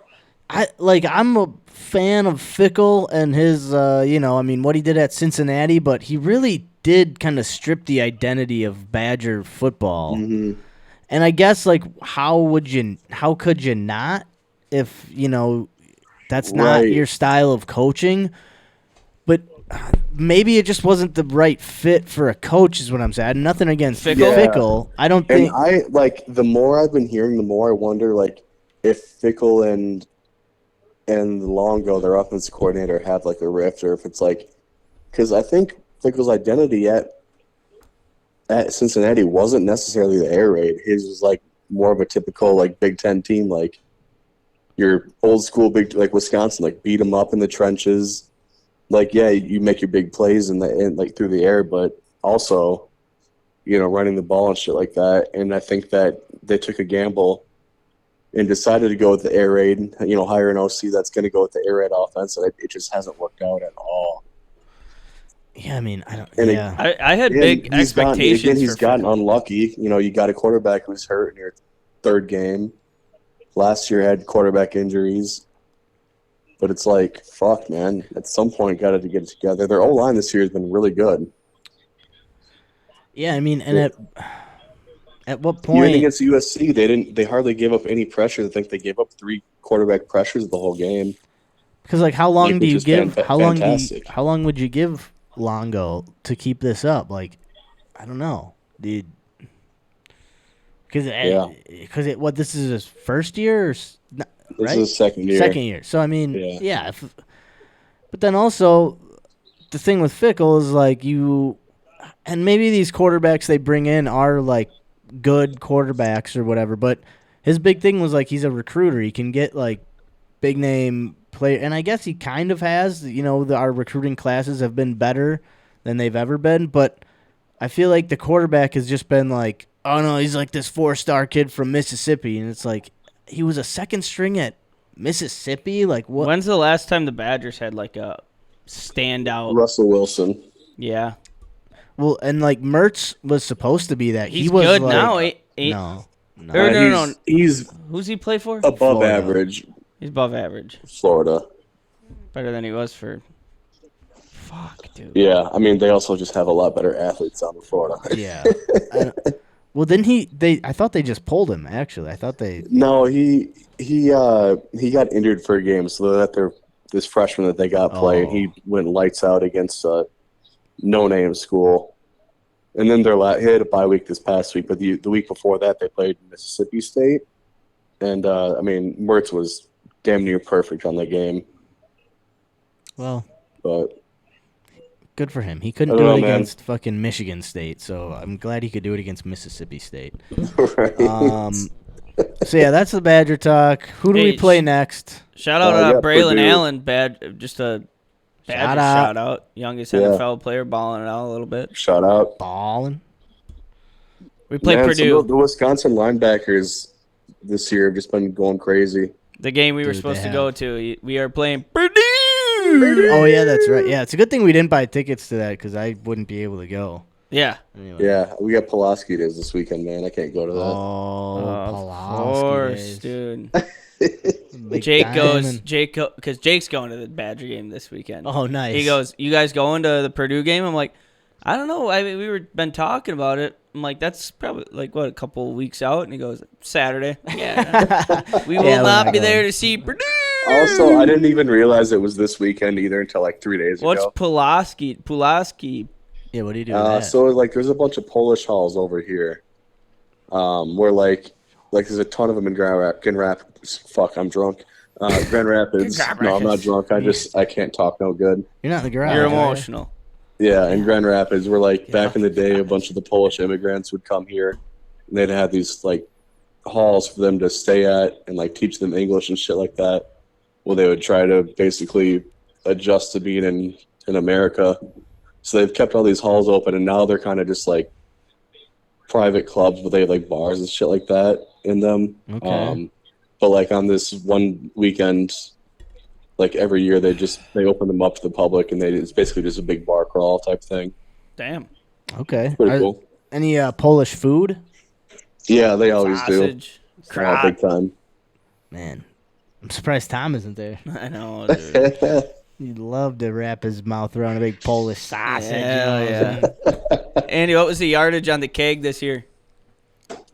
I'm a fan of Fickle and his, what he did at Cincinnati, but he really did kind of strip the identity of Badger football. Mm-hmm. And I guess, how could you not if, That's not Right. your style of coaching. But maybe it just wasn't the right fit for a coach is what I'm saying. Nothing against Fickle? Fickle. I don't And think. I like the more I've been hearing, the more I wonder like if Fickle and Longo, their offensive coordinator, have like a rift, or if it's like because I think Fickle's identity at Cincinnati wasn't necessarily the air raid. His was like more of a typical like Big Ten team, like your old school big like Wisconsin, like beat them up in the trenches. Like yeah, you make your big plays in like through the air, but also, running the ball and shit like that. And I think that they took a gamble and decided to go with the air raid. Hire an OC that's going to go with the air raid offense, and it just hasn't worked out at all. Yeah, I mean, I don't. And Yeah. I had big expectations. He's gotten unlucky. You got a quarterback who's hurt in your third game. Last year had quarterback injuries. But it's like, fuck, man. At some point, got to get it together. Their O-line this year has been really good. Yeah, I mean, and at what Even point? against USC, they hardly gave up any pressure. I think they gave up 3 quarterback pressures the whole game. Because like, how long Like, do which you is give? fantastic. How long would you give Longo to keep this up? Like, I don't know, dude. Because this is his first year, This right? is his second year. Second year. So I mean, Yeah. yeah. But then also, the thing with Fickle is like and maybe these quarterbacks they bring in are like good quarterbacks or whatever. But his big thing was like he's a recruiter. He can get like big name player, and I guess he kind of has. Our recruiting classes have been better than they've ever been. But I feel like the quarterback has just been like, oh no, he's like this 4-star kid from Mississippi, and it's like he was a second string at Mississippi. Like what? When's the last time the Badgers had like a standout? Russell Wilson. Yeah, Well, and like Mertz was supposed to be that. he's He was good like, now. No. Or no. He's Who's he play for? above Florida. average. He's above average. Florida. Better than he was for. Fuck, dude. Yeah, I mean, they also just have a lot better athletes down in Florida. Yeah. Well, then I thought they just pulled him. Actually, I thought they. No, he got injured for a game, so they let this freshman that they got play, and he went lights out against a no-name school. And then he had a bye week this past week, but the week before that they played Mississippi State, and I mean Mertz was damn near perfect on the game. Well, But good for him. He couldn't I do don't it know, man. against fucking Michigan State, so I'm glad he could do it against Mississippi State. right. So yeah, that's the Badger talk. Who do we Hey, play next? Shout out yeah, Braylon Purdue. Allen. Just a Badger shout out. Youngest Yeah. NFL player, balling it out a little bit. Shout out. Ballin'. We played Man, Purdue. the Wisconsin linebackers this year have just been going crazy. The game we were Dude, supposed they to go have. to. We are playing Purdue. Oh yeah, that's right. Yeah, it's a good thing we didn't buy tickets to that because I wouldn't be able to go. Yeah. Anyway. Yeah, we got Pulaski days this weekend, man. I can't go to that. Oh, Of Pulaski course, days. dude. Big Jake diamond. because Jake's going to the Badger game this weekend. Oh, nice. He goes, "You guys going to the Purdue game?" I'm like, "I don't know. Been talking about it." I'm like, "That's probably like what, a couple weeks out." And he goes, "Saturday." Yeah, we will Yeah, we're not not be there going. to see Purdue. Also, I didn't even realize it was this weekend either until like 3 days What's ago. Pulaski? Yeah, what do you do? With that? So like, there's a bunch of Polish halls over here, where like there's a ton of them in Grand Rapids. Fuck, I'm drunk. Grand Rapids. No, I'm not drunk. I can't talk no good. You're not in the garage. You're are you? emotional. Yeah, in Grand Rapids, where like back in the day, a bunch of the Polish immigrants would come here, and they'd have these like halls for them to stay at and like teach them English and shit like that. Well, they would try to basically adjust to being in America. So they've kept all these halls open, and now they're kind of just like private clubs, but they have like bars and shit like that in them. Okay. But like on this one weekend, like every year, they open them up to the public, and it's basically just a big bar crawl type thing. Damn. Okay. Pretty cool. Any Polish food? Yeah, they always Sausage. do. Crap. Big time. Man, I'm surprised Tom isn't there. I know, dude. He'd love to wrap his mouth around a big Polish sausage. Hell you know? yeah. Andy, what was the yardage on the keg this year?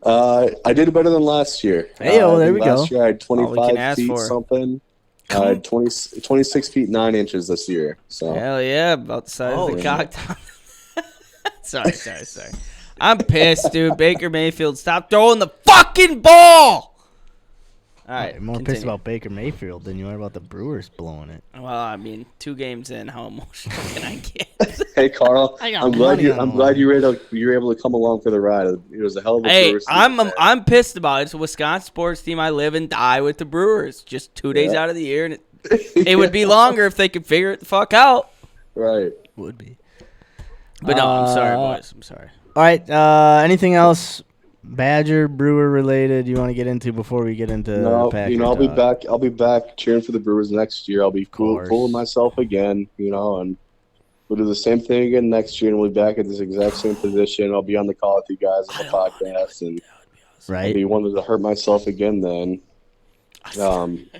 I did better than last year. Hey-o, I there think we go. Last year I had All we can 25 ask feet for. something. Uh, 26 feet 9 inches this year. So Hell yeah, about the size of the yeah. cock. Sorry. I'm pissed, dude. Baker Mayfield, stop throwing the fucking ball. All right, You're more continue. pissed about Baker Mayfield than you are about the Brewers blowing it. Well, I mean, 2 games in, how emotional can I get? hey, Carl, I got I'm glad money on I'm the glad line. you were able to come along for the ride. It was a hell of a Hey, Brewers season, man. I'm pissed about it. It's a Wisconsin sports team. I live and die with the Brewers. Just 2 days out of the year, and it would be longer if they could figure it the fuck out. Right. Would be. But no, I'm sorry, boys. I'm sorry. All right. Anything else Badger Brewer related you want to get into before we get into No, Packer I'll be talk? back. I'll be back cheering for the Brewers next year. I'll be course. fooling myself again, and we'll do the same thing again next year, and we'll be back at this exact same position. I'll be on the call with you guys on the podcast, and I'll Right. be wanting to hurt myself again. Then,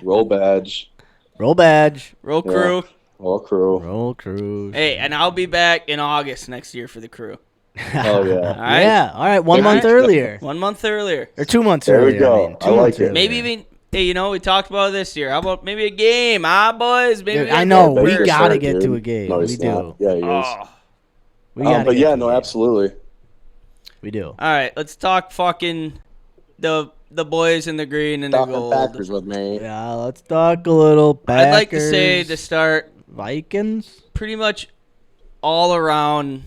roll badge, Roll badge. Roll crew. all crew. Roll cruise. Hey, and I'll be back in August next year for the crew. Oh All yeah. right? Yeah. All right. 1 month earlier. 1 month earlier. Or 2 months There we earlier. go. I mean, I 2 like months it. earlier. Maybe even, hey, we talked about it this year. How about maybe a game, boys? Maybe Dude, we gotta I know. go We first. gotta Sure, get dude. to a game. No, We he's do. not. Yeah, he is. Oh. We gotta But get yeah, to a no, game. absolutely. We do. All right, let's talk fucking the boys in the green and the Talking gold. Packers with me. Yeah. Let's talk a little Packers. I'd like to say to start Vikings. pretty much all around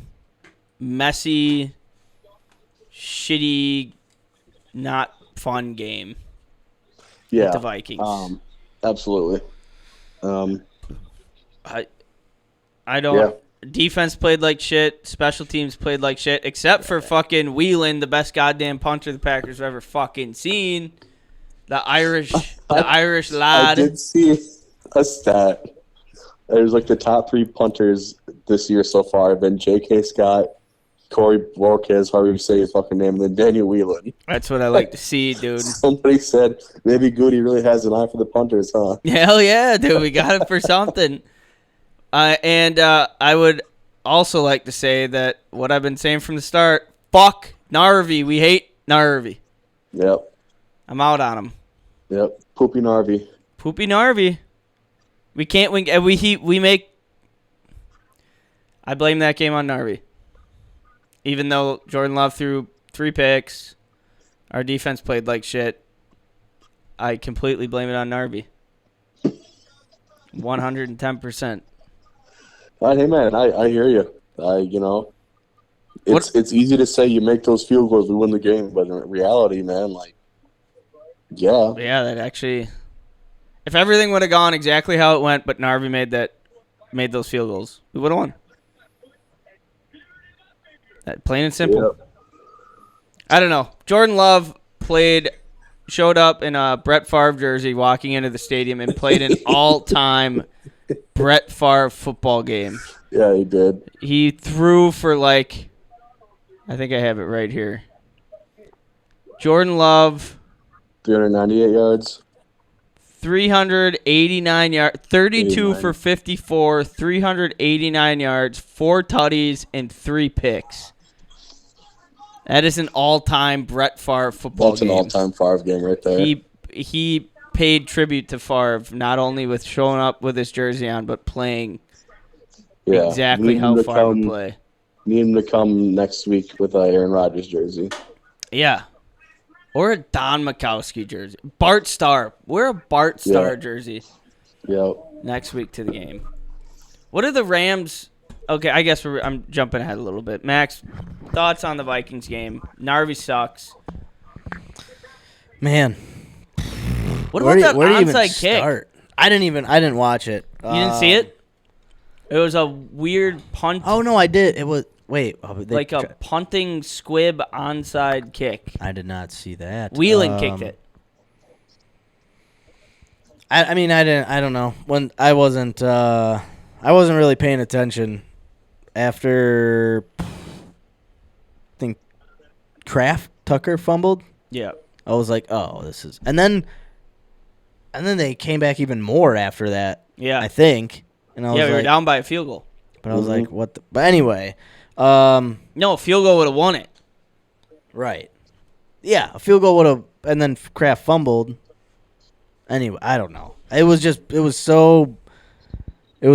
messy, shitty, not fun game Yeah. with the Vikings. Absolutely. I don't. Yeah. Defense played like shit. Special teams played like shit, except for fucking Whelan, the best goddamn punter the Packers have ever fucking seen. The Irish I lad. did see a stat. There's like the top 3 punters this year so far have been J.K. Scott, Corey Borges, however you say his fucking name, and then Daniel Whelan. That's what I like to see, dude. Somebody said maybe Goody really has an eye for the punters, huh? Hell yeah, dude. We got it for something. And I would also like to say that what I've been saying from the start, fuck Narvi. We hate Narvi. Yep. I'm out on him. Yep. Poopy Narvi. Poopy Narvi. We can't win. We make. I blame that game on Narvi. Even though Jordan Love threw 3 picks, our defense played like shit. I completely blame it on Narvi. 110%. Hey man, I hear you. It's easy to say you make those field goals, we win the game, but in reality, man, yeah. Yeah, that actually. If everything would have gone exactly how it went, but Narvi made those field goals, we would have won. Plain and simple. Yep. I don't know. Jordan Love showed up in a Brett Favre jersey walking into the stadium and played an all-time Brett Favre football game. Yeah, he did. He threw for I think I have it right here. Jordan Love, 398 yards. 389 yards, 32 89. for 54, 389 yards, 4 tutties, and 3 picks. That is an all-time Brett Favre football That's game. an all-time Favre game right there. He paid tribute to Favre, not only with showing up with his jersey on, but playing exactly Need how him to Favre would come- play. Need him to come next week with Aaron Rodgers jersey. Yeah. Or a Don Mikowski jersey. Bart Starr. Wear a Bart Starr Yeah. jersey Yep. next week to the game. What are the Rams? Okay, I guess I'm jumping ahead a little bit. Max, thoughts on the Vikings game? Narvi sucks. Man. What about that where do you even onside kick? start? I didn't watch it. You didn't see it? It was a weird punt. Oh no, I did. It was like a punting squib onside kick. I did not see that. Whelan kicked it. I mean, I didn't. I don't know. When I wasn't really paying attention after. I think Kraft Tucker fumbled. Yeah. I was like, oh, this is, and then they came back even more after that. Yeah. I think. And I was We were like, down by a field goal. but I was like, what? But anyway, No, a field goal would have won it. right. Yeah, a field goal would have, and then Kraft fumbled. Anyway, I don't know. It was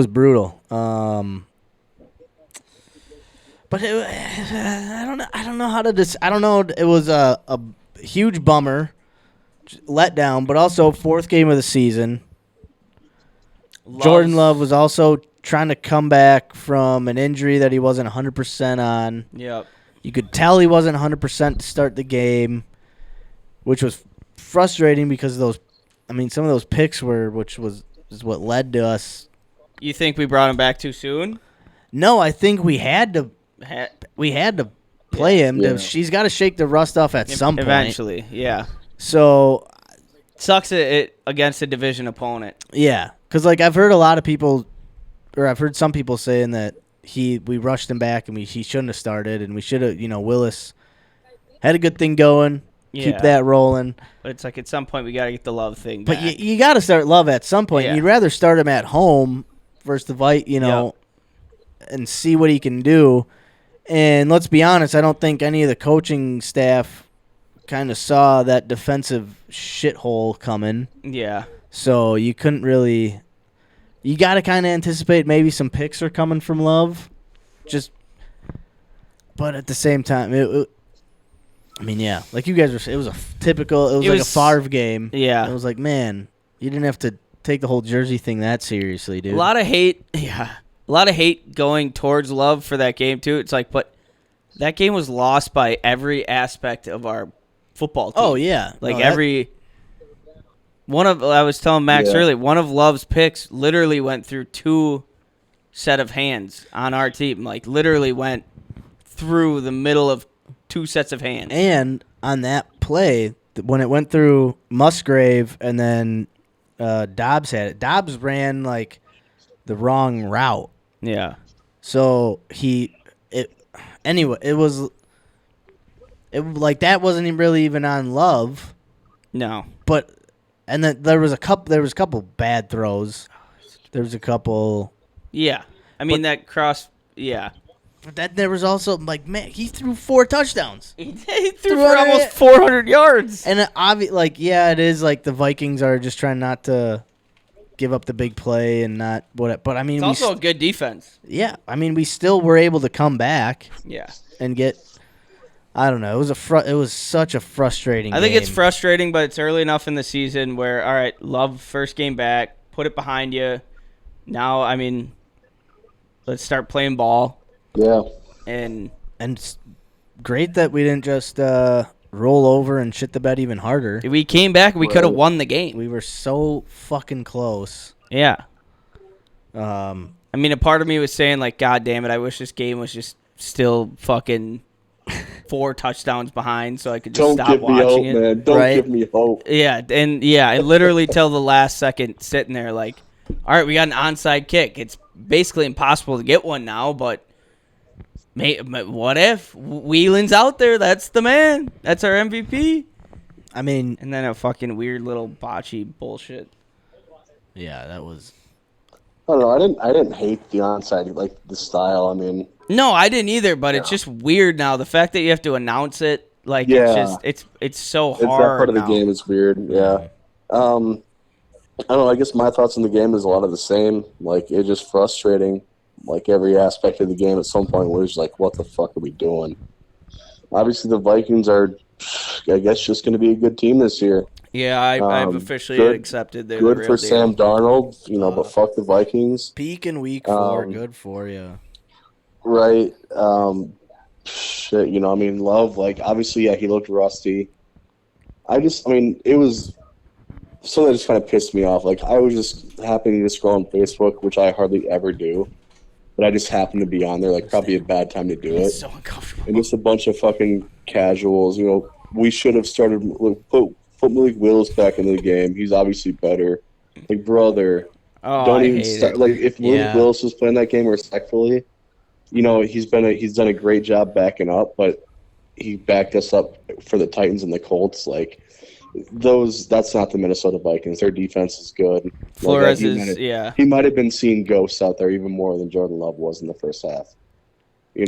brutal. But I don't know how to I don't know. It was a huge bummer, letdown, but also fourth game of the season. Jordan Love was also trying to come back from an injury that he wasn't 100% on. Yep. You could tell he wasn't 100% to start the game, which was frustrating because some of those picks is what led to us. You think we brought him back too soon? No, I think we had to play him. Yeah. She's got to shake the rust off at some point. Eventually, yeah. So Sucks it against a division opponent. yeah, because I've heard a lot of people, or I've heard some people saying that we rushed him back and he shouldn't have started, and we should have. Willis had a good thing going. Yeah. Keep that rolling. But it's like at some point we got to get the Love thing back. But you got to start Love at some point. Yeah. You'd rather start him at home versus the Vikings, and see what he can do. And let's be honest, I don't think any of the coaching staff kind of saw that defensive shithole coming. Yeah. So you couldn't really – you got to kind of anticipate maybe some picks are coming from Love. But at the same time, like you guys were – it was a typical – it was like a Favre game. Yeah. It was like, man, you didn't have to take the whole jersey thing that seriously, dude. A lot of hate. Yeah. A lot of hate going towards Love for that game, too. It's like, but that game was lost by every aspect of our football team. Oh, yeah. Like No, I was telling Max Yeah. earlier, one of Love's picks literally went through two set of hands on our team. Like, literally went through the middle of two sets of hands. And on that play, when it went through Musgrave and then Dobbs had it, Dobbs ran, the wrong route. Yeah. So that wasn't really even on Love, No. but and then there was a couple bad throws. There was a couple, Yeah. I mean, that cross, yeah. but that there was also man, he threw 4 touchdowns. He threw for almost 400 yards. And it is the Vikings are just trying not to give up the big play and not what. But I mean, It's also a good defense. yeah. I mean, we still were able to come back Yeah. and get. I don't know. It was such a frustrating. I think game. it's frustrating, but it's early enough in the season where, all right, Love first game back, put it behind you. Now, I mean, let's start playing ball. Yeah. And it's great that we didn't just roll over and shit the bed even harder. we came back, we could have won the game. We were so fucking close. Yeah. I mean, a part of me was saying, God damn it, I wish this game was just still fucking 4 touchdowns behind so I could just stop watching it. Man. Don't give me hope. Yeah, and literally till the last second sitting there all right, we got an onside kick. It's basically impossible to get one now, but what if Whelan's out there? That's the man. That's our MVP. I mean, And then a fucking weird little botchy bullshit. yeah, that was. I don't know. I didn't hate the onside, the style. I mean, No, I didn't either, but it's just weird now. The fact that you have to announce it, it's so hard. that part of the now. game is weird. Yeah. I don't know. I guess my thoughts on the game is a lot of the same. It's just frustrating. Every aspect of the game at some point was what the fuck are we doing? Obviously, the Vikings are, I guess, just going to be a good team this year. Yeah, I've officially accepted they're the Good real for deal. Sam Darnold, but fuck the Vikings. Peak in week 4, good for you. Right. Shit, I mean, Love, obviously, yeah, he looked rusty. It was something that just kind of pissed me off. I was just happening to scroll on Facebook, which I hardly ever do. But I just happened to be on there, probably a bad time to do it. It's so uncomfortable. And just a bunch of fucking casuals. We should have started, put Malik Willis back into the game. He's obviously better. Brother, Oh, don't I even hate start. it. If Malik Willis was playing that game respectfully, he's done a great job backing up, but he backed us up for the Titans and the Colts. That's not the Minnesota Vikings. Their defense is good. Flores He might have been seeing ghosts out there even more than Jordan Love was in the first half. I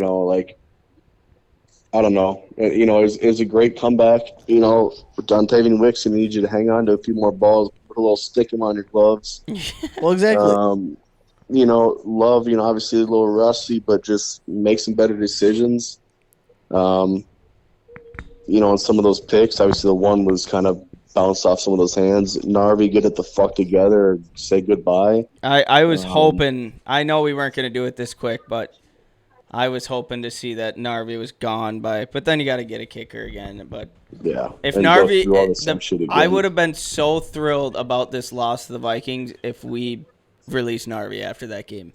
don't know. It was a great comeback. With Dontavian Wicks, he needs you to hang on to a few more balls put a little stick 'em on your gloves. Well, exactly. Love, obviously a little rusty, but just make some better decisions. On some of those picks, obviously the one was kind of bounced off some of those hands. Narvi, get it the fuck together or say goodbye. I was hoping. I know we weren't going to do it this quick, but I was hoping to see that Narvi was gone by. But then you got to get a kicker again. But Yeah. if and Narvi, go through all the same shit again. I would have been so thrilled about this loss to the Vikings if we released Narvi after that game.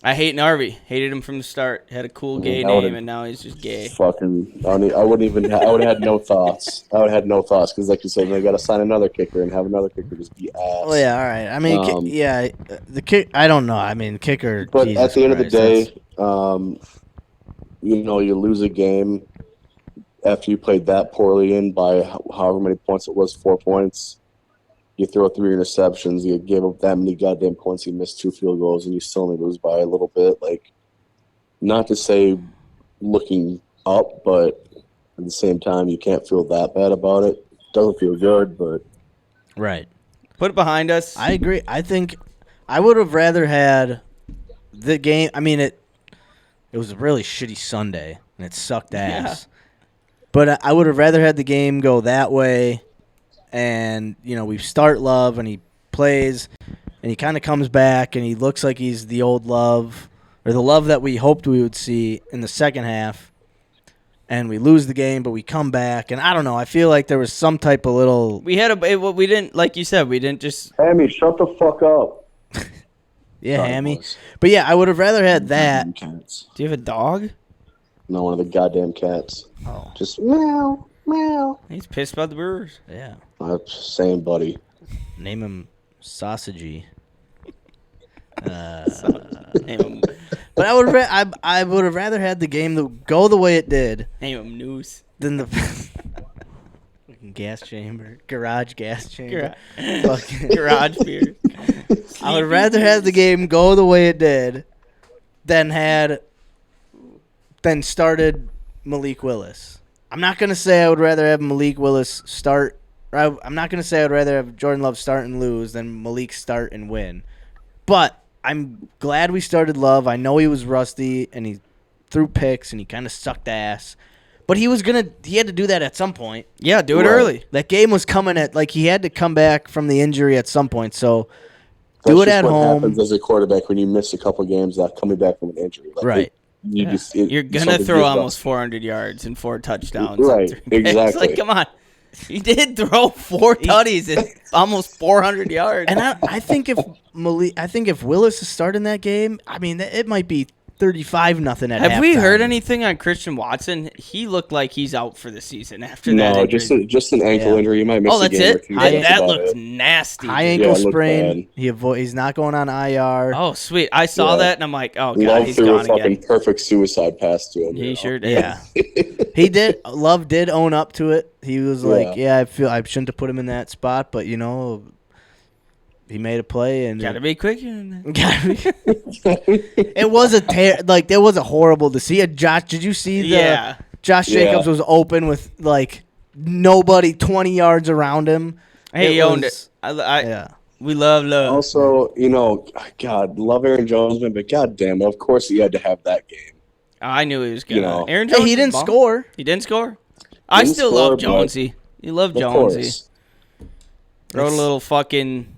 I hate Narvi. Hated him from the start. Had a cool gay name, and now he's just gay. Fucking, I would have had no thoughts. I would have had no thoughts because, like you said, they got to sign another kicker and have another kicker just be ass. Well, yeah, all right. I mean, the kick. I don't know. I mean, kicker. But Jesus at the end of the Christ, day, you lose a game after you played that poorly in by however many points it was, 4 points. You throw 3 interceptions, you give up that many goddamn points, you miss 2 field goals, and you still only lose by a little bit. Like, not to say looking up, but at the same time, you can't feel that bad about it. Doesn't feel good, but right. Put it behind us. I agree. I think I would have rather had the game. I mean, it was a really shitty Sunday, and it sucked ass. But I would have rather had the game go that way. And, we start Love, and he plays, and he kind of comes back, and he looks like he's the old Love, or the Love that we hoped we would see in the second half. And we lose the game, but we come back. And I don't know. I feel like there was some type of little... We didn't, like you said, we didn't just... Hammy, shut the fuck up. Yeah, Sorry, Hammy. boys. But, yeah, I would have rather had that. Cats. Do you have a dog? No, one of the goddamn cats. Oh. Just meow, meow. He's pissed about the Brewers. Yeah. Same, buddy. Name him Sausagey. Name him, But I would have rather had the game go the way it did name him Noose. than the fucking gas chamber, garage gas chamber. Fucking Garage beer. I would rather have the game go the way it did than started Malik Willis. I'm not gonna say I would rather have Malik Willis start. I'm not gonna say I would rather have Jordan Love start and lose than Malik start and win. But I'm glad we started Love. I know he was rusty and he threw picks and he kind of sucked ass. But he had to do that at some point. Yeah, do it early. That game was coming he had to come back from the injury at some point. So That's do it just at what home. happens as a quarterback when you miss a couple games coming back from an injury. Like, Right. You're going to throw almost 400 yards and 4 touchdowns. Right, and 3 picks. exactly. Like, come on. He did throw 4 tutties and almost 400 yards. And I think if Willis is starting that game, I mean, it might be 35-0 at halftime. Have we heard anything on Christian Watson? He looked like he's out for the season after that No, injury. just an ankle injury. You might miss Oh, a that's game or it? two. That That's about looks it. nasty. high dude. ankle it looked sprain? He's not going on IR. Oh, sweet. I saw Yeah. that, and I'm like, oh, God, Love he's threw a gone fucking again. perfect suicide pass to him. He sure did. Yeah, he did. Love did own up to it. He was like, Yeah. I feel I shouldn't have put him in that spot, but he made a play and Gotta be quicker than that. it was there was a horrible to see. Josh, did you see the? Yeah. Josh Yeah. Jacobs was open with nobody 20 yards around him. Hey, he owned was- it. Yeah. We love love. Also, God, love Aaron Jones, man, but goddamn, of course he had to have that game. I knew he was going to. Aaron Hey, Jones he didn't was bomb. score. He didn't score? I Didn't still score, love but- Jonesy. You love Of Jonesy. course. Wrote a little fucking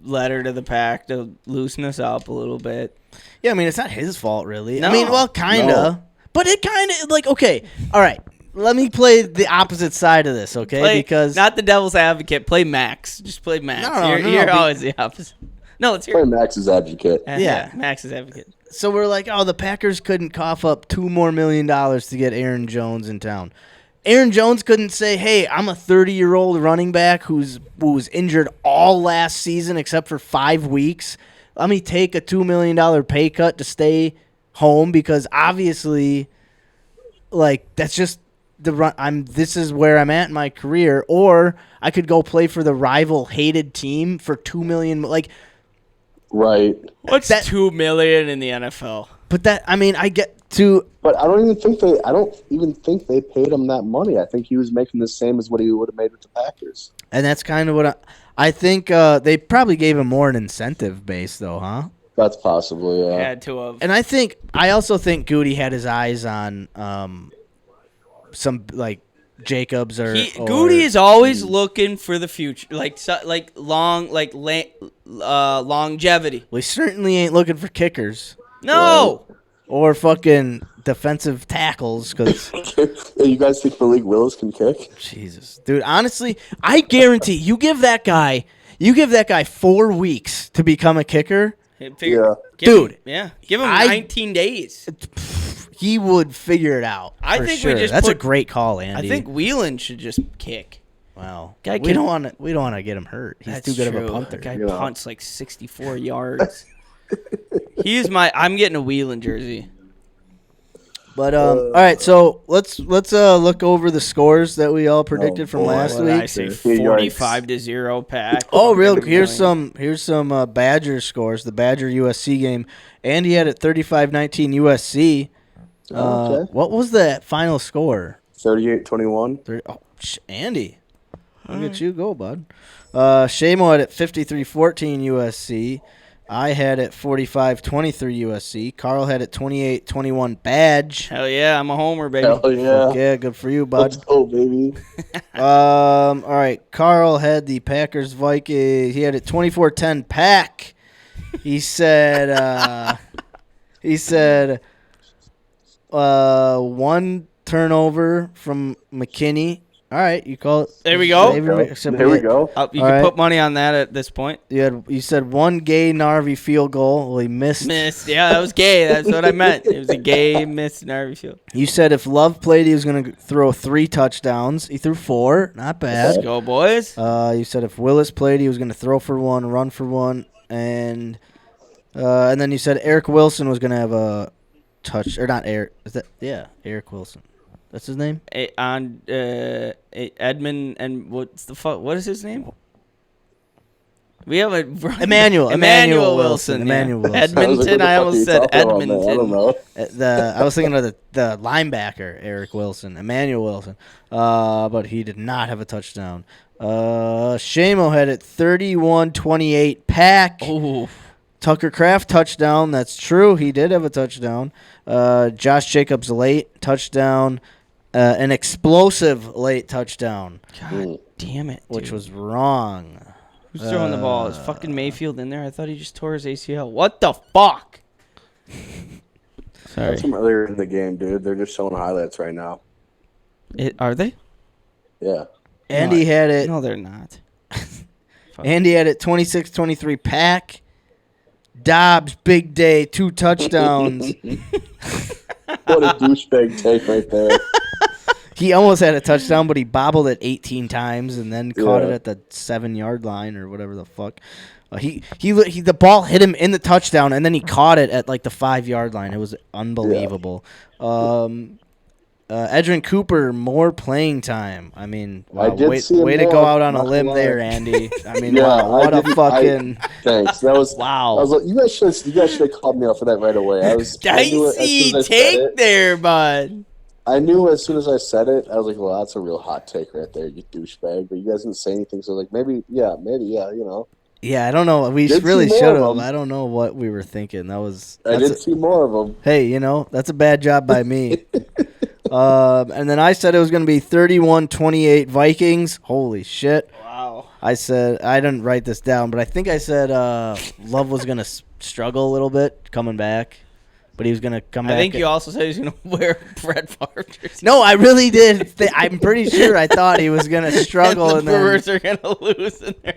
letter to the pack to loosen us up a little bit. Yeah, I mean, it's not his fault, really. No. I mean, well, kind of. No. But it kind of, okay, all right. Let me play the opposite side of this, okay? Because not the devil's advocate. Play Max. Just play Max. No, You're always the opposite. No, let's hear Play it. Max's advocate. Yeah. Max's advocate. So we're like, the Packers couldn't cough up $2 more million to get Aaron Jones in town. Aaron Jones couldn't say, hey, I'm a 30-year-old running back who was injured all last season except for 5 weeks. Let me take a $2 million pay cut to stay home because obviously, that's just the run. This is where I'm at in my career. Or I could go play for the rival hated team for $2 million. Right. What's that- $2 million in the NFL? But I get But I don't even think they paid him that money. I think he was making the same as what he would have made with the Packers. And that's kind of what I think. They probably gave him more an incentive base, though, huh? That's possible, yeah. Had to have. And I also think Goody had his eyes on some like Jacobs or Goody is always looking for the future, longevity. Well, he certainly ain't looking for kickers No. or fucking defensive tackles. Because Hey, you guys think Malik Willis can kick? Jesus, dude, honestly, I guarantee you give that guy 4 weeks to become a kicker. Yeah. Dude, Give him 19 days. He would figure it out. I for think sure. we just That's a put- great call, Andy. I think Whelan should just kick. Wow. Guy we don't want to get him hurt. He's That's too good true. of a punter. That guy Yeah. punts like 64 yards. I'm getting a Whelan jersey. But all right, so let's look over the scores that we all predicted from boy. last What did I week. say? Yikes. 45-0 Pack. Oh, real? Here's some Badger scores. The Badger USC game. Andy had it 35-19 USC. Okay. What was the final score? 38-21. Andy, look at you go, bud. Shamo had it 53-14 USC. I had it 45-23 USC. Carl had it 28-21 Badge. Hell yeah, I'm a homer, baby. Hell yeah. Fuck yeah, good for you, bud. Let's go, baby. All right. Carl had the Packers Vikings. He had it 24-10 Pack. He said one turnover from McKinney. All right, you call it. There we go. There we go. You All can right. put money on that at this point. You said one gay Narvi field goal. Well, he missed. Missed. Yeah, that was gay. That's what I meant. It was a gay miss in Harvey Field. You said if Love played, he was going to throw 3 touchdowns. He threw 4. Not bad. Let's go, boys. You said if Willis played, he was going to throw for 1, run for 1, and then you said Eric Wilson was going to have a touch, or not Eric? Is that Eric Wilson? That's his name. Edmund and what's the fuck? What is his name? We have a Emmanuel Wilson. Emmanuel Wilson. Edmonton. I almost said Edmonton. I don't know. I was thinking of the linebacker Eric Wilson, Emmanuel Wilson, but he did not have a touchdown. Shamo had it 31-28 Pack. Oh, Tucker Kraft touchdown. That's true. He did have a touchdown. Josh Jacobs late touchdown. An explosive late touchdown, God damn it! which dude. was wrong. Who's throwing the ball? Is fucking Mayfield in there? I thought he just tore his ACL. What the fuck? Sorry. That's from earlier in the game, dude. They're just showing highlights right now. Are they? Yeah. Andy had it. No, they're not. Andy had it 26-23 Pack. Dobbs, big day, 2 touchdowns. What a douchebag take right there. He almost had a touchdown, but he bobbled it 18 times and then caught it at the 7-yard line or whatever the fuck. The ball hit him in the touchdown, and then he caught it at like the 5-yard line. It was unbelievable. Edrin Cooper, more playing time. I mean, wow, I did see him way to more, go out on a not limb gonna lie. there, Andy. I mean, Yeah, wow, what I a didn't- fucking Thanks. That was wow. I was like, you guys should have called me out for that right away. I knew it as Dicey soon as I said take it. there, bud. I knew as soon as I said it, I was like, well, that's a real hot take right there, you douchebag. But you guys didn't say anything, so I was like, maybe, you know. Yeah, I don't know. We Did really see more should of have. them. I don't know what we were thinking. That's I did see more of them. hey, that's a bad job by me. And then I said it was going to be 31-28 Vikings. Holy shit. Wow. I said, I didn't write this down, but I think I said Love was going to struggle a little bit coming back, but he was going to come back. I think you also said he was going to wear a Brett Favre jersey. No, I really did. I'm pretty sure I thought he was going to struggle. And and the then Brewers are going to lose in there.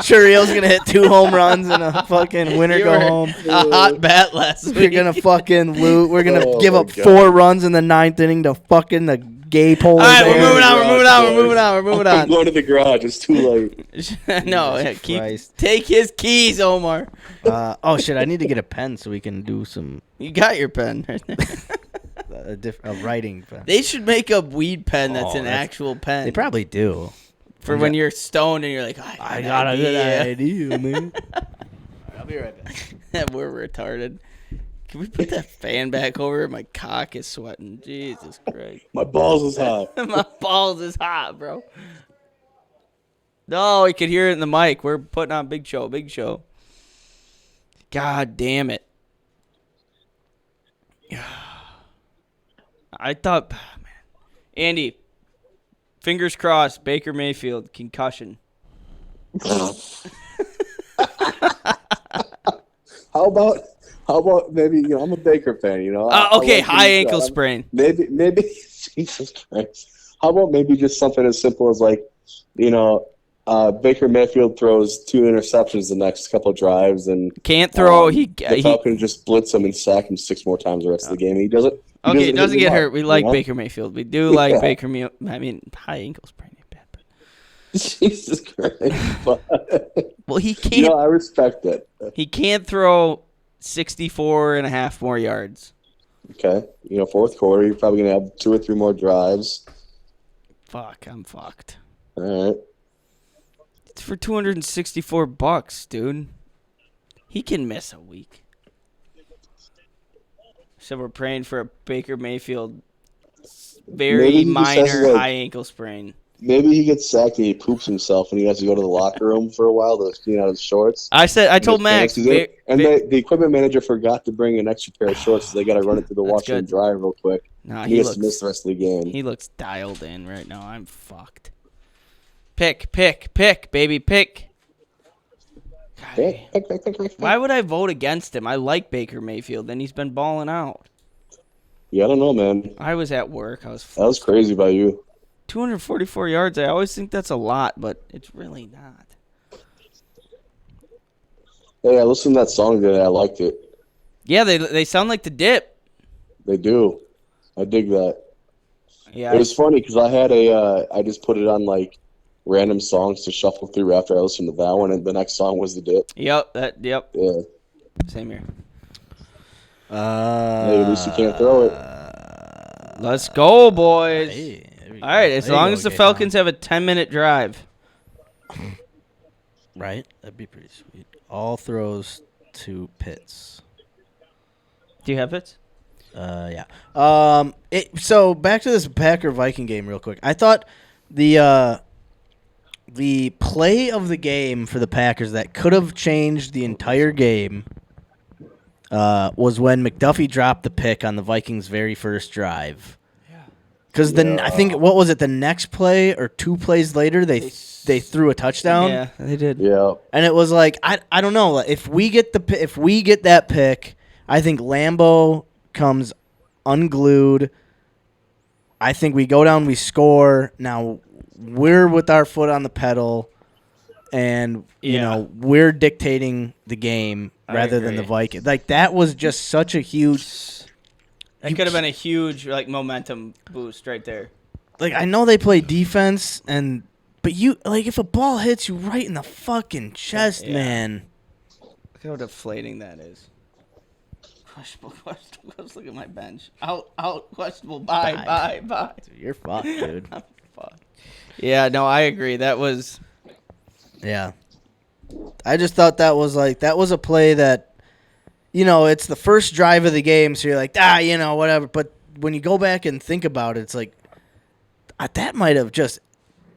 Churrill's going to hit 2 home runs and a fucking winner You go were home. a hot bat last week. We're going to fucking loot. We're going to Oh give my up God. 4 runs in the 9th inning to fucking the gay polar All right, bear. we're moving on. We're moving I'm on. going to the garage. It's too late. No, Jesus yeah, Christ. take his keys, Omar. Oh, shit. I need to get a pen so we can do some You got your pen. a writing pen. They should make a weed pen that's Oh, an that's- actual pen. They probably do. for when you're stoned and you're like, I got a good idea. idea, man. I'll be right back. We're retarded. Can we put that fan back over? My cock is sweating. Jesus Christ. My balls is hot. My balls is hot, bro. No, you could hear it in the mic. We're putting on big show, big show. God damn it. I thought, man. Andy, fingers crossed, Baker Mayfield, concussion. How about maybe, I'm a Baker fan, Okay, I like high him, ankle sprain. Maybe Jesus Christ. How about maybe just something as simple as like, Baker Mayfield throws 2 interceptions the next couple drives and Can't throw. the Falcons just blitz him and sack him 6 more times the rest of the game. He doesn't. Okay, doesn't hit get him hurt. up, We like Baker Mayfield. We do like Baker Mayfield. I mean, high ankle sprain ain't bad. But... Jesus Christ. Well, he can't. I respect it. He can't throw 64 and a half more yards. Okay. Fourth quarter, you're probably going to have 2 or 3 more drives. Fuck, I'm fucked. All right. It's for $264, dude. He can miss a week. So we're praying for a Baker Mayfield very minor high ankle sprain. Maybe he gets sacked and he poops himself and he has to go to the locker room for a while to clean out his shorts. I told Max. The equipment manager forgot to bring an extra pair of shorts, so they got to run it through the washer and dryer real quick. Nah, he has to miss the rest of the game. He looks dialed in right now. I'm fucked. Pick, baby, pick. Pick. Why would I vote against him? I like Baker Mayfield, and he's been balling out. Yeah, I don't know, man. I was at work. That was crazy by you. 244 yards. I always think that's a lot, but it's really not. Hey, I listened to that song today. I liked it. Yeah, they sound like the Dip. They do. I dig that. Yeah. It was funny because I had I just put it on like random songs to shuffle through after I listened to that one, and the next song was the Dip. Yep. Yeah. Same here. Hey, at least you can't throw it. Let's go, boys. Hey, all right, as long as the Falcons have a 10-minute drive. Right? That'd be pretty sweet. All throws to Pitts. Do you have it? Yeah. So back to this Packer-Viking game real quick. I thought the play of the game for the Packers that could have changed the entire game was when McDuffie dropped the pick on the Vikings' very first drive. Because I think, what was it, the next play or 2 plays later, they threw a touchdown. Yeah, they did. Yeah. And it was like, I don't know, if we get that pick, I think Lambeau comes unglued. I think we go down, we score. Now we're with our foot on the pedal, and we're dictating the game rather than the Vikings. Like, that was just such a huge. That could have been a huge momentum boost right there. Like, I know they play defense, but if a ball hits you right in the fucking chest, man. Look how deflating that is. Questionable. Let's look at my bench. Out. Questionable. Bye. Dude, you're fucked, dude. I'm fucked. Yeah, no, I agree. That was. Yeah. I just thought that was a play that, it's the first drive of the game, so you're like, whatever. But when you go back and think about it, it's like, that might have just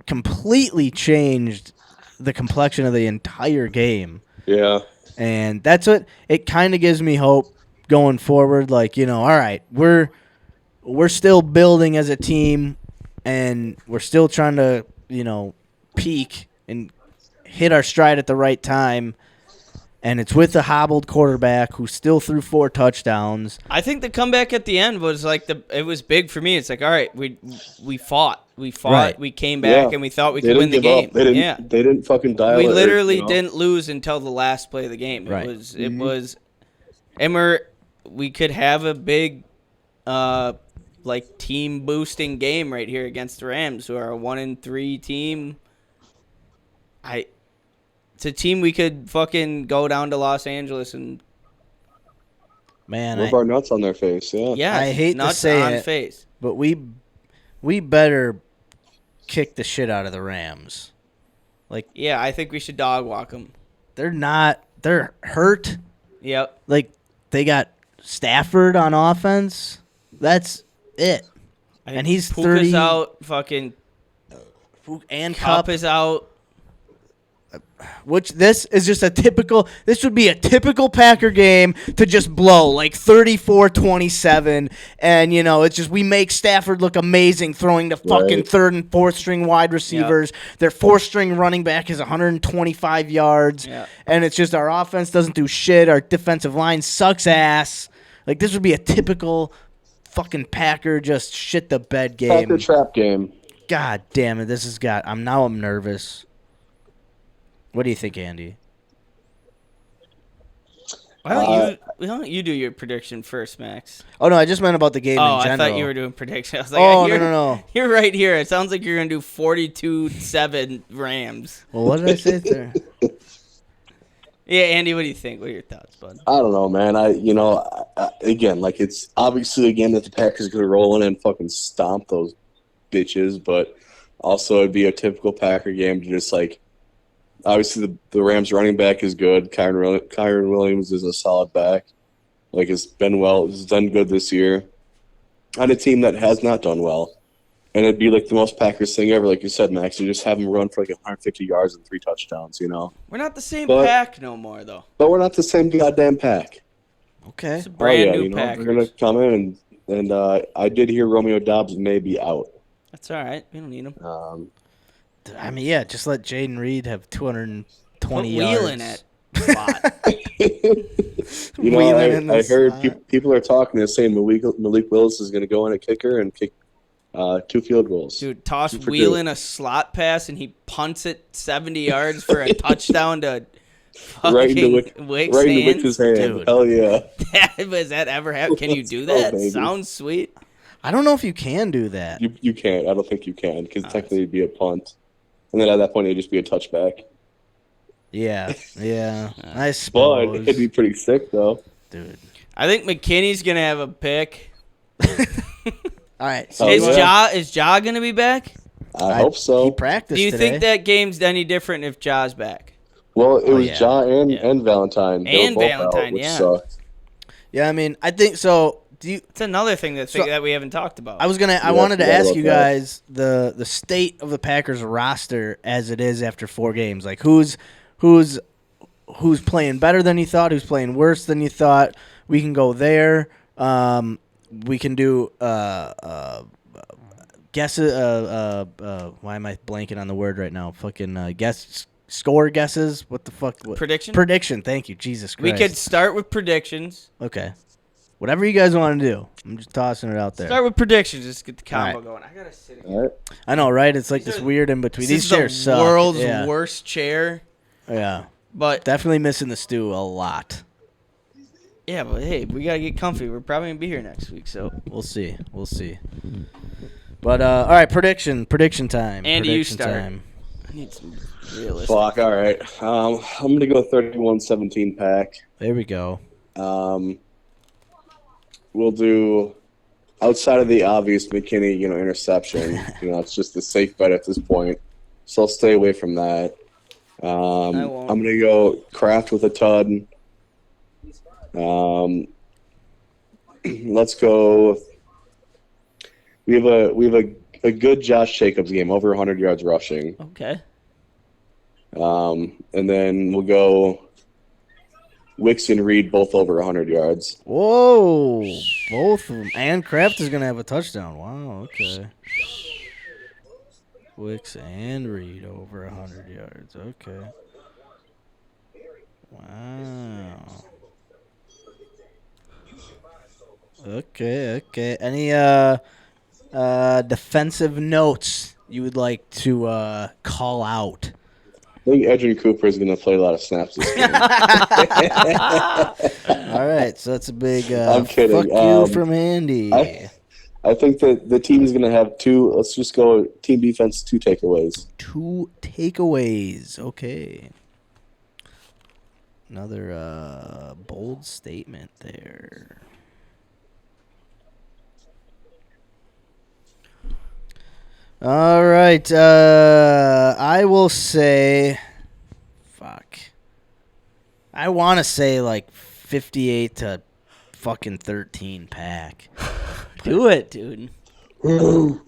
completely changed the complexion of the entire game. Yeah. And that's what it kind of gives me hope going forward. Like, all right, we're still building as a team, and we're still trying to, peak and hit our stride at the right time. And it's with a hobbled quarterback who still threw 4 touchdowns. I think the comeback at the end was it was big for me. It's like, all right, we fought, Right. we came back, and we thought we could win the game. They didn't fucking dial it. We literally didn't lose until the last play of the game. Right. It was, and we could have a big, team boosting game right here against the Rams, who are a 1-3 team. It's a team we could fucking go down to Los Angeles and rub our nuts on their face. Yeah. yeah, I hate to nuts say on it, face. but we better kick the shit out of the Rams. Yeah, I think we should dog walk them. They're hurt. Yep. Like, they got Stafford on offense. That's it. And he's Puka's 30 out. Fucking and Cup Cup. is out. Which this is just this would be a typical Packer game to just blow like 34-27. And, it's just we make Stafford look amazing throwing to fucking Right. third and fourth string wide receivers. Their fourth string running back is 125 yards. Yeah. And it's just our offense doesn't do shit. Our defensive line sucks ass. Like, this would be a typical fucking Packer just shit the bed game. Packer trap game. God damn it. I'm nervous. What do you think, Andy? Why don't you do your prediction first, Max? Oh, no, I just meant about the game in I general. thought you were doing prediction. I was like, Oh, no. You're right here. It sounds like you're going to do 42-7 Rams. Well, what did I say there? Yeah, Andy, what do you think? What are your thoughts, bud? I don't know, man. Again, like, it's obviously a game that the Packers could roll in and fucking stomp those bitches, but also it'd be a typical Packer game to just, like, obviously the Rams running back is good. Kyron Williams is a solid back. Like, it's done good this year on a team that has not done well. And it'd be like the most Packers thing ever, like you said, Max. You just have them run for like 150 yards and 3 touchdowns, We're not the same But- pack no more, though. But we're not the same goddamn pack. Okay. It's a brand new We're Packers. going to come in and I did hear Romeo Doubs may be out. That's all right. We don't need him. I mean, yeah, just let Jaden Reed have 220 Put yards. Wheel in it. Spot. Wheeling in the I heard slot. people are talking and saying Malik Willis is going to go in at kicker and kick 2 field goals. Dude, toss 2 for 2. Wheel in a slot pass, and he punts it 70 yards for a touchdown to right into Wick's Wick's hand. Dude. Hell yeah. Has that ever happened? Can you do Let's go, that? baby. Sounds sweet. I don't know if you can do that. You can't. I don't think you can because technically it'd be a punt. And then at that point, it'd just be a touchback. Yeah. I But suppose. it'd be pretty sick, though. Dude. I think McKinney's going to have a pick. All right. So Oh, Is Ja going to be back? I hope so. He practiced Do you today. think that game's any different if Ja's back? Well, it was yeah. Ja and, Yeah. and Valentine. They And were both out, Valentine, which yeah. sucked. Yeah, I mean, I think so. It's another thing that we haven't talked about. I Yeah, wanted to forgot ask about you that. guys the state of the Packers roster as it is after 4 games. Like who's playing better than you thought, who's playing worse than you thought. We can go there. We can do guesses. Why am I blanking on the word right now? Fucking score guesses. What the fuck? Prediction? Prediction. Thank you, Jesus Christ. We could start with predictions. Okay. Whatever you guys want to do. I'm just tossing it out there. Start with predictions. Just get the combo All going. I got to sit here. All right. I know, right? It's like These this are- weird in between. This These is chairs the suck. world's Yeah. worst chair. Yeah. But, Definitely missing the stew a lot. yeah, but hey, we got to get comfy. We're probably going to be here next week, so. We'll see. But all right, prediction time. Andy, you Prediction start. time. I need some realistic. Fuck, all right. I'm going to go 31-17 pack. There we go. We'll do outside of the obvious McKinney, interception. It's just a safe bet at this point. So I'll stay away from that. won't. I'm going to go Kraft with a tud. Let's go. We have a good Josh Jacobs game, over 100 yards rushing. Okay. And then we'll go Wicks and Reed both over 100 yards. Whoa. Both of them. And Kraft is going to have a touchdown. Wow, okay. Wicks and Reed over 100 yards. Okay. Wow. Okay. Any defensive notes you would like to call out? I think Edgerrin Cooper is going to play a lot of snaps this game. All right, so that's a big I'm kidding. fuck you from Andy. I think that the team is going to have let's just go team defense, 2 takeaways. 2 takeaways. Okay. Another bold statement there. All right. I will say, fuck. I want to say like 58-14 fucking 13 pack. Do it, dude. Oh,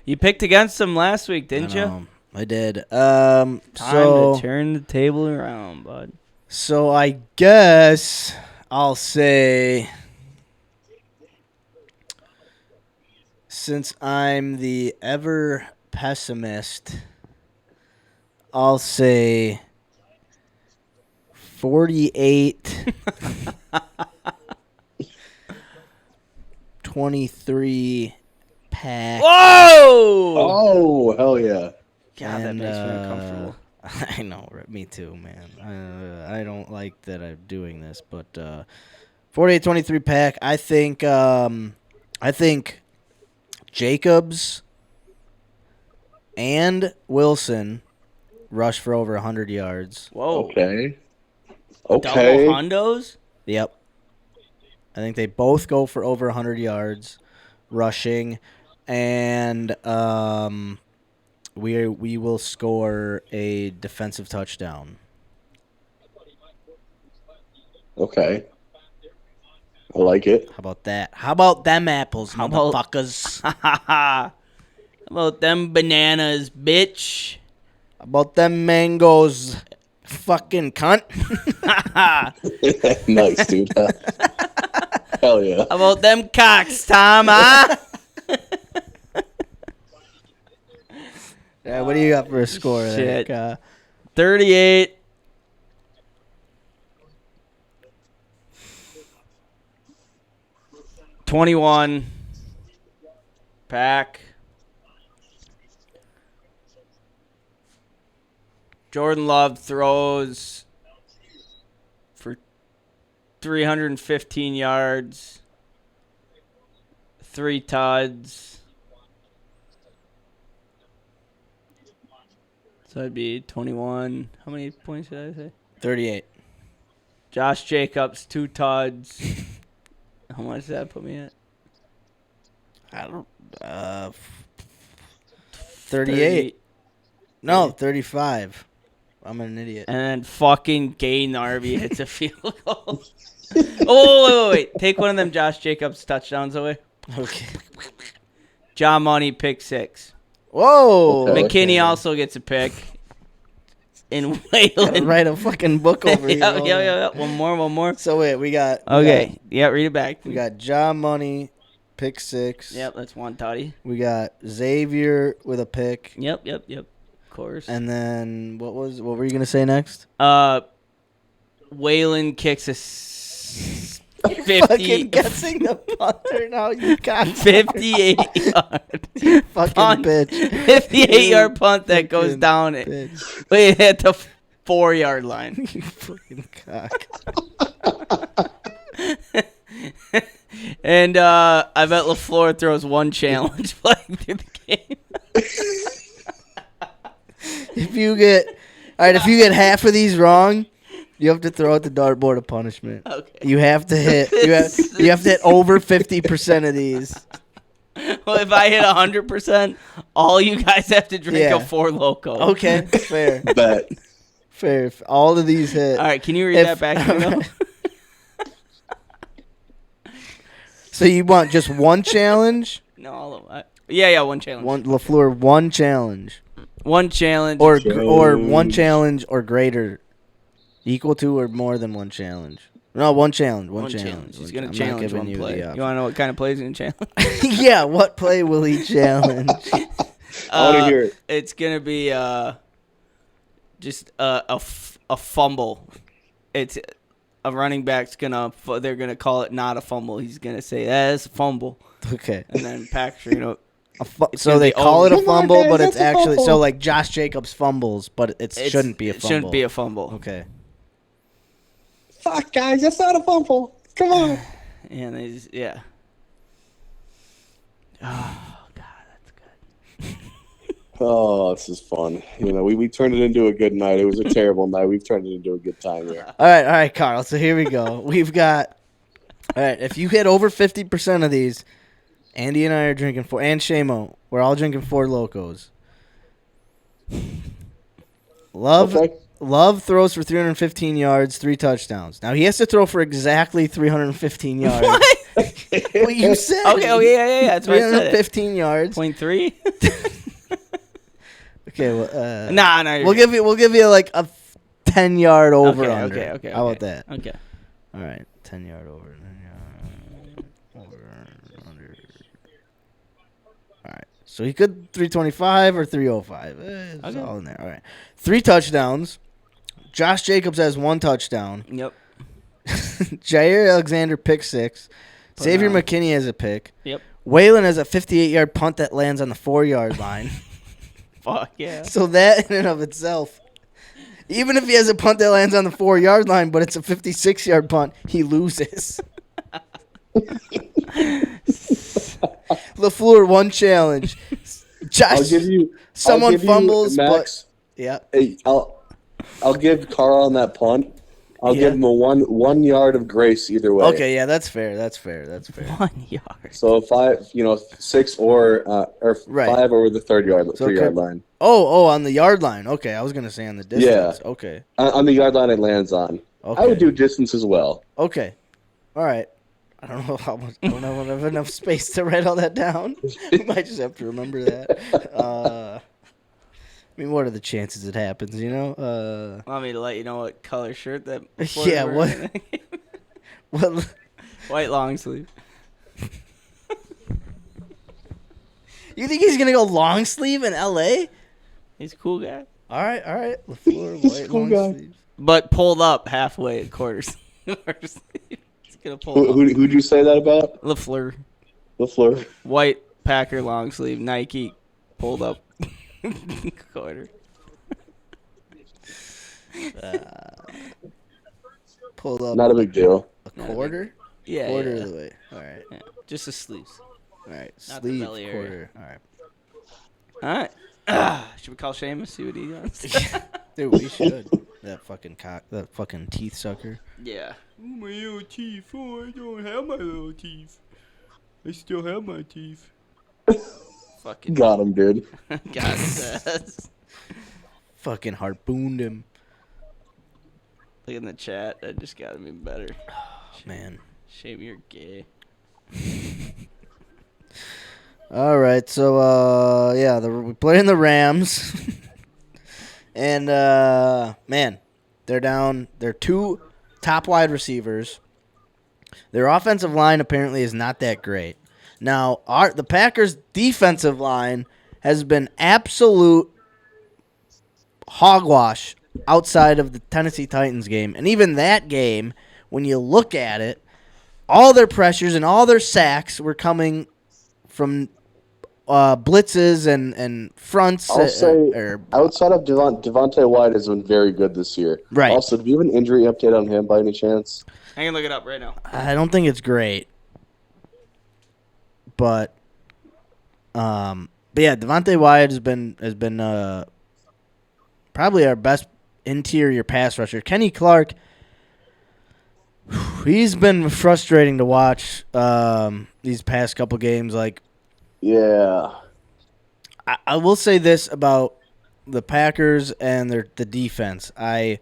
you picked against them last week, didn't you? I did. Time to turn the table around, bud. So I guess I'll say, since I'm the ever pessimist, I'll say 48 23 pack. Whoa! Oh, hell yeah. God, that makes me uncomfortable. I know, me too, man. I don't like that I'm doing this, but 48-23 pack. I think Jacobs and Wilson rush for over 100 yards. Whoa. Okay. Double hundos? Yep. I think they both go for over 100 yards rushing, and we will score a defensive touchdown. Okay. I like it. How about that? How about them apples, How about- motherfuckers? How about them bananas, bitch? How about them mangoes, fucking cunt? Nice, dude. Hell yeah. How about them cocks, Tom, huh? Yeah, what do you got for a score Shit. there? 38. $21 pack. Jordan Love throws for 315 yards, 3 tuds. So that'd be 21. How many points did I say? 38. Josh Jacobs, 2 tuds. How much did that put me at? I don't. 38. No, 35. I'm an idiot. And then fucking Gay Narby hits a field goal. Oh, wait. Take one of them Josh Jacobs touchdowns away. Okay. John Money, pick 6. Whoa. Okay. McKinney also gets a pick. And Waylon. Write a fucking book over here. Yeah. One more. So wait, we got. Okay. Yeah, read it back. We got John Money, pick 6. Yep, that's one toddy. We got Xavier with a pick. Yep. Of course. And then what were you gonna say next? Waylon kicks a 50. Fucking guessing the punter now. You got 58 yard. fucking punt. bitch. 58-yard punt that goes Fucking down. bitch. Wait, at the 4-yard line. You fucking cock. And I bet LaFleur throws one challenge playing through the game. If you get half of these wrong, you have to throw out the dartboard of punishment. Okay. You have to hit. You have to hit over 50% of these. Well, if I hit 100%, all you guys have to drink a 4 Loco. Okay, fair. Bet. Fair. If all of these hit. All right, can you read that back to me? Though? So you want just one challenge? No, all of them. Yeah, one challenge. One LaFleur, one challenge, One challenge. or one challenge or greater, equal to or more than one challenge. No, one challenge. One challenge. He's going I'm to not challenge giving one you play. the You want option. to know what kind of plays he's going to challenge? Yeah, what play will he challenge? I want to hear it. It's going to be just a fumble. It's a running back's they're gonna call it not a fumble. He's gonna say that's a fumble, Okay. and then Paxton, So gonna they be call over. it a fumble, but it's that's a actually fumble. so like Josh Jacobs fumbles, but it shouldn't be a It fumble. shouldn't be a fumble. Okay. Fuck, guys, that's not a fumble. Come on. And they just, yeah. Oh God, that's good. Oh, this is fun. You know, we turned it into a good night. It was a terrible night. We've turned it into a good time here. All right, Carl. So here we go. We've got. All right, if you hit over 50% of these, Andy and I are drinking 4, and Shamo, we're all drinking 4 Locos. Love Okay. Love throws for 315 yards, 3 touchdowns. Now he has to throw for exactly 315 yards. What? What you said? Okay. Oh yeah. That's what I said. 315 yards. 0.3. Okay. Well, Nah. we'll give you like a 10-yard over under. Okay. How about that? Okay. All right. 10-yard over. Under. All right. So he could 325 or 305. It's Okay. all in there. All right. 3 touchdowns. Josh Jacobs has 1 touchdown. Yep. Jair Alexander pick 6. Xavier McKinney has a pick. Yep. Waylon has a 58-yard punt that lands on the 4-yard line. Fuck yeah. So that in and of itself, even if he has a punt that lands on the 4-yard line, but it's a 56-yard punt, he loses. LaFleur, 1 challenge. Josh, someone fumbles, Max. but yeah. Hey, I'll give Carl on that punt. I'll Yeah. give him a one yard of grace either way. Okay, yeah, that's fair. 1 yard. So 6 or Right. 5 over the 3 So yard line. Oh, on the yard line. Okay, I was gonna say on the distance. Yeah. Okay. On the yard line it lands on. Okay. I would do distance as well. Okay. All right. I don't know how much. I don't know if I have enough space to write all that down. We might just have to remember that. I mean, what are the chances it happens? You know. Want me to let you know what color shirt that? Yeah. What? What? White long sleeve. You think he's gonna go long sleeve in L.A.? He's a cool guy. All right. LaFleur, He's a white cool long guy. sleeves. But pulled up halfway at quarters. He's gonna pull up. Who'd you say that about? LaFleur. LaFleur. White Packer long sleeve Nike pulled up quarter. Pulled up Not a big deal. a quarter. Yeah. Quarter yeah. of the way. All right. Yeah. Just the sleeves. All right. Not the Sleeve belly area. quarter. All right. All right. Should we call Seamus? See what he does? Dude, we should. That fucking teeth sucker. Yeah. Oh, my little teeth. Oh, I don't have my little teeth. I still have my teeth. Fucking Got him, dude. God says. Fucking harpooned him. Look in the chat. That just got me better. Oh, man. Shame you're gay. All right, so we're playing the Rams, and man, they're down. They're 2 top wide receivers. Their offensive line apparently is not that great. Now, the Packers' defensive line has been absolute hogwash outside of the Tennessee Titans game, and even that game, when you look at it, all their pressures and all their sacks were coming from blitzes and fronts. I'll say outside of Devontae White has been very good this year. Right. Also, do you have an injury update on him by any chance? I can look it up right now. I don't think it's great, but yeah, Devontae White has been probably our best interior pass rusher. Kenny Clark, he's been frustrating to watch these past couple games. Like, Yeah. I will say this about the Packers and the defense. A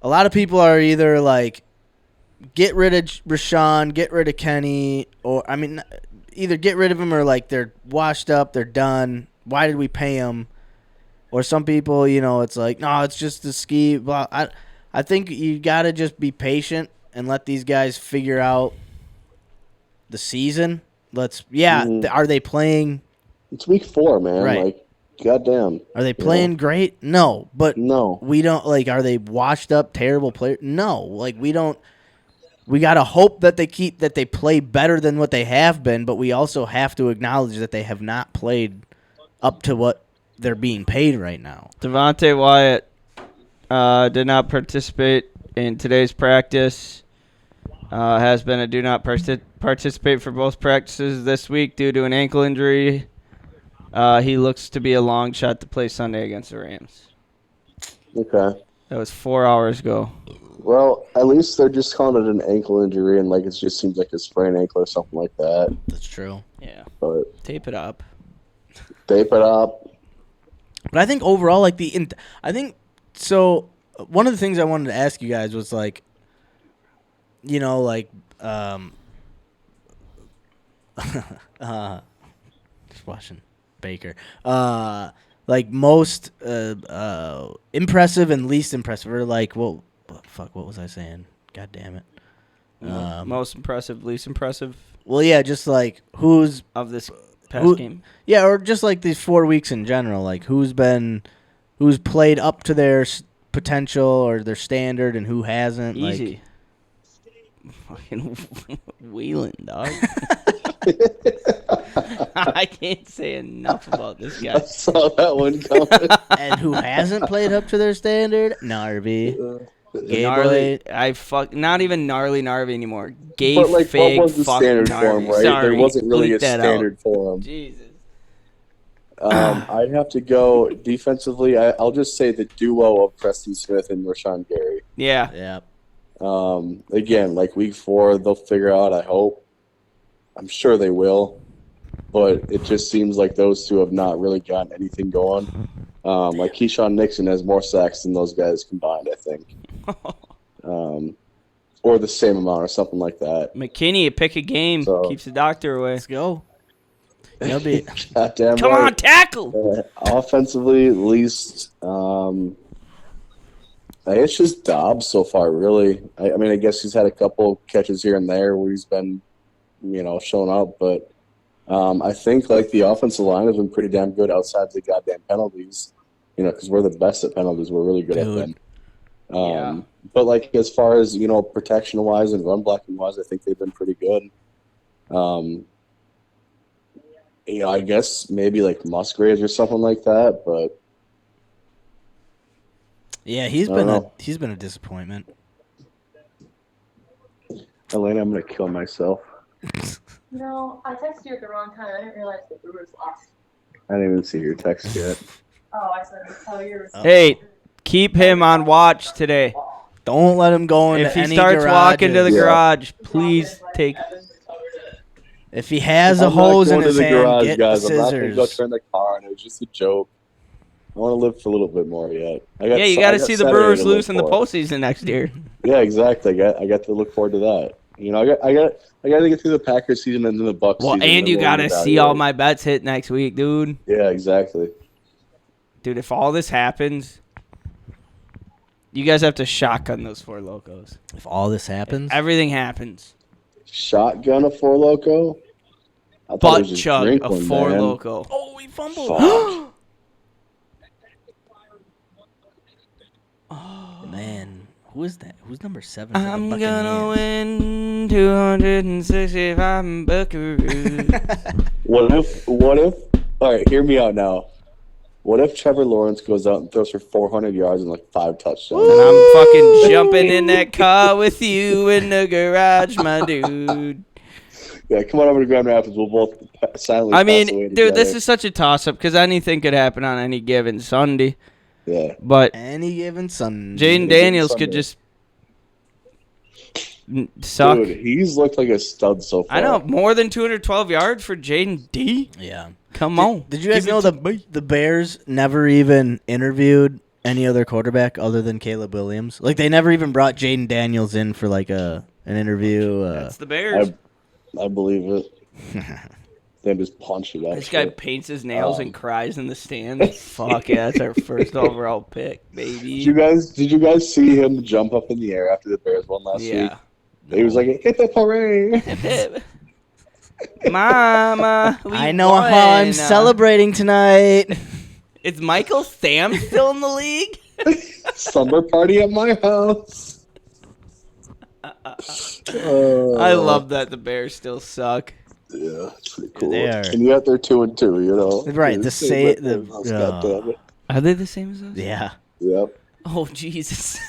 lot of people are either like, get rid of Rashawn, get rid of Kenny, or either get rid of him or like they're washed up, they're done. Why did we pay him? Or some people, it's like, no, it's just the ski. Blah. I think you got to just be patient and let these guys figure out the season. Are they playing? It's week 4, man. Right. Like, goddamn. Are they playing great? No, but No. we don't like. Are they washed up, terrible players? No, like we don't. We gotta hope that they play better than what they have been, but we also have to acknowledge that they have not played up to what they're being paid right now. Devontae Wyatt did not participate in today's practice. Has been a do not participate for both practices this week due to an ankle injury. He looks to be a long shot to play Sunday against the Rams. Okay. That was 4 hours ago. Well, at least they're just calling it an ankle injury, and like it just seems like a sprained ankle or something like that. That's true. Yeah. But Tape it up. tape it up. But I think overall, like I think So one of the things I wanted to ask you guys was like, you know, like, just watching Baker. Like most impressive and least impressive, or like, well, fuck, what was I saying? God damn it. Most impressive, least impressive Well, yeah, just like who's of this past game. Yeah, or just like these 4 weeks in general, like who's played up to their potential or their standard, and who hasn't. Easy. Fucking Wheeling, dog. I can't say enough about this guy. I saw that one coming. And who hasn't played up to their standard? Narvi. Gnarly, not even gnarly Narvi anymore. Gay But like, fake what was the fuck standard Narvi. for him, right? Sorry, there wasn't really bleep a that standard out. for him. Jesus. I'd have to go defensively. I'll just say the duo of Preston Smith and Rashawn Gary. Yeah. Yeah. Again, like week 4, they'll figure out. I hope. I'm sure they will. But it just seems like those two have not really gotten anything going. Like Keyshawn Nixon has more sacks than those guys combined, I think. Or the same amount or something like that. McKinney, pick a game. So- Keeps the doctor away. Let's go. You'll be. Goddamn Come right. on, tackle. Offensively, at least, it's just Dobbs so far, really. I mean, I guess he's had a couple catches here and there where he's been, showing up. But I think, like, the offensive line has been pretty damn good outside the goddamn penalties, because we're the best at penalties. We're really good at them. Yeah. But, like, as far as, protection-wise and run-blocking-wise, I think they've been pretty good. I guess maybe, like, Musgraves or something like that, but Yeah, he's I don't been a disappointment. Elena, I'm going to kill myself. No, I texted you at the wrong time. I didn't realize the Brewers lost. I didn't even see your text yet. Oh, I said tell yours. Hey, keep him on watch today. Don't let him go into If he any starts walking to the Yeah. garage, please take. If he has a I'm not hose in going to his the hand, garage, get guys. the I'm not going to go scissors. turn the car on. It was just a joke. I want to live for a little bit more yet. Yeah, you got to see the Saturday Brewers to look lose in the for. postseason next year. Yeah, exactly. I got to look forward to that. I got to get through the Packers season and then the Bucks Well, season. and you then got we'll to see all evaluate. my bets hit next week, dude. Yeah, exactly. Dude, if all this happens, you guys have to shotgun those Four Locos. If all this happens, Everything happens. Shotgun a Four Loco. I thought it Butt was just chug drink a one, Four man. Loco. Oh, he fumbled. Fuck. man, who is that? Who's number 7? For I'm the gonna Buccaneers? win 265 buckaroos. What if? All right, hear me out now. What if Trevor Lawrence goes out and throws for 400 yards and like 5 touchdowns? And I'm fucking jumping in that car with you in the garage, my dude. Yeah, come on over to Grand Rapids. We'll both silently. I pass away mean, dude, this together. is such a toss-up because anything could happen on any given Sunday. Yeah. But Any given Sunday. Jaden Daniels could Sunday. just suck. Dude, he's looked like a stud so far. I know, more than 212 yards for Jaden D. Yeah. Come on. Did you guys Give know it to me. the Bears never even interviewed any other quarterback other than Caleb Williams? Like, they never even brought Jaden Daniels in for like an interview. That's the Bears. I believe it. They just punched it out. This guy paints his nails and cries in the stands. Fuck yeah, that's our first overall pick, baby. Did you guys see him jump up in the air after the Bears won last week? Yeah. He was like, hit the parade. Mama, we I know how I'm won. celebrating tonight. Is Michael Sam still in the league? Slumber party at my house. I love that the Bears still suck. Yeah, it's pretty cool. They are. And yet they're 2-2, Right, the same. sa- Goddamn it. Are they the same as us? Yeah. Yep. Oh, Jesus.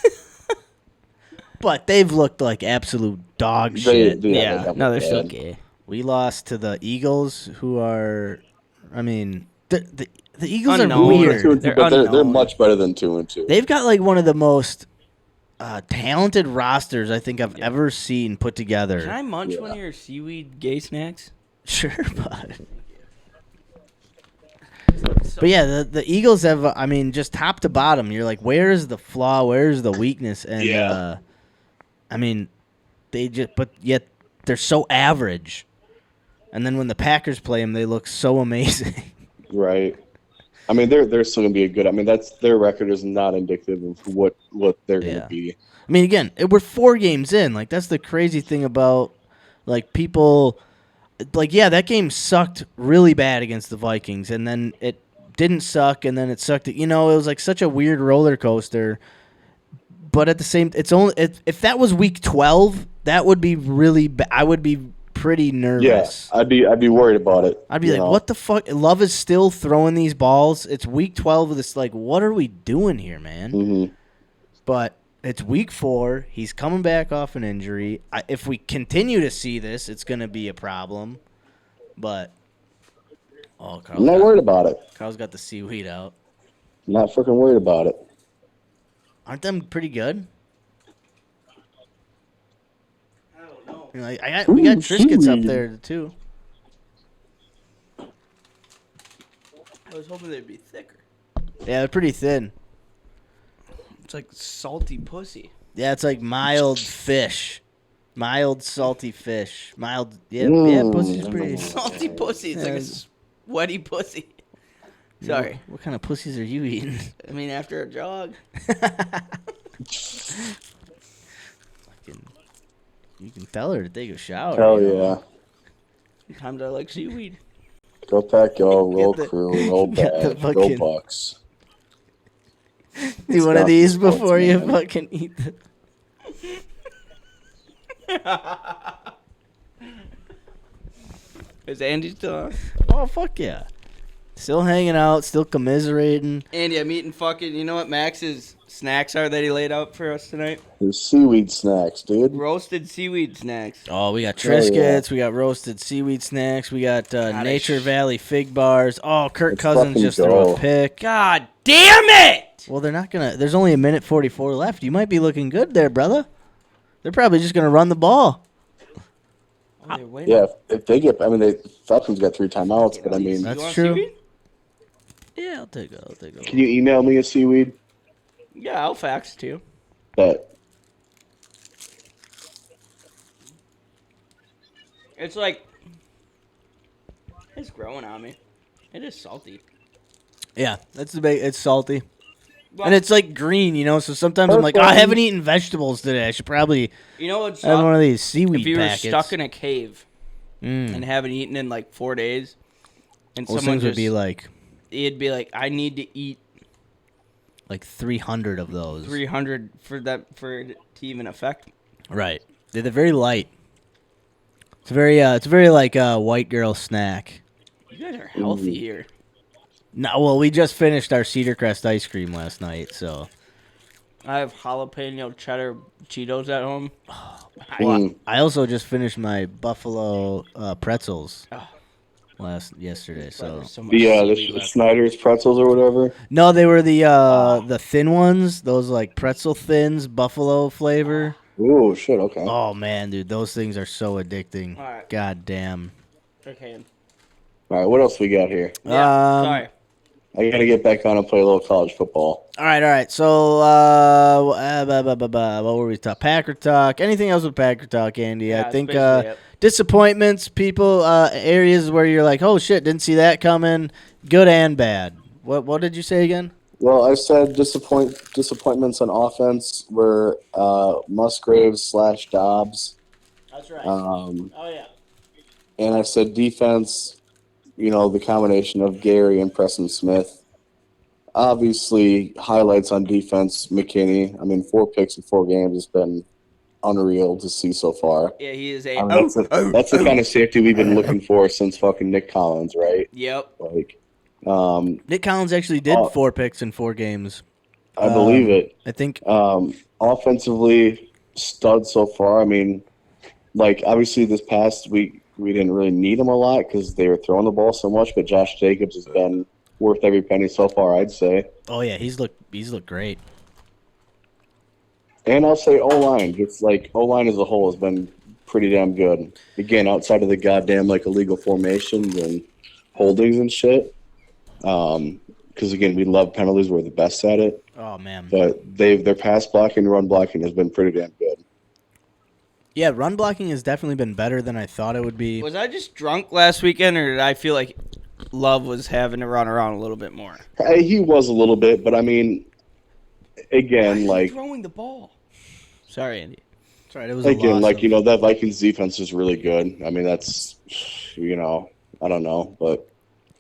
But they've looked like absolute dog shit. Yeah, no, they're still bad. gay. We lost to the Eagles, who are, I mean, the Eagles Unknown. are weird. They're But they're unknown. much better than 2-2. They've got like one of the most talented rosters I think I've ever seen put together. Can I munch one of your seaweed gay snacks? Sure, but But yeah, the Eagles have. I mean, just top to bottom, you're like, where is the flaw? Where is the weakness? And I mean, but yet they're so average. And then when the Packers play them, they look so amazing. Right. I mean, they're still gonna be a good. I mean, their record is not indicative of what they're gonna be. I mean, again, we're 4 games in. Like, that's the crazy thing about, like, people. Like, yeah, that game sucked really bad against the Vikings, and then it didn't suck, and then it sucked. You know, it was like such a weird roller coaster. But at the same, it's only if that was week 12, that would be really. I would be pretty nervous. Yeah, I'd be worried about it. I'd be like, what the fuck? Love is still throwing these balls. It's week 12 of this. Like, what are we doing here, man? Mm-hmm. But it's week 4. He's coming back off an injury. If we continue to see this, it's going to be a problem. But I'm not worried about it. Carl's got the seaweed out. I'm not freaking worried about it. Aren't them pretty good? I don't know. You know, we got Triscuits up there too. I was hoping they'd be thicker. Yeah, they're pretty thin. It's like salty pussy. Yeah, it's like mild fish. Mild salty fish. Mild, yeah, pussy's pretty. Salty pussy. It's like a sweaty pussy. Sorry. What kind of pussies are you eating? I mean, after a jog. You can tell her to take a shower. Hell yeah. Sometimes I like seaweed. Go pack, y'all. Roll crew. Roll bag. Go Bucks. Do one of these before you fucking eat the... Is Andy still on? Oh, fuck yeah. Still hanging out, still commiserating. Andy, I'm eating fucking... You know what Max's snacks are that he laid out for us tonight? There's seaweed snacks, dude. Roasted seaweed snacks. Oh, we got Triscuits, we got roasted seaweed snacks, we got Nature Valley fig bars. Oh, Kirk Cousins just threw a pick. God damn it! Well, they're not going to... There's only a minute 44 left. You might be looking good there, brother. They're probably just going to run the ball. Oh, yeah, if they get... I mean, Falcons got 3 timeouts, but I mean... That's true. Seaweed? Yeah, I'll take it. Can you email me a seaweed? Yeah, I'll fax it to you. But it's like... It's growing on me. It is salty. Yeah, that's the big. It's salty, and it's like green, you know. So sometimes I'm like, I haven't eaten vegetables today. I should probably, what's have one of these seaweed if you packets. were stuck in a cave and haven't eaten in like 4 days, and those someone things would be like, it'd be like, I need to eat like 300 of those. 300 for it to even affect. Right. They're very light. It's very like a white girl snack. You guys are healthy here. No, well, we just finished our Cedar Crest ice cream last night, so. I have jalapeno cheddar Cheetos at home. Well, I also just finished my buffalo pretzels yesterday. So the Snyder's pretzels or whatever. No, they were the thin ones. Those like pretzel thins, buffalo flavor. Oh shit! Okay. Oh man, dude, those things are so addicting. All right. God damn. Okay. All right, what else we got here? Yeah. Sorry. I gotta get back on and play a little college football. All right. So, what were we talking? Packer talk. Anything else with Packer talk, Andy? Yeah, I think it. Disappointments, people, areas where you're like, oh shit, didn't see that coming. Good and bad. What did you say again? Well, I said disappointments on offense were Musgraves / Dobbs. That's right. Oh yeah. And I said defense. You know, the combination of Gary and Preston Smith. Obviously, highlights on defense, McKinney. I mean, 4 picks in 4 games has been unreal to see so far. Yeah, he is that's the kind of safety we've been looking for since fucking Nick Collins, right? Yep. Like, Nick Collins actually did 4 picks in 4 games. I believe it. I think. Offensively, stud so far. I mean, like, obviously this past week, we didn't really need him a lot because they were throwing the ball so much, but Josh Jacobs has been worth every penny so far, I'd say. Oh yeah, he's looked great. And I'll say O-line. It's like O-line as a whole has been pretty damn good. Again, outside of the goddamn like illegal formations and holdings and shit. Because again, we love penalties. We're the best at it. Oh man. But their pass blocking, run blocking has been pretty damn good. Yeah, run blocking has definitely been better than I thought it would be. Was I just drunk last weekend, or did I feel like Love was having to run around a little bit more? He was a little bit, but I mean, again, like throwing the ball. Sorry, Andy. That's right. It was again, like of, that Vikings defense is really good. I mean, that's I don't know, but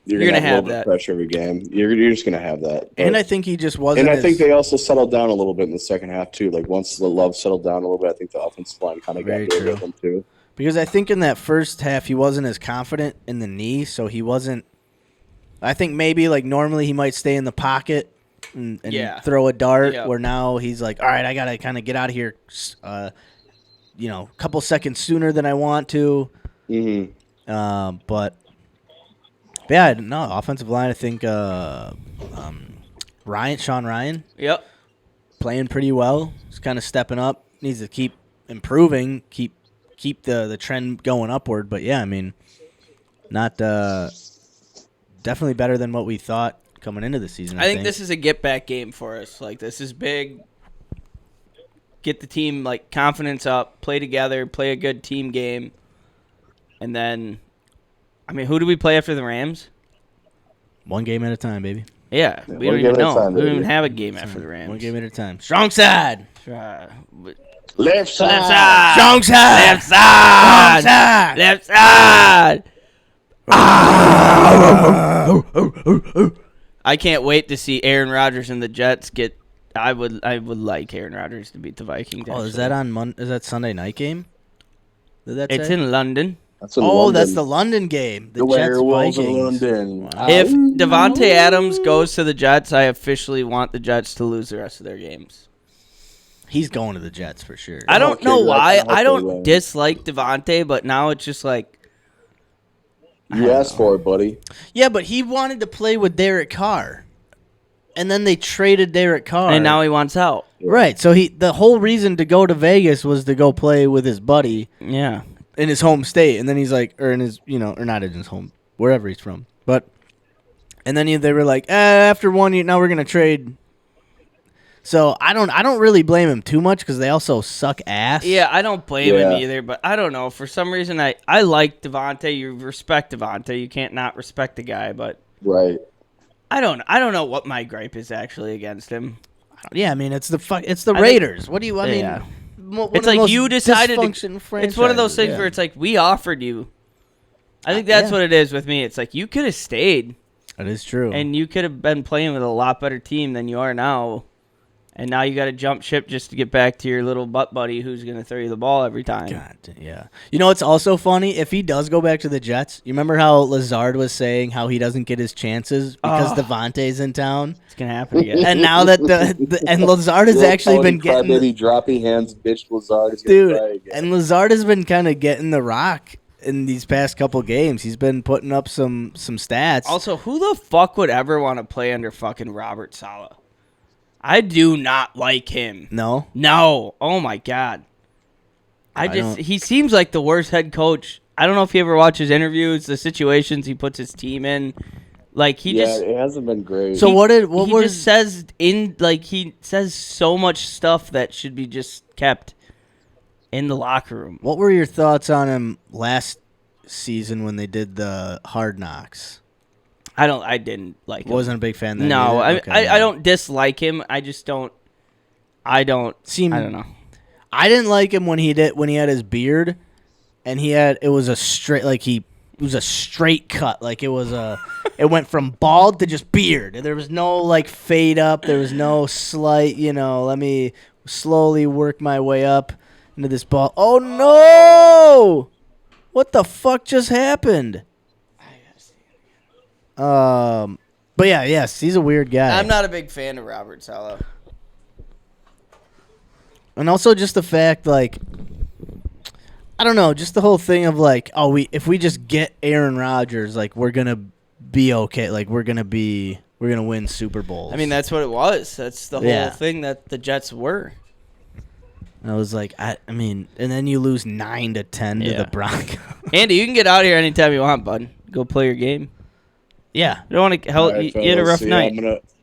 you're gonna have a little bit of pressure every game. You're just gonna have that. But, and I think he just wasn't. And I think they also settled down a little bit in the second half too. Like once the Love settled down a little bit, I think the offensive line kind of got rid of them too. Because I think in that first half he wasn't as confident in the knee, so he wasn't. I think maybe like normally he might stay in the pocket and throw a dart. Where now he's like, all right, I gotta kind of get out of here, a couple seconds sooner than I want to. Mm-hmm. But yeah, no offensive line. I think Sean Ryan. Yep. Playing pretty well. He's kind of stepping up. Needs to keep improving. Keep the trend going upward. But yeah, I mean, not definitely better than what we thought coming into the season. I think this is a get back game for us. Like this is big. Get the team like confidence up, play together, play a good team game, and then, I mean, who do we play after the Rams? One game at a time, baby. Yeah, we don't even know. We don't even have a game after the Rams. One game at a time. Strong side. Left side. Left side. Strong side. Left side. Left side. Left side. I can't wait to see Aaron Rodgers and the Jets get. I would like Aaron Rodgers to beat the Vikings. Oh, is that on Is that Sunday night game? It's in London. That's London. That's the London game. The Jets Vikings. In London. Wow. If Devontae Adams goes to the Jets, I officially want the Jets to lose the rest of their games. He's going to the Jets for sure. I don't know why. I don't dislike Devontae, but now it's just like. You asked for it, buddy. Yeah, but he wanted to play with Derek Carr. And then they traded Derek Carr. And now he wants out. Right. So the whole reason to go to Vegas was to go play with his buddy. Yeah. In his home state. And then he's like, or in his, or not in his home, wherever he's from. But, and then they were like, after 1 year, now we're going to trade. So I don't really blame him too much because they also suck ass. Yeah, I don't blame him either, but I don't know. For some reason, I like Devontae. You respect Devontae. You can't not respect the guy, but. Right. I don't know what my gripe is actually against him. Yeah, I mean it's the Raiders. What do you? I mean, it's like you decided. It's one of those things where it's like we offered you. I think that's what it is with me. It's like you could have stayed. That is true. And you could have been playing with a lot better team than you are now. And now you got to jump ship just to get back to your little butt buddy who's going to throw you the ball every time. God, yeah. You know what's also funny? If he does go back to the Jets, you remember how Lazard was saying how he doesn't get his chances because Devontae's in town? It's going to happen again. And now that and Lazard has actually been getting... Baby dropping hands, bitch, Lazard is going to try again. And Lazard has been kind of getting the rock in these past couple games. He's been putting up some stats. Also, who the fuck would ever want to play under fucking Robert Saleh? I do not like him. No? No. Oh, my God. He seems like the worst head coach. I don't know if you ever watch his interviews, the situations he puts his team in. Like, it hasn't been great. So he says so much stuff that should be just kept in the locker room. What were your thoughts on him last season when they did the Hard Knocks? I didn't like him. Wasn't a big fan then. No, I don't dislike him. I just don't. I don't know. I didn't like him when he had his beard, and it was a straight cut. Like it went from bald to just beard. There was no like fade up. There was no slight. Let me slowly work my way up into this ball. Oh no! What the fuck just happened? But yes, he's a weird guy. I'm not a big fan of Robert Saleh. And also just the fact, like, I don't know, just the whole thing of like, if we just get Aaron Rodgers, like, we're gonna be okay. Like, we're gonna win Super Bowls. I mean, that's what it was. That's the whole thing that the Jets were. And I was like, I mean, and then you lose 9-10 to the Broncos. Andy, you can get out of here anytime you want, bud. Go play your game. Yeah, you don't want to help. All right, You had a fellas, rough see, night.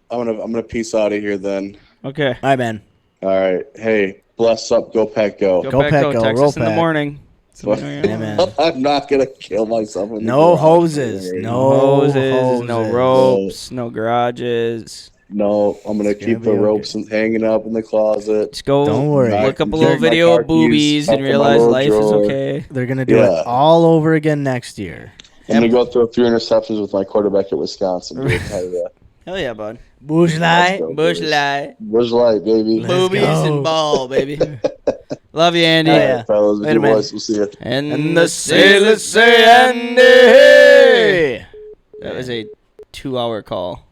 I'm gonna peace out of here then. Okay. All right, man. All right. Hey, bless up. Go Pack, go. Go, Go Pack, Pack, go. go. Text Roll us in the Pack. morning. Yeah, man. I'm not gonna kill myself. In the No garage. hoses. Don't worry. No hoses, no hoses. ropes, no garages. No, I'm gonna It's gonna keep the be ropes hanging up in the closet. Just go Don't worry. look up a Check little my video car of boobies keys up and in my realize little life is drawer. okay. They're gonna do Yeah. it all over again next year. I'm gonna go throw 3 interceptions with my quarterback at Wisconsin. Dude. Hell yeah. Hell yeah, bud. Bush light. Let's go, Bush boys. light. Bush light, baby. Let's Boobies go. and ball, baby. Love you, Andy. Oh, All yeah. right, fellas. With Later, you man. boys. We'll see you. And The sailors say Andy. That was a 2-hour call.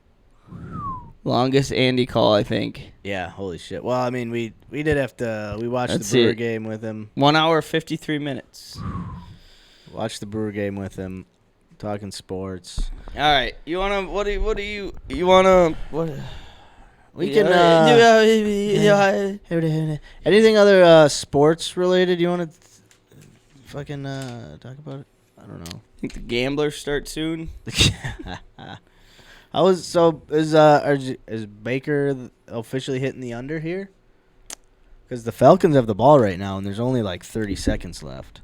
Longest Andy call, I think. Yeah, holy shit. Well, I mean, we did have to. We watched Let's the Brewer see it. game with him. 1 hour, 53 minutes. Watched the Brewer game with him. Talking sports. All right. You want to, what do you want to, what? We can. Yeah. Anything other sports related you want to fucking talk about it? I don't know. Think the gamblers start soon? Is Baker officially hitting the under here? Because the Falcons have the ball right now, and there's only like 30 seconds left.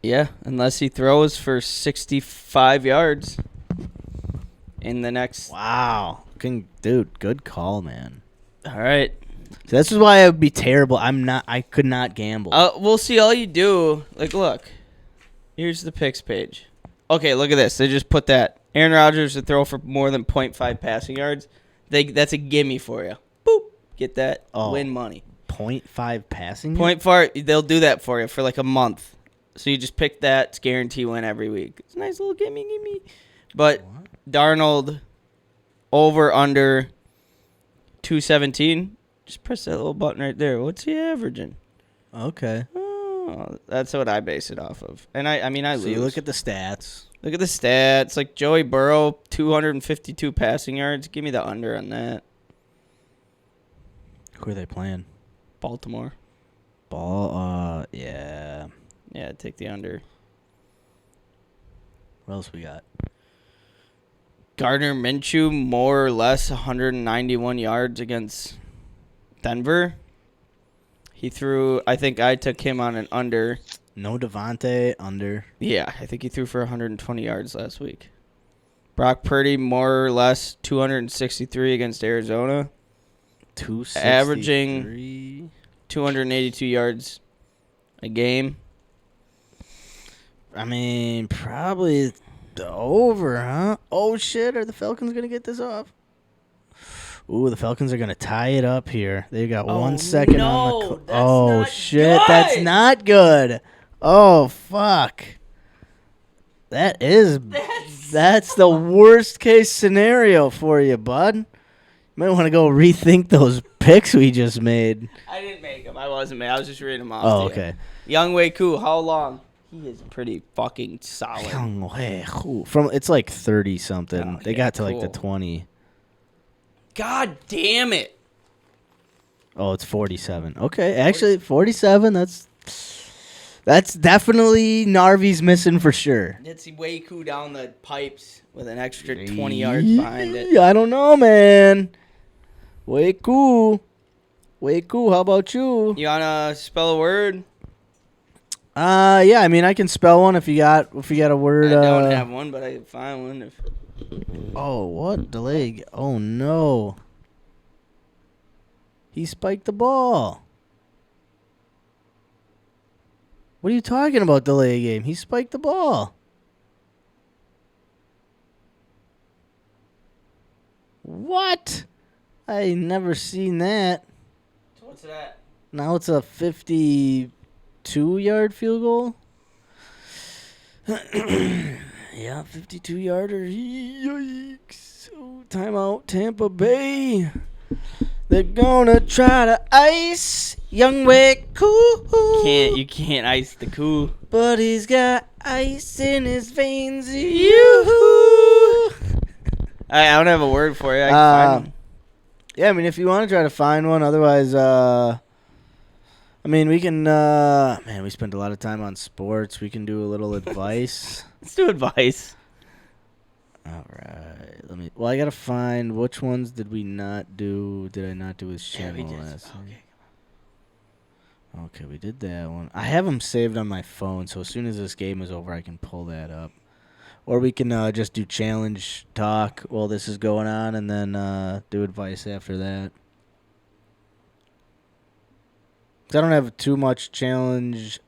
Yeah, unless he throws for 65 yards in the next. Wow, dude, good call, man. All right. So this is why I would be terrible. I could not gamble. We'll see. All you do, like, look. Here's the picks page. Okay, look at this. They just put that. Aaron Rodgers to throw for more than 0.5 passing yards. That's a gimme for you. Boop. Get that. Oh. Win money. 0.5 passing. They'll do that for you for like a month. So you just pick that. It's guarantee win every week. It's a nice little gimme. But Darnold over under 217. Just press that little button right there. What's he averaging? Okay. Oh, that's what I base it off of. And I So lose. you look at the stats. Look at the stats. Like Joey Burrow, 252 passing yards. Give me the under on that. Who are they playing? Baltimore. Yeah. Yeah, take the under. What else we got? Gardner Minshew, more or less 191 yards against Denver. He threw, I think I took him on an under. No Devontae under. Yeah, I think he threw for 120 yards last week. Brock Purdy, more or less 263 against Arizona. 263. Averaging 282 yards a game. I mean, probably the over, huh? Oh, shit. Are the Falcons going to get this off? Ooh, the Falcons are going to tie it up here. They got 1 second on the that's Oh, not shit. good. That's not good. Oh, fuck. That's the worst case scenario for you, bud. You might want to go rethink those picks we just made. I didn't make them. I wasn't made. I was just reading them off. Oh, to you. okay. Young Wei Koo, how long? He is pretty fucking solid. From it's like 30 something. Oh, They yeah, got to like the cool. 20. God damn it. Oh, it's 47. Okay, actually 47. That's definitely Narvi's missing for sure. It's Wei Koo down the pipes with an extra 20 yards behind it. I don't know, man. Way cool. How about you? You wanna spell a word? Yeah. I mean, I can spell one if you got a word. I don't have one, but I can find one. Oh, what delay? Oh no. He spiked the ball. What are you talking about, delay game? He spiked the ball. What? I never seen that. What's that? Now it's a 52-yard field goal. Yeah, 52-yarder. Yikes. Oh, timeout, Tampa Bay. They're gonna try to ice Young Wei Koo. You can't ice the Koo. But he's got ice in his veins. Yoo-hoo. I don't have a word for you. I can find one. Yeah, I mean, if you want to try to find one, otherwise, I mean, we can. Man, we spent a lot of time on sports. We can do a little advice. Let's do advice. All right. Well, I gotta find which ones did we not do? Did I not do with Channel last night? Okay, we did that one. I have them saved on my phone, so as soon as this game is over, I can pull that up. Or we can just do challenge talk while this is going on, and then do advice after that. 'Cause I don't have too much challenge.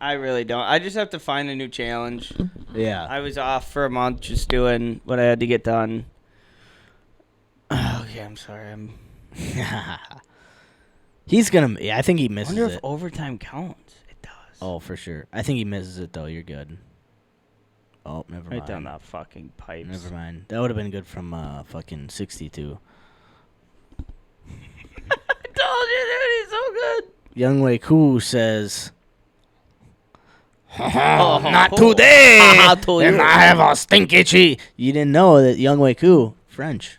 I really don't. I just have to find a new challenge. Yeah. I was off for a month just doing what I had to get done. Oh, yeah, I'm sorry. He's gonna. Yeah, I think he I misses wonder if it. overtime counts. It does. Oh, for sure. I think he misses it though. You're good. Oh, never mind. Right down the fucking pipes. Never mind. That would have been good from fucking 62. I told you, dude, he's so good. Young Wei Koo says, Oh, "Not today. I told Then you. I have a stinky chi." You didn't know that Young Wei Koo French.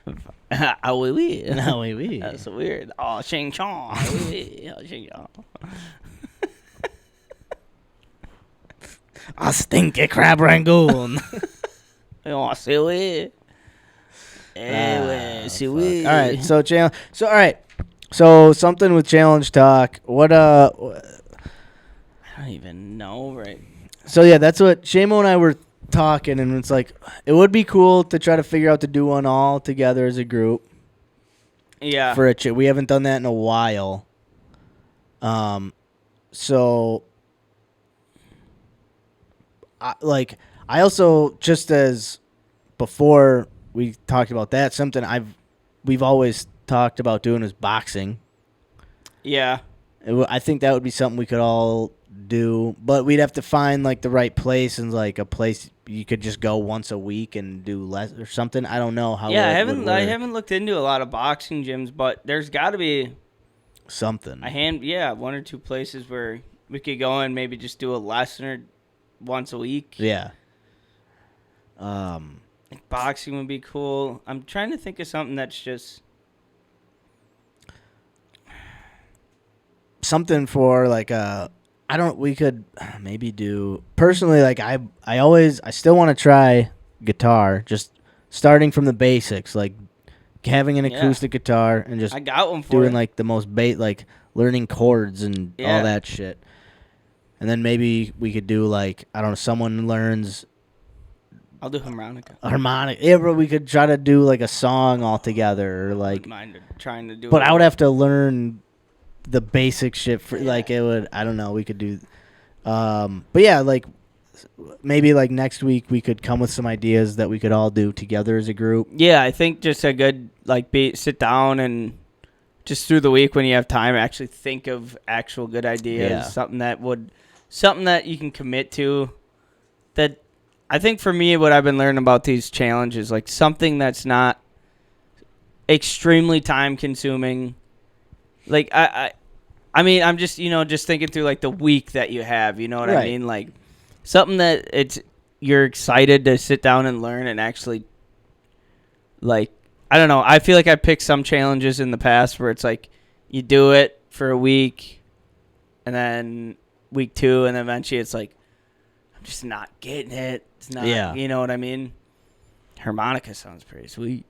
Ah, oui, oui. No, oui. That's weird. Oh, Shing Chong. Oui, oui. Oh, Shing Chong. A stinky crab rangoon. Oh, c'est oui. Eh, c'est oui. All right, so challenge. So all right, so something with challenge talk. What I don't even know, right? So yeah, that's what Shamo and I were talking, and it's like it would be cool to try to figure out to do one all together as a group. Yeah. For we haven't done that in a while. So I also, just as before we talked about that, something we've always talked about doing is boxing. Yeah. I think that would be something we could all do, but we'd have to find like the right place, and like a place you could just go once a week and do less or something. I don't know how. Yeah, it I would haven't work. looked into a lot of boxing gyms, but there's got to be Something. one or two places where we could go and maybe just do a lesson or once a week. Yeah. Boxing would be cool. I'm trying to think of something that's just Something for like we could maybe do personally, like I still want to try guitar, just starting from the basics, like having an acoustic guitar and just I got one for doing it. like the most like learning chords and all that shit. And then maybe we could do like, I don't know, someone learns I'll do harmonica. harmonic. Yeah, but we could try to do like a song all together, or like. Mind trying to do But it. I would have to learn the basic shit for like it would. I don't know. We could do. But yeah, like maybe like next week we could come with some ideas that we could all do together as a group. Yeah, I think just a good sit down and just through the week when you have time actually think of actual good ideas, Yeah. something that you can commit to. That I think for me, what I've been learning about these challenges, like something that's not extremely time consuming. Like I mean, I'm just just thinking through like the week that you have. You know what I mean? Like something that you're excited to sit down and learn and actually like. I don't know. I feel like I picked some challenges in the past where it's like you do it for a week and then week 2 and then eventually it's like I'm just not getting it. It's not, you know what I mean? Harmonica sounds pretty sweet.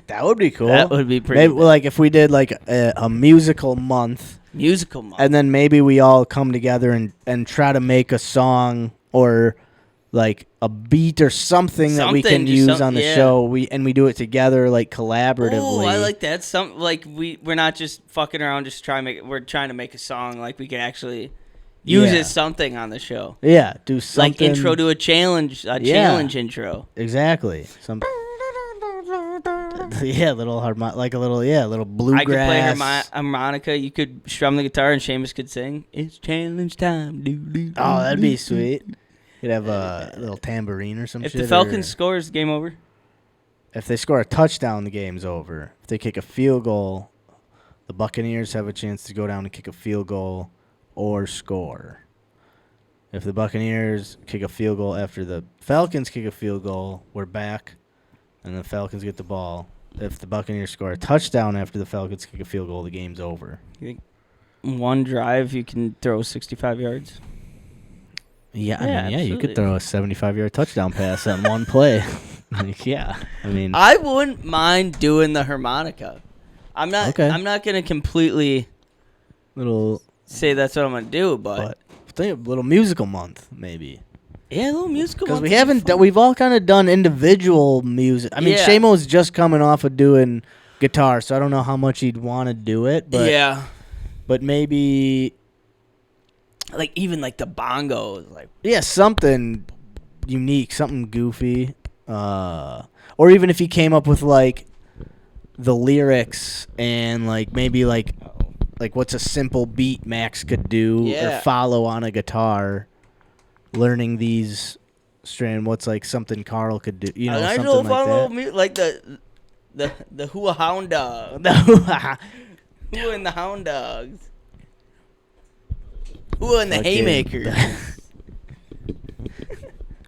That would be cool. That would be pretty maybe, like if we did like a musical month. Musical month. And then maybe we all come together and try to make a song or like a beat or something that we can use on the show. We do it together, like collaboratively. Oh, I like that. Some like we're not just fucking around, we're trying to make a song. Like we can actually use it something on the show. Yeah, do something like intro to a challenge, challenge intro. Exactly. Some. Yeah, little little bluegrass. I could play harmonica. You could strum the guitar, and Seamus could sing. It's challenge time. Oh, that'd be sweet. You'd have a little tambourine or some shit. If the Falcons scores, game over. If they score a touchdown, the game's over. If they kick a field goal, the Buccaneers have a chance to go down and kick a field goal or score. If the Buccaneers kick a field goal after the Falcons kick a field goal, we're back, and the Falcons get the ball. If the Buccaneers score a touchdown after the Falcons kick a field goal, the game's over. You think one drive you can throw 65 yards? Yeah, I mean, you could throw a 75-yard touchdown pass on one play. Like, yeah, I mean, I wouldn't mind doing the harmonica. I'm not. Okay. I'm not gonna completely little, say that's what I'm gonna do, but think a little musical month maybe. yeah, a little musical. Because one we would be haven't, fun. we've all kind of done individual music. I mean, Yeah. Shamo's just coming off of doing guitar, so I don't know how much he'd want to do it. But Yeah, but maybe, like even like the bongos, like yeah, something unique, something goofy. Or even if he came up with like the lyrics and like maybe like what's a simple beat Max could do Yeah. or follow on a guitar, learning these strand. What's like something Carl could do, a nice something little like fun little that. like the HUA hound dog, HUA and the hound dogs, HUA and the Fucking- haymakers,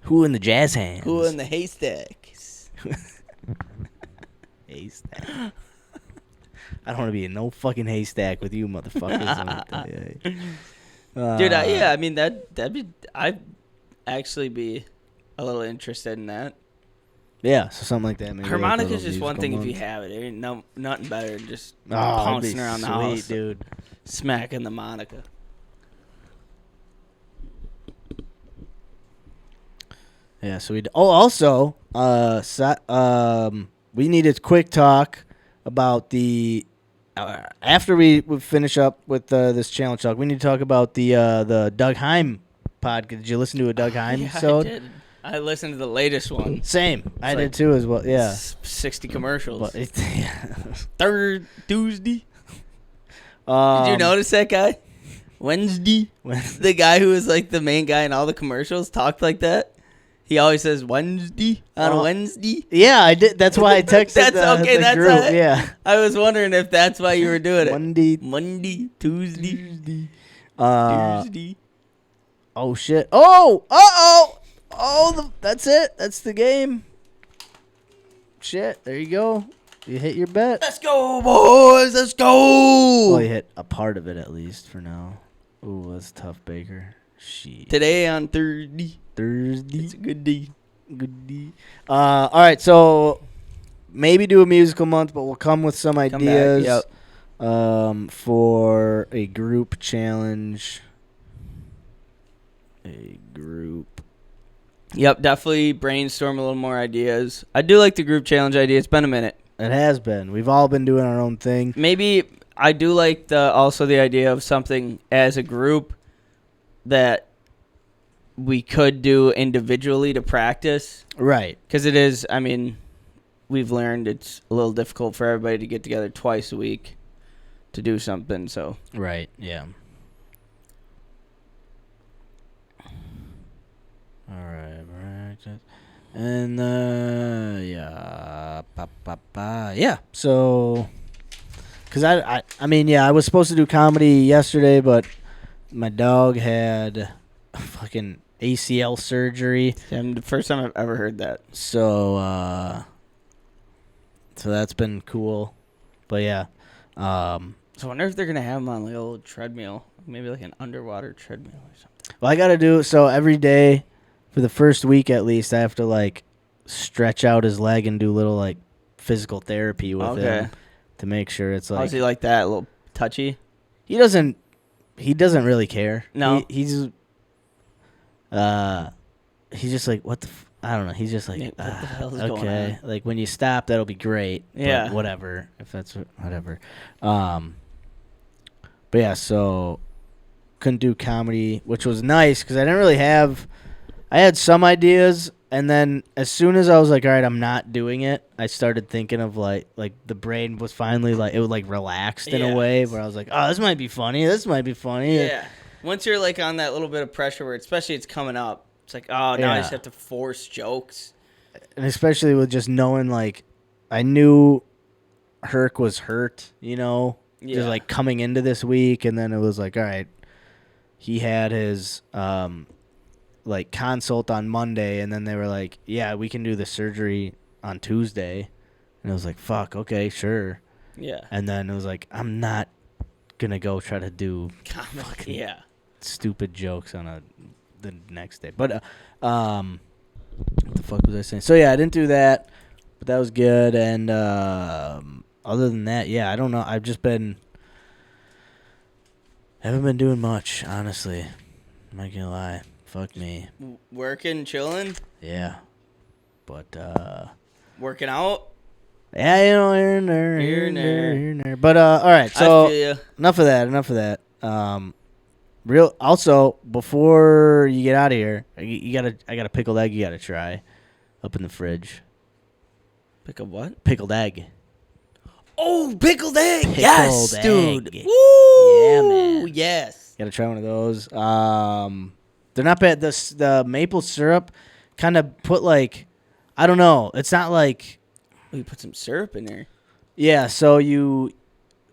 Who in the jazz hands? HUA and the haystacks. Haystack. I don't want to be in no fucking haystack with you, motherfuckers. Let me tell you. Dude, I mean that'd be, I'd actually be a little interested in that. Yeah, so something like that. Maybe Harmonica's like a little just one musical thing if you month. have it. It ain't nothing better than just Oh, that'd pouncing be around the sweet, house, dude. smacking the Monica. Yeah, so also, we need a quick talk about the after we finish up with this challenge talk. We need to talk about the Doug Heim podcast. Did you listen to a Doug Heim Yeah, episode? I did. I listened to the latest one. Same, I like- did too as well. Yeah, 60 commercials. but Third Tuesday. Did um, you notice that guy? Wednesday. The guy who was like the main guy in all the commercials talked like that. He always says Wednesday on a Wednesday. Yeah, I did. That's why I texted That's the, okay. the That's group. how- Yeah, I was wondering if that's why you were doing it. Monday. Tuesday. Uh, Tuesday. oh shit. That's it. That's the game. Shit. There you go. You hit your bet. Let's go, boys. Let's go. Well, you hit a part of it at least for now. Ooh, that's tough, Baker. Shit. Today on Thursday. Thursday. It's a good day. Good day. All right, so maybe do a musical month, but we'll come with some back, ideas yep. for a group challenge. A group. Yep, definitely brainstorm a little more ideas. I do like the group challenge idea. It's been a minute. It has been. We've all been doing our own thing. Maybe I do like also the idea of something as a group that we could do individually to practice. Right. Because it is, I mean, we've learned it's a little difficult for everybody to get together twice a week to do something. So Right, yeah. All right. And, yeah, so, because I mean, yeah, I was supposed to do comedy yesterday, but my dog had fucking ACL surgery. the first time I've ever heard that. So that's been cool. But, yeah. So I wonder if they're going to have them on like a little treadmill, maybe like an underwater treadmill or something. Well, I got to do, so every day for the first week at least, I have to, like, stretch out his leg and do little, like, physical therapy with him to make sure it's, like... How's he like that? A little touchy? He doesn't really care. No. He's just like, what the... I don't know. He's just like, What the hell is going okay. Like, when you stop, that'll be great. Yeah. But whatever. If that's... Whatever. But, yeah, so... Couldn't do comedy, which was nice because I didn't really have... I had some ideas, and then as soon as I was like, all right, I'm not doing it, I started thinking of, like the brain was finally, like, it was, like, relaxed in a way where I was like, oh, this might be funny. Yeah. Once you're, like, on that little bit of pressure where, especially it's coming up, it's like, oh, now I just have to force jokes. And especially with just knowing, like, I knew Herc was hurt, just, like, coming into this week, and then it was like, all right, he had his, like, consult on Monday, and then they were like, yeah, we can do the surgery on Tuesday. And I was like, fuck, okay, sure. Yeah. And then it was like, I'm not going to go try to do fucking stupid jokes on the next day. But, What the fuck was I saying? So yeah, I didn't do that, but that was good. And other than that, yeah, I don't know. I've just been haven't been doing much, honestly. I'm not gonna lie. Fuck me. Working, chilling, Yeah, but working out. yeah, you know, here and there, Here and there. here and there. But all right, I so feel ya. enough of that. Real. Also, before you get out of here, I got a pickled egg. You gotta try, up in the fridge. Pick up what? Pickled egg. Oh, pickled egg. Pickled Yes, egg. dude. Yeah, Woo! man. Yes. Gotta try one of those. They're not bad. The maple syrup kind of put like, I don't know. It's not like, Oh, you put some syrup in there. yeah. So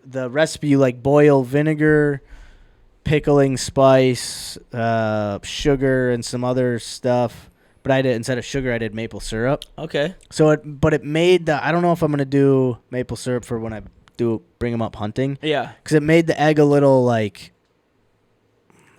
the recipe, you like boil vinegar, pickling spice, sugar, and some other stuff. But I did, instead of sugar, I did maple syrup. Okay. So it made I don't know if I'm gonna do maple syrup for when I bring them up hunting. Yeah. Because it made the egg a little like,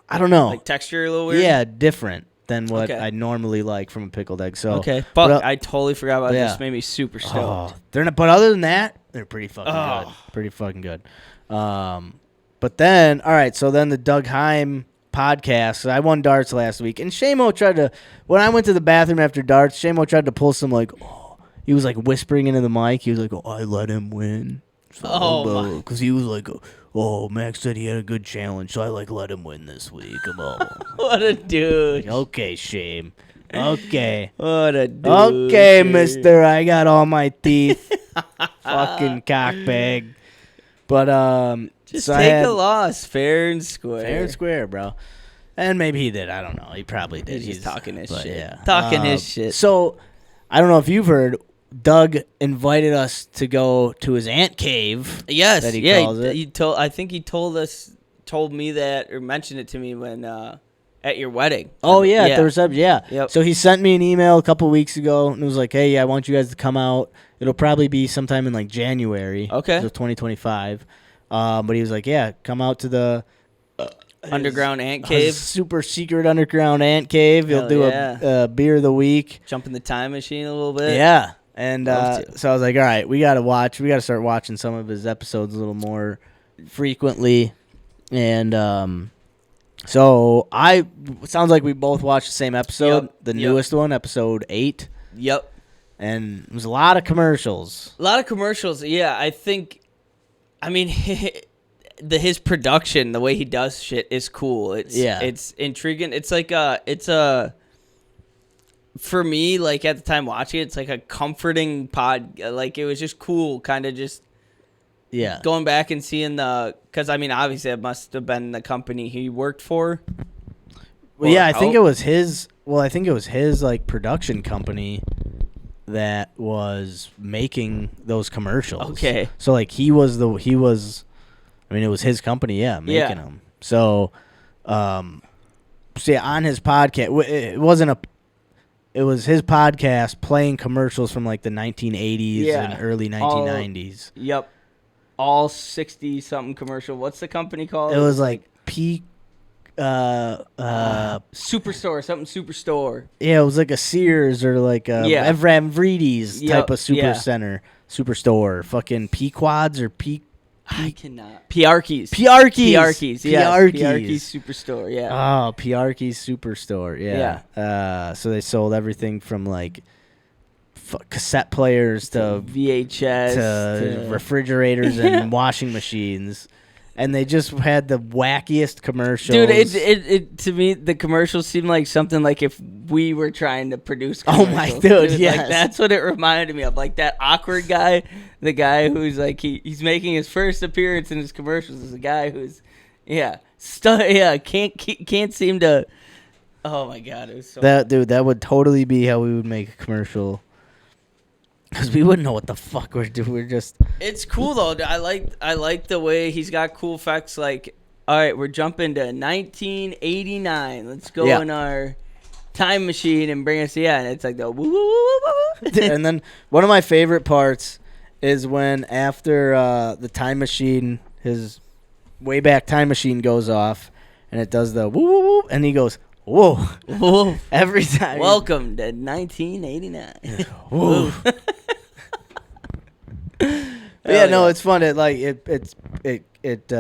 I don't know. Like texture a little weird. Yeah, different than what Okay. I normally like from a pickled egg. So Okay. but, Fuck, I totally forgot about yeah. this. Made me super stoked. oh, they're not. But other than that, they're pretty fucking Oh. good. Pretty fucking good. But then, all right. So then the Doug Heim podcast. So I won darts last week, and Shamo tried to. When I went to the bathroom after darts, Shamo tried to pull some like. Oh, he was like whispering into the mic. He was like, "Oh, I let him win." Oh, because he was like, "Oh, Max said he had a good challenge, so I like let him win this week." Come on. What a dude. Okay, shame. Okay. What a dude. Okay, mister. I got all my teeth. Fucking cockbag. But, Just so I take had a loss, fair and square. fair and square, bro. And maybe he did. I don't know. He probably did. He's just talking his but shit. Yeah. Talking his shit. So, I don't know if you've heard, Doug invited us to go to his ant cave. Yes, that he yeah. calls it. He told. I think he told me that, or mentioned it to me when at your wedding. Oh yeah, at the reception. Yeah. Yep. So he sent me an email a couple weeks ago and was like, "Hey, yeah, I want you guys to come out. It'll probably be sometime in like January. Okay. So 2025. But he was like, "Yeah, come out to the Underground ant his cave. super secret underground ant cave. He'll Hell do yeah. a beer of the week. Jump in the time machine a little bit. Yeah." And Love to. so I was like, "All right, we got to start watching some of his episodes a little more frequently." And so it sounds like we both watched the same episode, Yep, the yep. newest one, episode 8. Yep. And it was a lot of commercials. A lot of commercials. Yeah, I think. I mean, his production, the way he does shit, is cool. It's intriguing. It's like for me, like at the time watching it, it's like a comforting pod. Like it was just cool, kind of just Yeah. going back and seeing because I mean, obviously it must have been the company he worked for. Well, yeah, I Or think out. it was his. Well, I think it was his like production company that was making those commercials. Okay. So like he was. I mean, it was his company. Yeah, making them. So, see, on his podcast, it wasn't a. It was his podcast playing commercials from like the 1980s and early 1990s. Yep. All 60-something commercial. What's the company called? It was like Superstore, something Superstore. yeah, it was like a Sears or like a Yeah. Evram-Vrides type Yep, of superstore. Fucking Pequods or I cannot. Piarkis. Piarkis. Yes. Piarkis. Piarkis Superstore, yeah. Oh, Piarkis Superstore. Yeah. So they sold everything from like cassette players to VHS. refrigerators and washing machines. And they just had the wackiest commercials. Dude, it to me, the commercials seem like something like if we were trying to produce Oh commercials. my dude, yes. Like, that's what it reminded me of. Like that awkward guy, the guy who's like, he's making his first appearance in his commercials is a guy who's, can't seem to, oh my God, it was so. that would totally be how we would make a commercial. Because we wouldn't know what the fuck we're doing. We're just... It's cool though. I like the way he's got cool effects. Like, all right, we're jumping to 1989. Let's go in our time machine and bring us. Yeah, and it's like the woo woo woo woo woo. And then one of my favorite parts is when after the time machine, his way back time machine goes off, and it does the woo woo woo, and he goes, Whoa. Whoa. Every time. Welcome to 1989. Whoa. Yeah, no, it's fun. It like it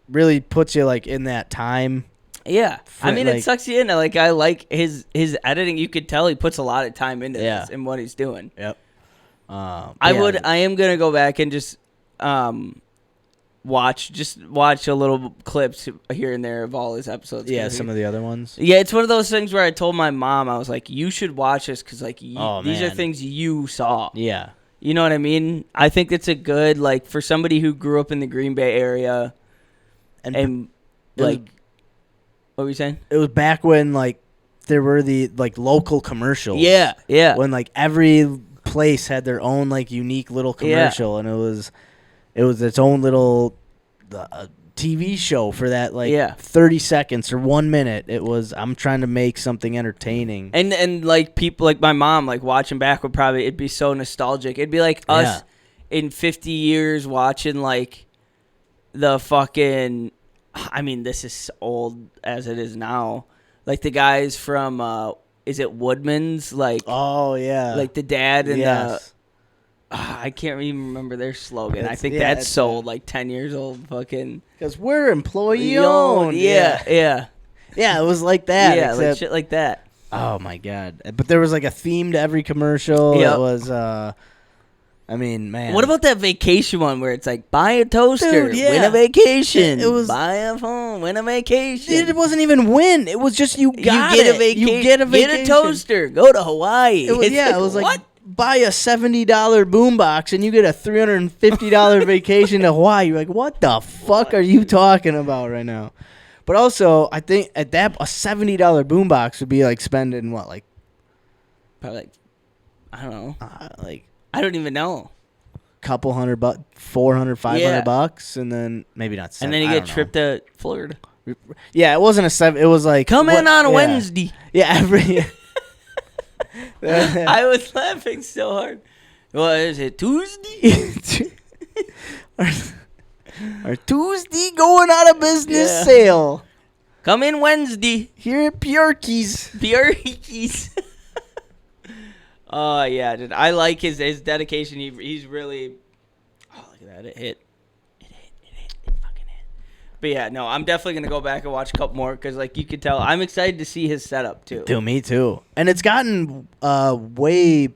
really puts you like in that time. Yeah, I mean, like, it sucks you in. Like, I like his editing. You could tell he puts a lot of time into Yeah. this and what he's doing. Yep. I am gonna go back and just watch a little clips here and there of all his episodes. Yeah, some of the other ones. Yeah, it's one of those things where I told my mom, I was like, you should watch this because like these are man. things you saw. Yeah. You know what I mean? I think it's a good, like, for somebody who grew up in the Green Bay area and like, what were you saying? It was back when like there were the like local commercials. Yeah. When like every place had their own like unique little commercial, and it was its own little TV show for that like 30 seconds or 1 minute. It was, I'm trying to make something entertaining. And like people like my mom, like watching back it'd be so nostalgic. It'd be like us in 50 years watching like the fucking, I mean, this is old as it is now. Like the guys from, is it Woodman's? Like, oh yeah. Like the dad and yes. I can't even remember their slogan. I think that's sold like 10 years old fucking. Because we're employee owned. Yeah. Yeah, it was like that. Yeah, like shit like that. Oh my God. But there was like a theme to every commercial. Yep. It was, I mean, man. What about that vacation one where it's like, buy a toaster, Dude, yeah. win a vacation. It was, buy a phone, win a vacation. It wasn't even win. It was just you get a vacation. You get a vacation. Get a toaster. Go to Hawaii. It was, it was like, what? Buy a $70 boombox and you get a $350 vacation to Hawaii. You're like, what the fuck are you talking about right now? But also, I think at that a $70 boombox would be like spending what, like probably like, I don't know, like I don't even know, couple $100, 400, 500 bucks, and then maybe not. And then you get a trip to Florida. Yeah, it wasn't a seven. It was like come in on a Wednesday. Yeah, every. I was laughing so hard. What is it, Tuesday? Our Tuesday going out of business sale. Come in Wednesday. Here at Bjorky's. Oh, yeah, dude. I like his dedication. He's really... Oh, look at that. It hit. It fucking hit. But, yeah, no, I'm definitely going to go back and watch a couple more because, like, you could tell, I'm excited to see his setup, too. Dude, me too. And it's gotten way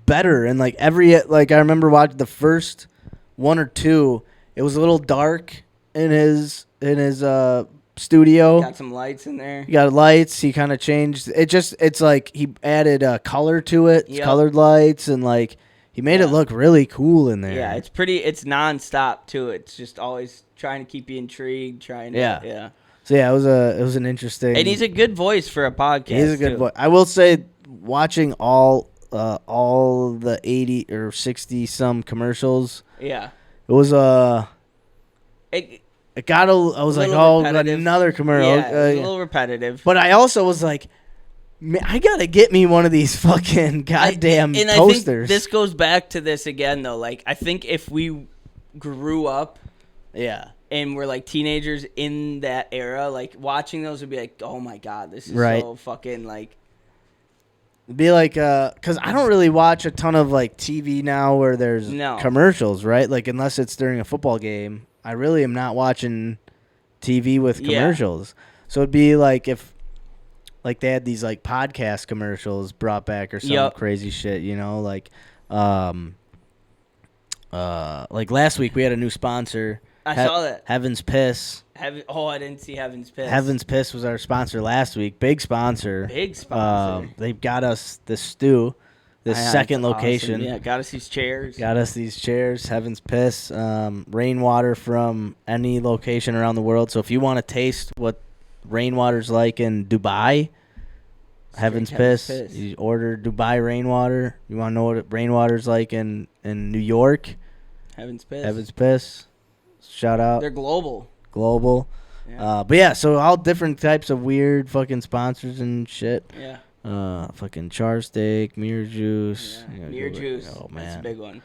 better. And, like, I remember watching the first one or two. It was a little dark in his studio. Got some lights in there. He got lights. He kind of changed. It's like he added color to it. Yep. Colored lights, and like he made it look really cool in there. Yeah, it's pretty. It's nonstop too. It's just always trying to keep you intrigued. Yeah. So yeah, it was an interesting. And he's a good voice for a podcast. He's a good voice. I will say, watching all the 80 or 60 some commercials. Yeah. It was It got I was like, oh, repetitive. another commercial. Yeah, it was a little repetitive. But I also was like, man, I gotta get me one of these fucking goddamn toasters. I think this goes back to this again, though. Like, I think if we grew up, and we're like teenagers in that era, like watching those would be like, oh my God, this is so fucking like. It'd be like, because I don't really watch a ton of like TV now where there's commercials, right? Like, unless it's during a football game, I really am not watching TV with commercials. So it'd be like if, like, they had these like podcast commercials brought back or some crazy shit, you know, like last week we had a new sponsor. I saw that. Heaven's Piss. I didn't see Heaven's Piss. Heaven's Piss was our sponsor last week. Big sponsor. They've got us this stew, this second location. Awesome. Yeah, got us these chairs. Heaven's Piss. Rainwater from any location around the world. So if you want to taste what rainwater's like in Dubai, Heaven's Piss. You order Dubai rainwater. You want to know what rainwater's like in New York? Heaven's Piss. Shout out. They're global. Yeah. But yeah, so all different types of weird fucking sponsors and shit. Yeah. Fucking char steak, Mirror Juice. Yeah. Mirror Juice. Oh man, that's a big one.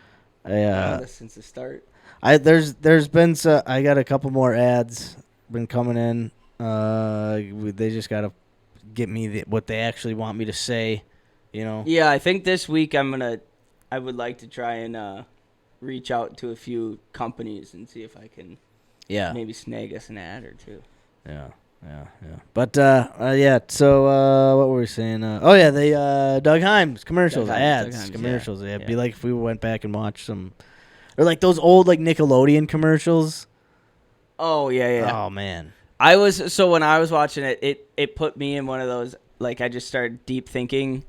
Since the start. There's been I got a couple more ads been coming in. They just gotta get me what they actually want me to say, you know. Yeah, I think this week I would like to try and reach out to a few companies and see if I can maybe snag us an ad or two. Yeah. But yeah. So what were we saying? They Doug Himes commercials, ads, commercials. Yeah. It'd be like if we went back and watched some, or like those old like Nickelodeon commercials. Oh yeah. Oh man. When I was watching it, it put me in one of those, like, I just started deep thinking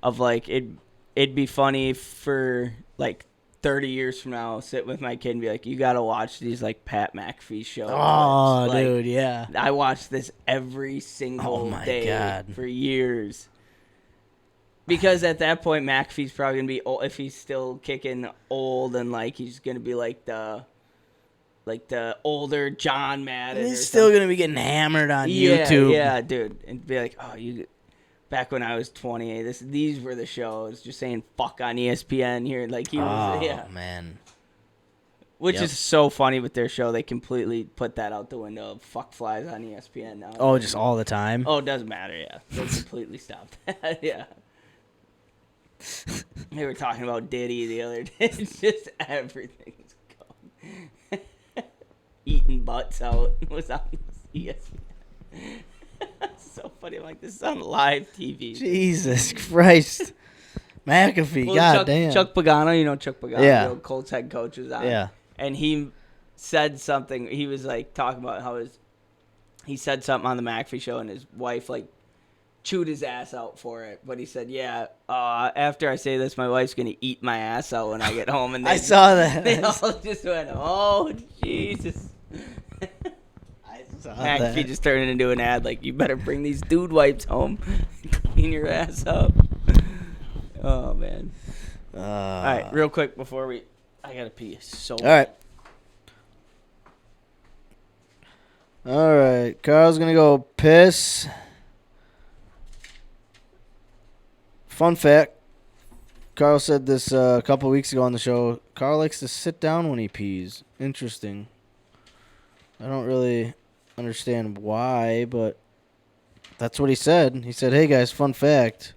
of like it'd be funny for like 30 years from now, sit with my kid and be like, you got to watch these like Pat McAfee shows. Oh, like, dude, yeah. I watched this every single day God. for years. Because at that point, McAfee's probably going to be old, if he's still kicking old, and like he's going to be like the older John Madden. He's still going to be getting hammered on YouTube. Yeah, dude. And be like, back when I was 28, these were the shows, just saying fuck on ESPN here. Like, he was, Oh, man. Which is so funny with their show. They completely put that out the window. Fuck flies on ESPN now. Oh, just all the time? Oh, it doesn't matter, yeah. They completely stopped that, yeah. They were talking about Diddy the other day. It's just everything's gone. Eating butts out was on ESPN. So funny. I'm like, this is on live TV. Jesus Christ. McAfee, goddamn. Chuck Pagano, you know Chuck Pagano, the old Colts head coach, was on. Yeah. And he said something. He was like talking about how he said something on the McAfee show, and his wife like chewed his ass out for it. But he said, after I say this, my wife's going to eat my ass out when I get home. And I saw that. They all just went, oh, Jesus. McAfee just turned it into an ad like, you better bring these dude wipes home and clean your ass up. Oh, man. All right, real quick before I got to pee so bad. All right. Carl's going to go piss. Fun fact. Carl said this a couple weeks ago on the show. Carl likes to sit down when he pees. Interesting. I don't really understand why, but that's what he said. He said, hey, guys, fun fact.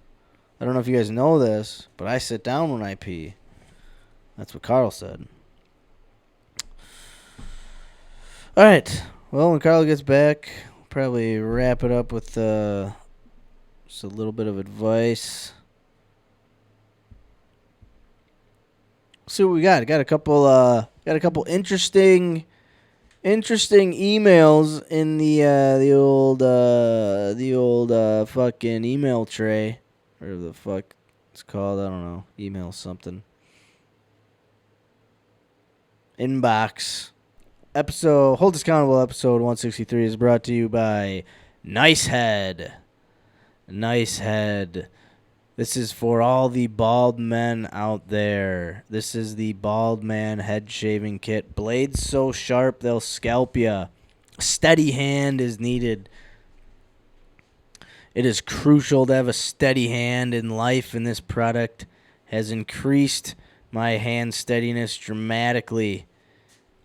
I don't know if you guys know this, but I sit down when I pee. That's what Carl said. All right. Well, when Carl gets back, we'll probably wrap it up with just a little bit of advice. See what we got. Got a couple interesting emails in the old fucking email tray, or the fuck it's called. I don't know. Email something. Inbox. Hold Us Accountable episode 163 is brought to you by Nice Head. Nice Head. This is for all the bald men out there. This is the Bald Man Head Shaving Kit. Blades so sharp they'll scalp ya. Steady hand is needed. It is crucial to have a steady hand in life, and this product has increased my hand steadiness dramatically.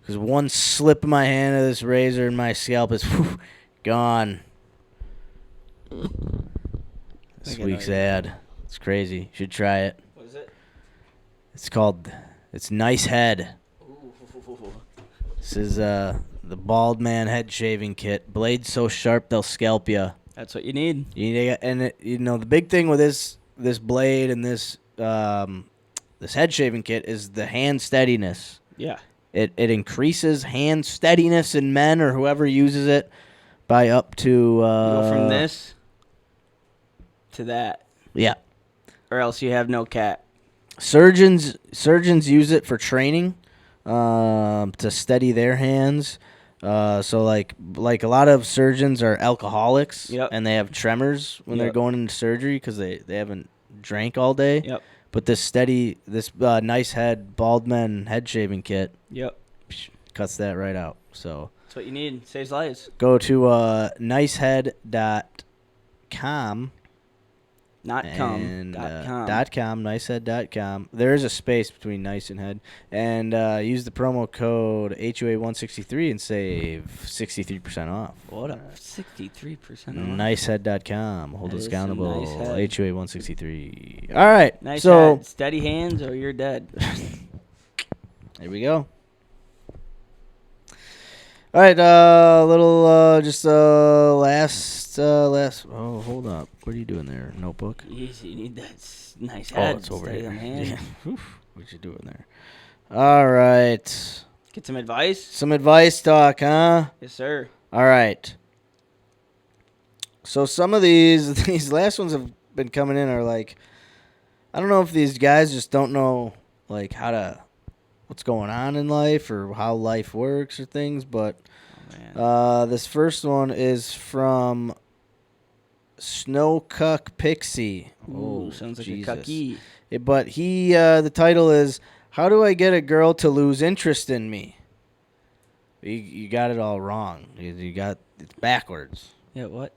Because one slip of my hand of this razor and my scalp is gone. This week's ad. It's crazy. You should try it. What is it? It's Nice Head. This is the Bald Man Head Shaving Kit. Blades so sharp they'll scalp ya. That's what you need. The big thing with this blade and this head shaving kit is the hand steadiness. Yeah. It increases hand steadiness in men or whoever uses it by up to go from this to that. Yeah. Or else you have no cat. Surgeons use it for training to steady their hands. So like a lot of surgeons are alcoholics, and they have tremors when they're going into surgery because they haven't drank all day. Yep. But this Nice Head Bald Men Head Shaving Kit cuts that right out. So that's what you need. Saves lives. Go to nicehead.com Not com. And Dot com. .com, nicehead.com. There is a space between nice and head. And use the promo code HUA163 and save 63% off. What up? 63% off. Nicehead.com. Hold That us is accountable. some nice head. HUA163. All right. Nice so head. Steady hands or you're dead. there we go. All right, last. Oh, hold up. What are you doing there, notebook? Easy. You need that nice head. Oh, it's over Steady here. them hands. Yeah. What you doing there? All right. Get some advice? Some advice talk, huh? Yes, sir. All right. So some of these last ones have been coming in are like, I don't know if these guys just don't know like what's going on in life or how life works or things, but this first one is from Snowcuck Pixie. Ooh, sounds like Jesus. a cucky. But the title is, How Do I Get a Girl to Lose Interest in Me? You got it all wrong. It's backwards. Yeah, what?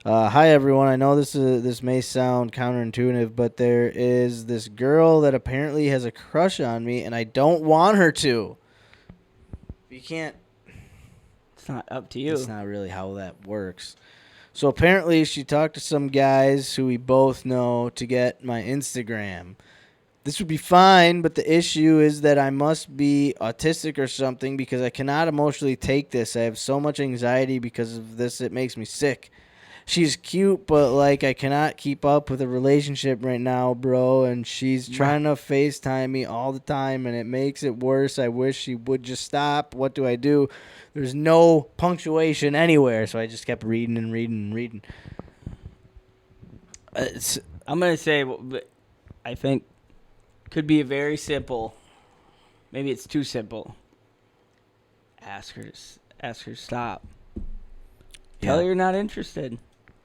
Hi everyone. I know this may sound counterintuitive, but there is this girl that apparently has a crush on me, and I don't want her to. You can't. It's not up to you. It's not really how that works. So apparently, she talked to some guys who we both know to get my Instagram. This would be fine, but the issue is that I must be autistic or something because I cannot emotionally take this. I have so much anxiety because of this; it makes me sick. She's cute, but, like, I cannot keep up with a relationship right now, bro, and she's trying to FaceTime me all the time, and it makes it worse. I wish she would just stop. What do I do? There's no punctuation anywhere, so I just kept reading and reading and reading. I'm going to say, I think, could be a very simple, maybe it's too simple. Ask her to stop. Tell her you're not interested.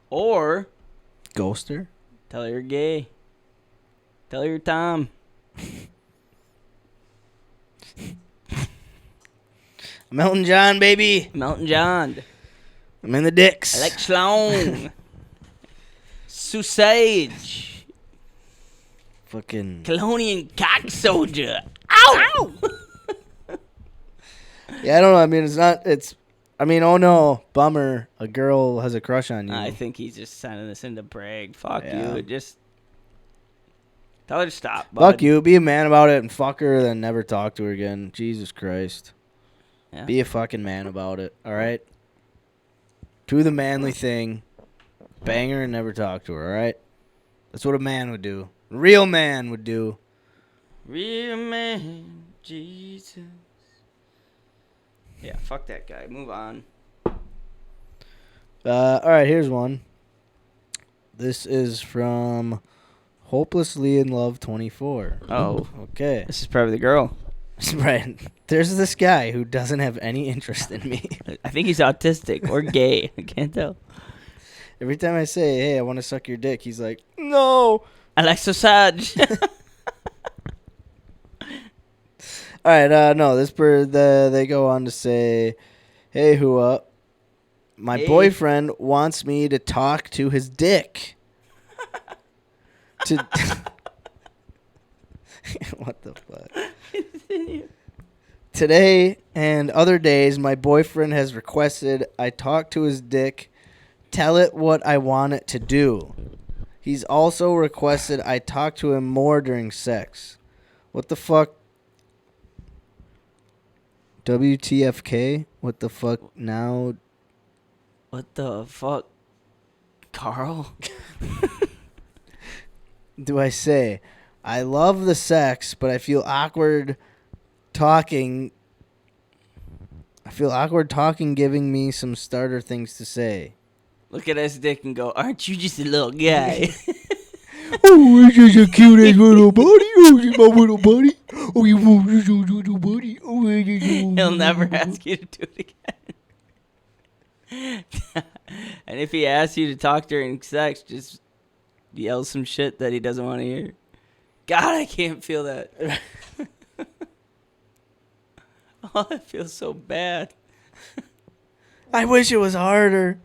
Or ghost her. Tell her you're gay. Tell her you're Tom. I'm Elton John, baby. I'm Elton John. I'm in the dicks. I like Sloan. Sausage. Fucking Colonian cock soldier. Ow! Yeah, I don't know. I mean, oh no, bummer. A girl has a crush on you. I think he's just sending this in to brag. Fuck Yeah. you. Just tell her to stop, bud. Fuck you. Be a man about it and fuck her, then never talk to her again. Jesus Christ. Yeah. Be a fucking man about it, all right? Do the manly thing. Bang her and never talk to her, all right? That's what a man would do. A real man would do. Real man, Jesus. Yeah, fuck that guy. Move on. All right, here's one. This is from Hopelessly in Love 24. Oh. Okay. This is probably the girl. Right. There's this guy who doesn't have any interest in me. I think he's autistic or gay. I can't tell. Every time I say, hey, I want to suck your dick, he's like, no. I like sausage. All right, no, they go on to say, hey, HUA, my boyfriend wants me to talk to his dick. What the fuck? Today and other days, my boyfriend has requested I talk to his dick, tell it what I want it to do. He's also requested I talk to him more during sex. What the fuck? WTFK? What the fuck now? What the fuck? Carl? Do I say? I love the sex, but I feel awkward talking. Giving me some starter things to say. Look at his dick and go, aren't you just a little guy? Oh, it's just a cute little buddy. Oh, it's my little buddy. Oh, you want this little buddy? Oh, He'll never ask you to do it again. And if he asks you to talk during sex, just yell some shit that he doesn't want to hear. God, I can't feel that. Oh, I feel so bad. I wish it was harder.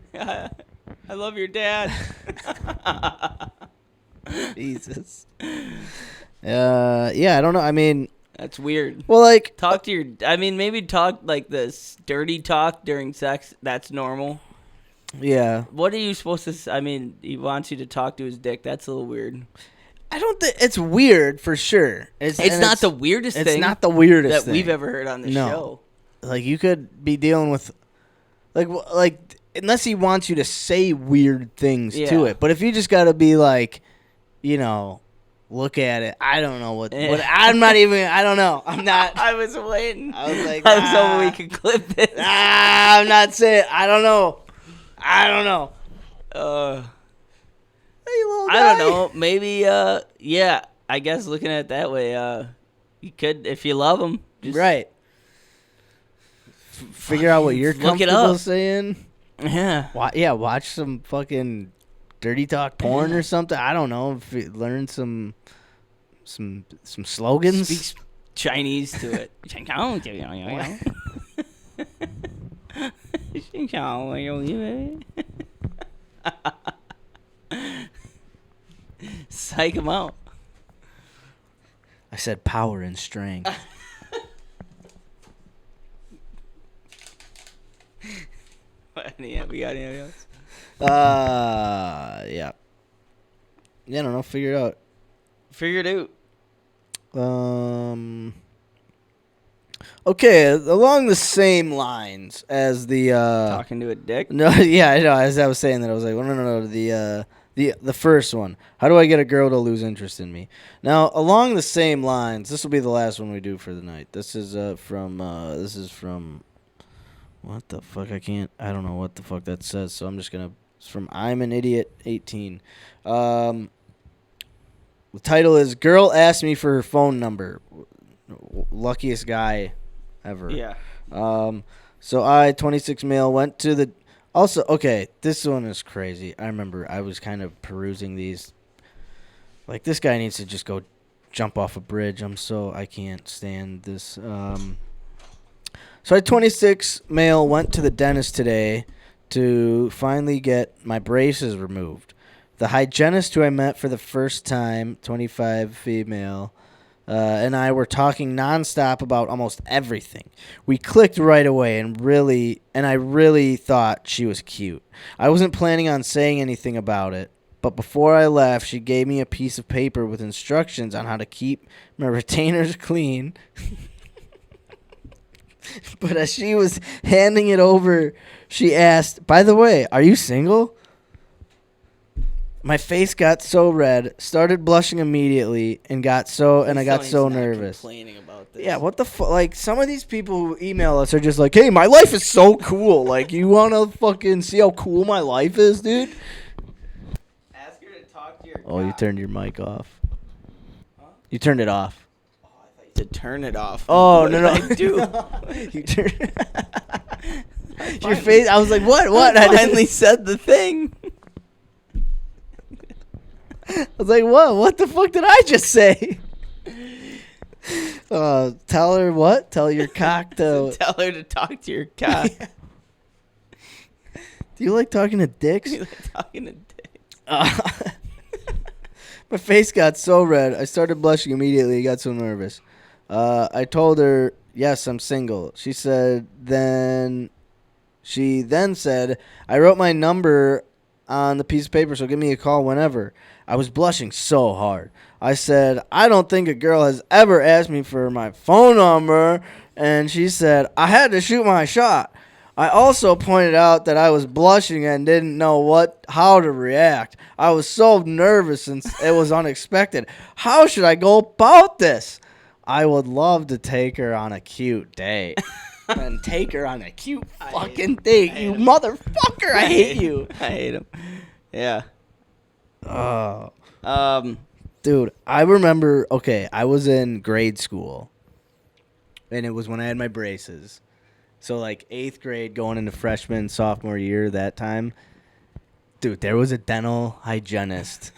I love your dad. Jesus. Yeah, I don't know. I mean, That's weird. well, like, Talk to your. I mean, maybe talk like this dirty talk during sex. That's normal. yeah. What are you supposed to? I mean, he wants you to talk to his dick. That's a little weird. I don't think it's weird for sure. It's not the weirdest It's thing not the weirdest that we've thing. ever heard on the No. show. Like, you could be dealing with, like unless he wants you to say weird things to Yeah. it. But if you just got to be like, you know, look at it. I don't know what I'm not even. I don't know. I'm not. I was waiting. I was like, I was hoping we could clip this. I'm not saying. I don't know. I don't know. Hey, little I guy. don't know. Maybe. Yeah. I guess looking at it that way, you could if you love him. Just, Right. Figure out what you're Look it comfortable up. saying. Yeah. Watch some fucking dirty talk porn or something. I don't know. Learn some slogans. Speaks Chinese to it. Psych him out. I said power and strength. Yeah, we got anything else? Yeah. Yeah, I don't know. Figure it out. Figure it out. Okay, along the same lines as the Talking to a dick. No, yeah, I know. As I was saying that, I was like, well, no, the first one. How do I get a girl to lose interest in me? Now, along the same lines, this will be the last one we do for the night. This is from what the fuck? I don't know what the fuck that says, so I'm just gonna. It's from I'm an Idiot 18. The title is "Girl Asked Me for Her Phone Number." Luckiest guy ever. Yeah. So I, 26 male, went to the. Also, okay, this one is crazy. I remember I was kind of perusing these. Like, this guy needs to just go jump off a bridge. I can't stand this. So I, 26 male, went to the dentist today to finally get my braces removed. The hygienist who I met for the first time, 25 female, and I were talking nonstop about almost everything. We clicked right away, and I really thought she was cute. I wasn't planning on saying anything about it, but before I left, she gave me a piece of paper with instructions on how to keep my retainers clean. But as she was handing it over, she asked, "By the way, are you single?" My face got so red, started blushing immediately, and I got so nervous. Complaining about this. Yeah, what the fuck? Like, some of these people who email us are just like, "Hey, my life is so cool. Like, you want to fucking see how cool my life is, dude?" Ask her to talk to your. Oh, you turned your mic off. Huh? You turned it off. To turn it off. Oh, What no, did no. I do? You turned your face. I was like, "What? What?" I finally said the thing. I was like, "What? What the fuck did I just say?" Tell her what? Tell your cock to. Tell her to talk to your cock. Do you like talking to dicks? You like talking to dick. My face got so red, I started blushing immediately. I got so nervous. I told her, "Yes, I'm single." She then said, "I wrote my number on the piece of paper, so give me a call whenever." I was blushing so hard. I said, "I don't think a girl has ever asked me for my phone number." And she said, "I had to shoot my shot." I also pointed out that I was blushing and didn't know how to react. I was so nervous since it was unexpected. How should I go about this? I would love to take her on a cute date. And take her on a cute fucking date, you motherfucker. I hate you. I hate him. Yeah. Oh. Um. Dude, I remember, okay, I was in grade school, and it was when I had my braces. So, like, 8th grade going into freshman, sophomore year that time. Dude, there was a dental hygienist.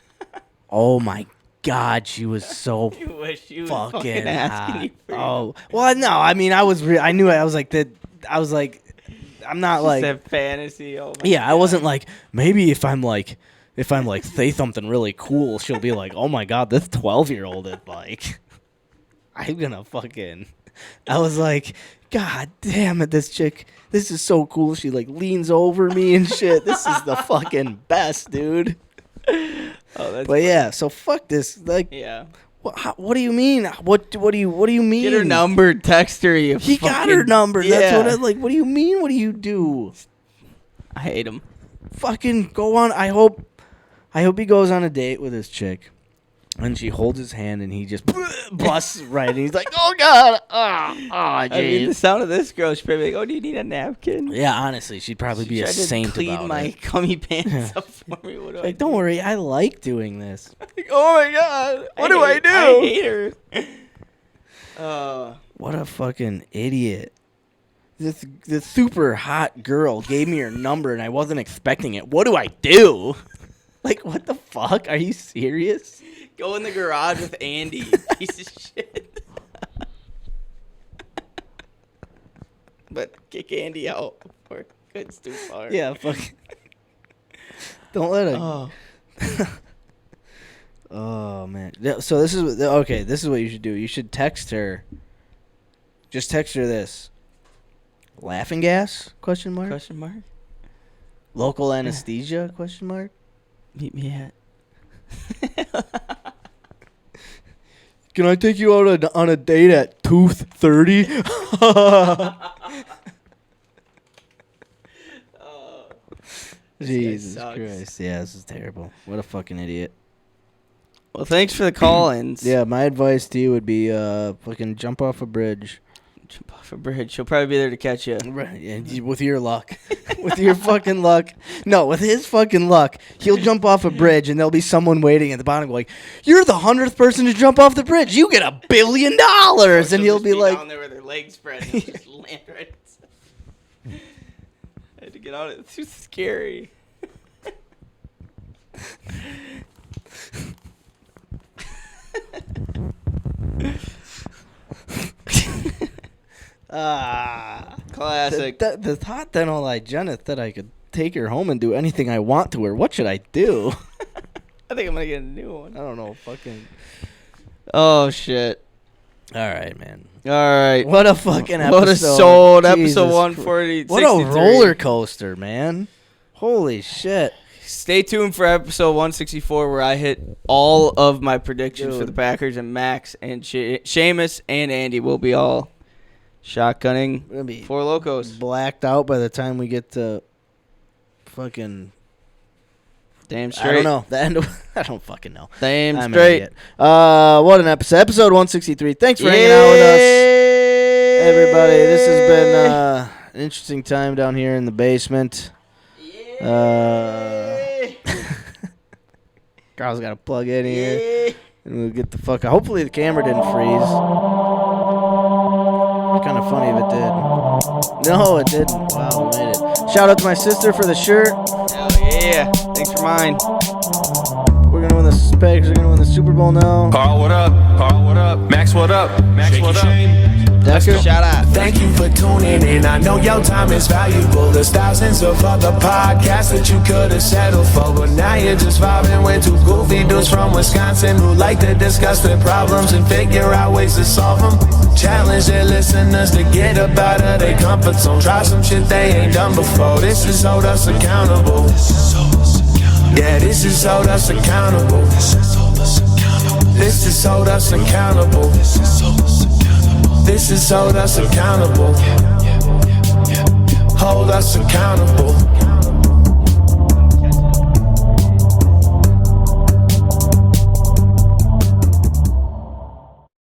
Oh, my God, she was so You wish you fucking asking hot. you for Oh, well, no, I mean, I knew it. I was like, I'm not like, that fantasy. Oh my yeah, I wasn't like, maybe if I'm like, if I'm like say something really cool, she'll be like, "Oh my god, this 12-year-old is like." I'm gonna fucking. I was like, God damn it, this chick. This is so cool. She like leans over me and shit. This is the fucking best, dude. Oh, that's. But yeah, so fuck this. Like, Yeah. What do you mean? What do you mean? Get her number, text her. You He got fucking- her number. That's Yeah. what I like. What do you mean? What do you do? I hate him. Fucking go on. I hope he goes on a date with his chick, and she holds his hand, and he just busts right, and he's like, "Oh God, I mean, the jeez." sound of this girl, she'd probably be like, "Oh, do you need a napkin?" Yeah, honestly, she'd probably be a Tried to saint clean about my it. gummy pants up for me. What do I Like, don't worry, I like doing this. Like, oh my god, what do I do? I hate her. What a fucking idiot. This super hot girl gave me her number, and I wasn't expecting it. What do I do? Like, what the fuck? Are you serious? Go in the garage with Andy, piece of shit. But kick Andy out before it's too far. Yeah, fuck. Don't let it. Oh. Oh man. So this is okay. This is what you should do. You should text her. Just text her this. Laughing gas? Question mark. Question mark. Local anesthesia? Question mark. Meet me at. Can I take you out on a date at 2:30? Jesus sucks. Christ. Yeah, this is terrible. What a fucking idiot. Well, thanks for the call-ins. Yeah, my advice to you would be fucking jump off a bridge. Jump off a bridge. She'll probably be there to catch you. Right, yeah, with your luck. With your fucking luck. No, with his fucking luck. He'll jump off a bridge and there'll be someone waiting at the bottom going, "You're the 100th person to jump off the bridge. You get $1 billion." And he'll be like, down there with her legs spread and just land right. I had to get out. It's too scary. Classic. The thought dental hygienist that I could take her home and do anything I want to her. What should I do? I think I'm gonna get a new one. I don't know. Fucking. Oh shit. All right, man. All right. What a fucking episode. What a sold Jesus episode Christ. 140. What a roller coaster, man. Holy shit. Stay tuned for episode 164 where I hit all of my predictions for Dude. the Packers, and Max and Seamus and Andy will be all shotgunning We're gonna be Four Locos. blacked out by the time we get to fucking. Damn straight. I don't know. The end of, I don't fucking know. Damn I'm an straight. idiot. What an episode. Episode 163. Thanks for hanging out with us, everybody. This has been an interesting time down here in the basement. Carl's got to plug in here. And we'll get the fuck out. Hopefully the camera didn't freeze. It's kind of funny if it did. No, it didn't. Wow, we made it. Shout out to my sister for the shirt. Hell yeah. Thanks for mine. We're going to win the Packers. We're going to win the Super Bowl now. Carl, what up? Carl, what up? Max, what up? Max, what up? Decker. Shout out. Thank you for tuning in. I know your time is valuable. There's thousands of other podcasts that you could have settled for, but now you're just vibing with two goofy dudes from Wisconsin who like to discuss their problems and figure out ways to solve them. Challenge their listeners to get up out of their comfort zone. Try some shit they ain't done before. This is hold us accountable. Yeah, this is hold us accountable. This is hold us accountable. This is hold us accountable. Hold us accountable.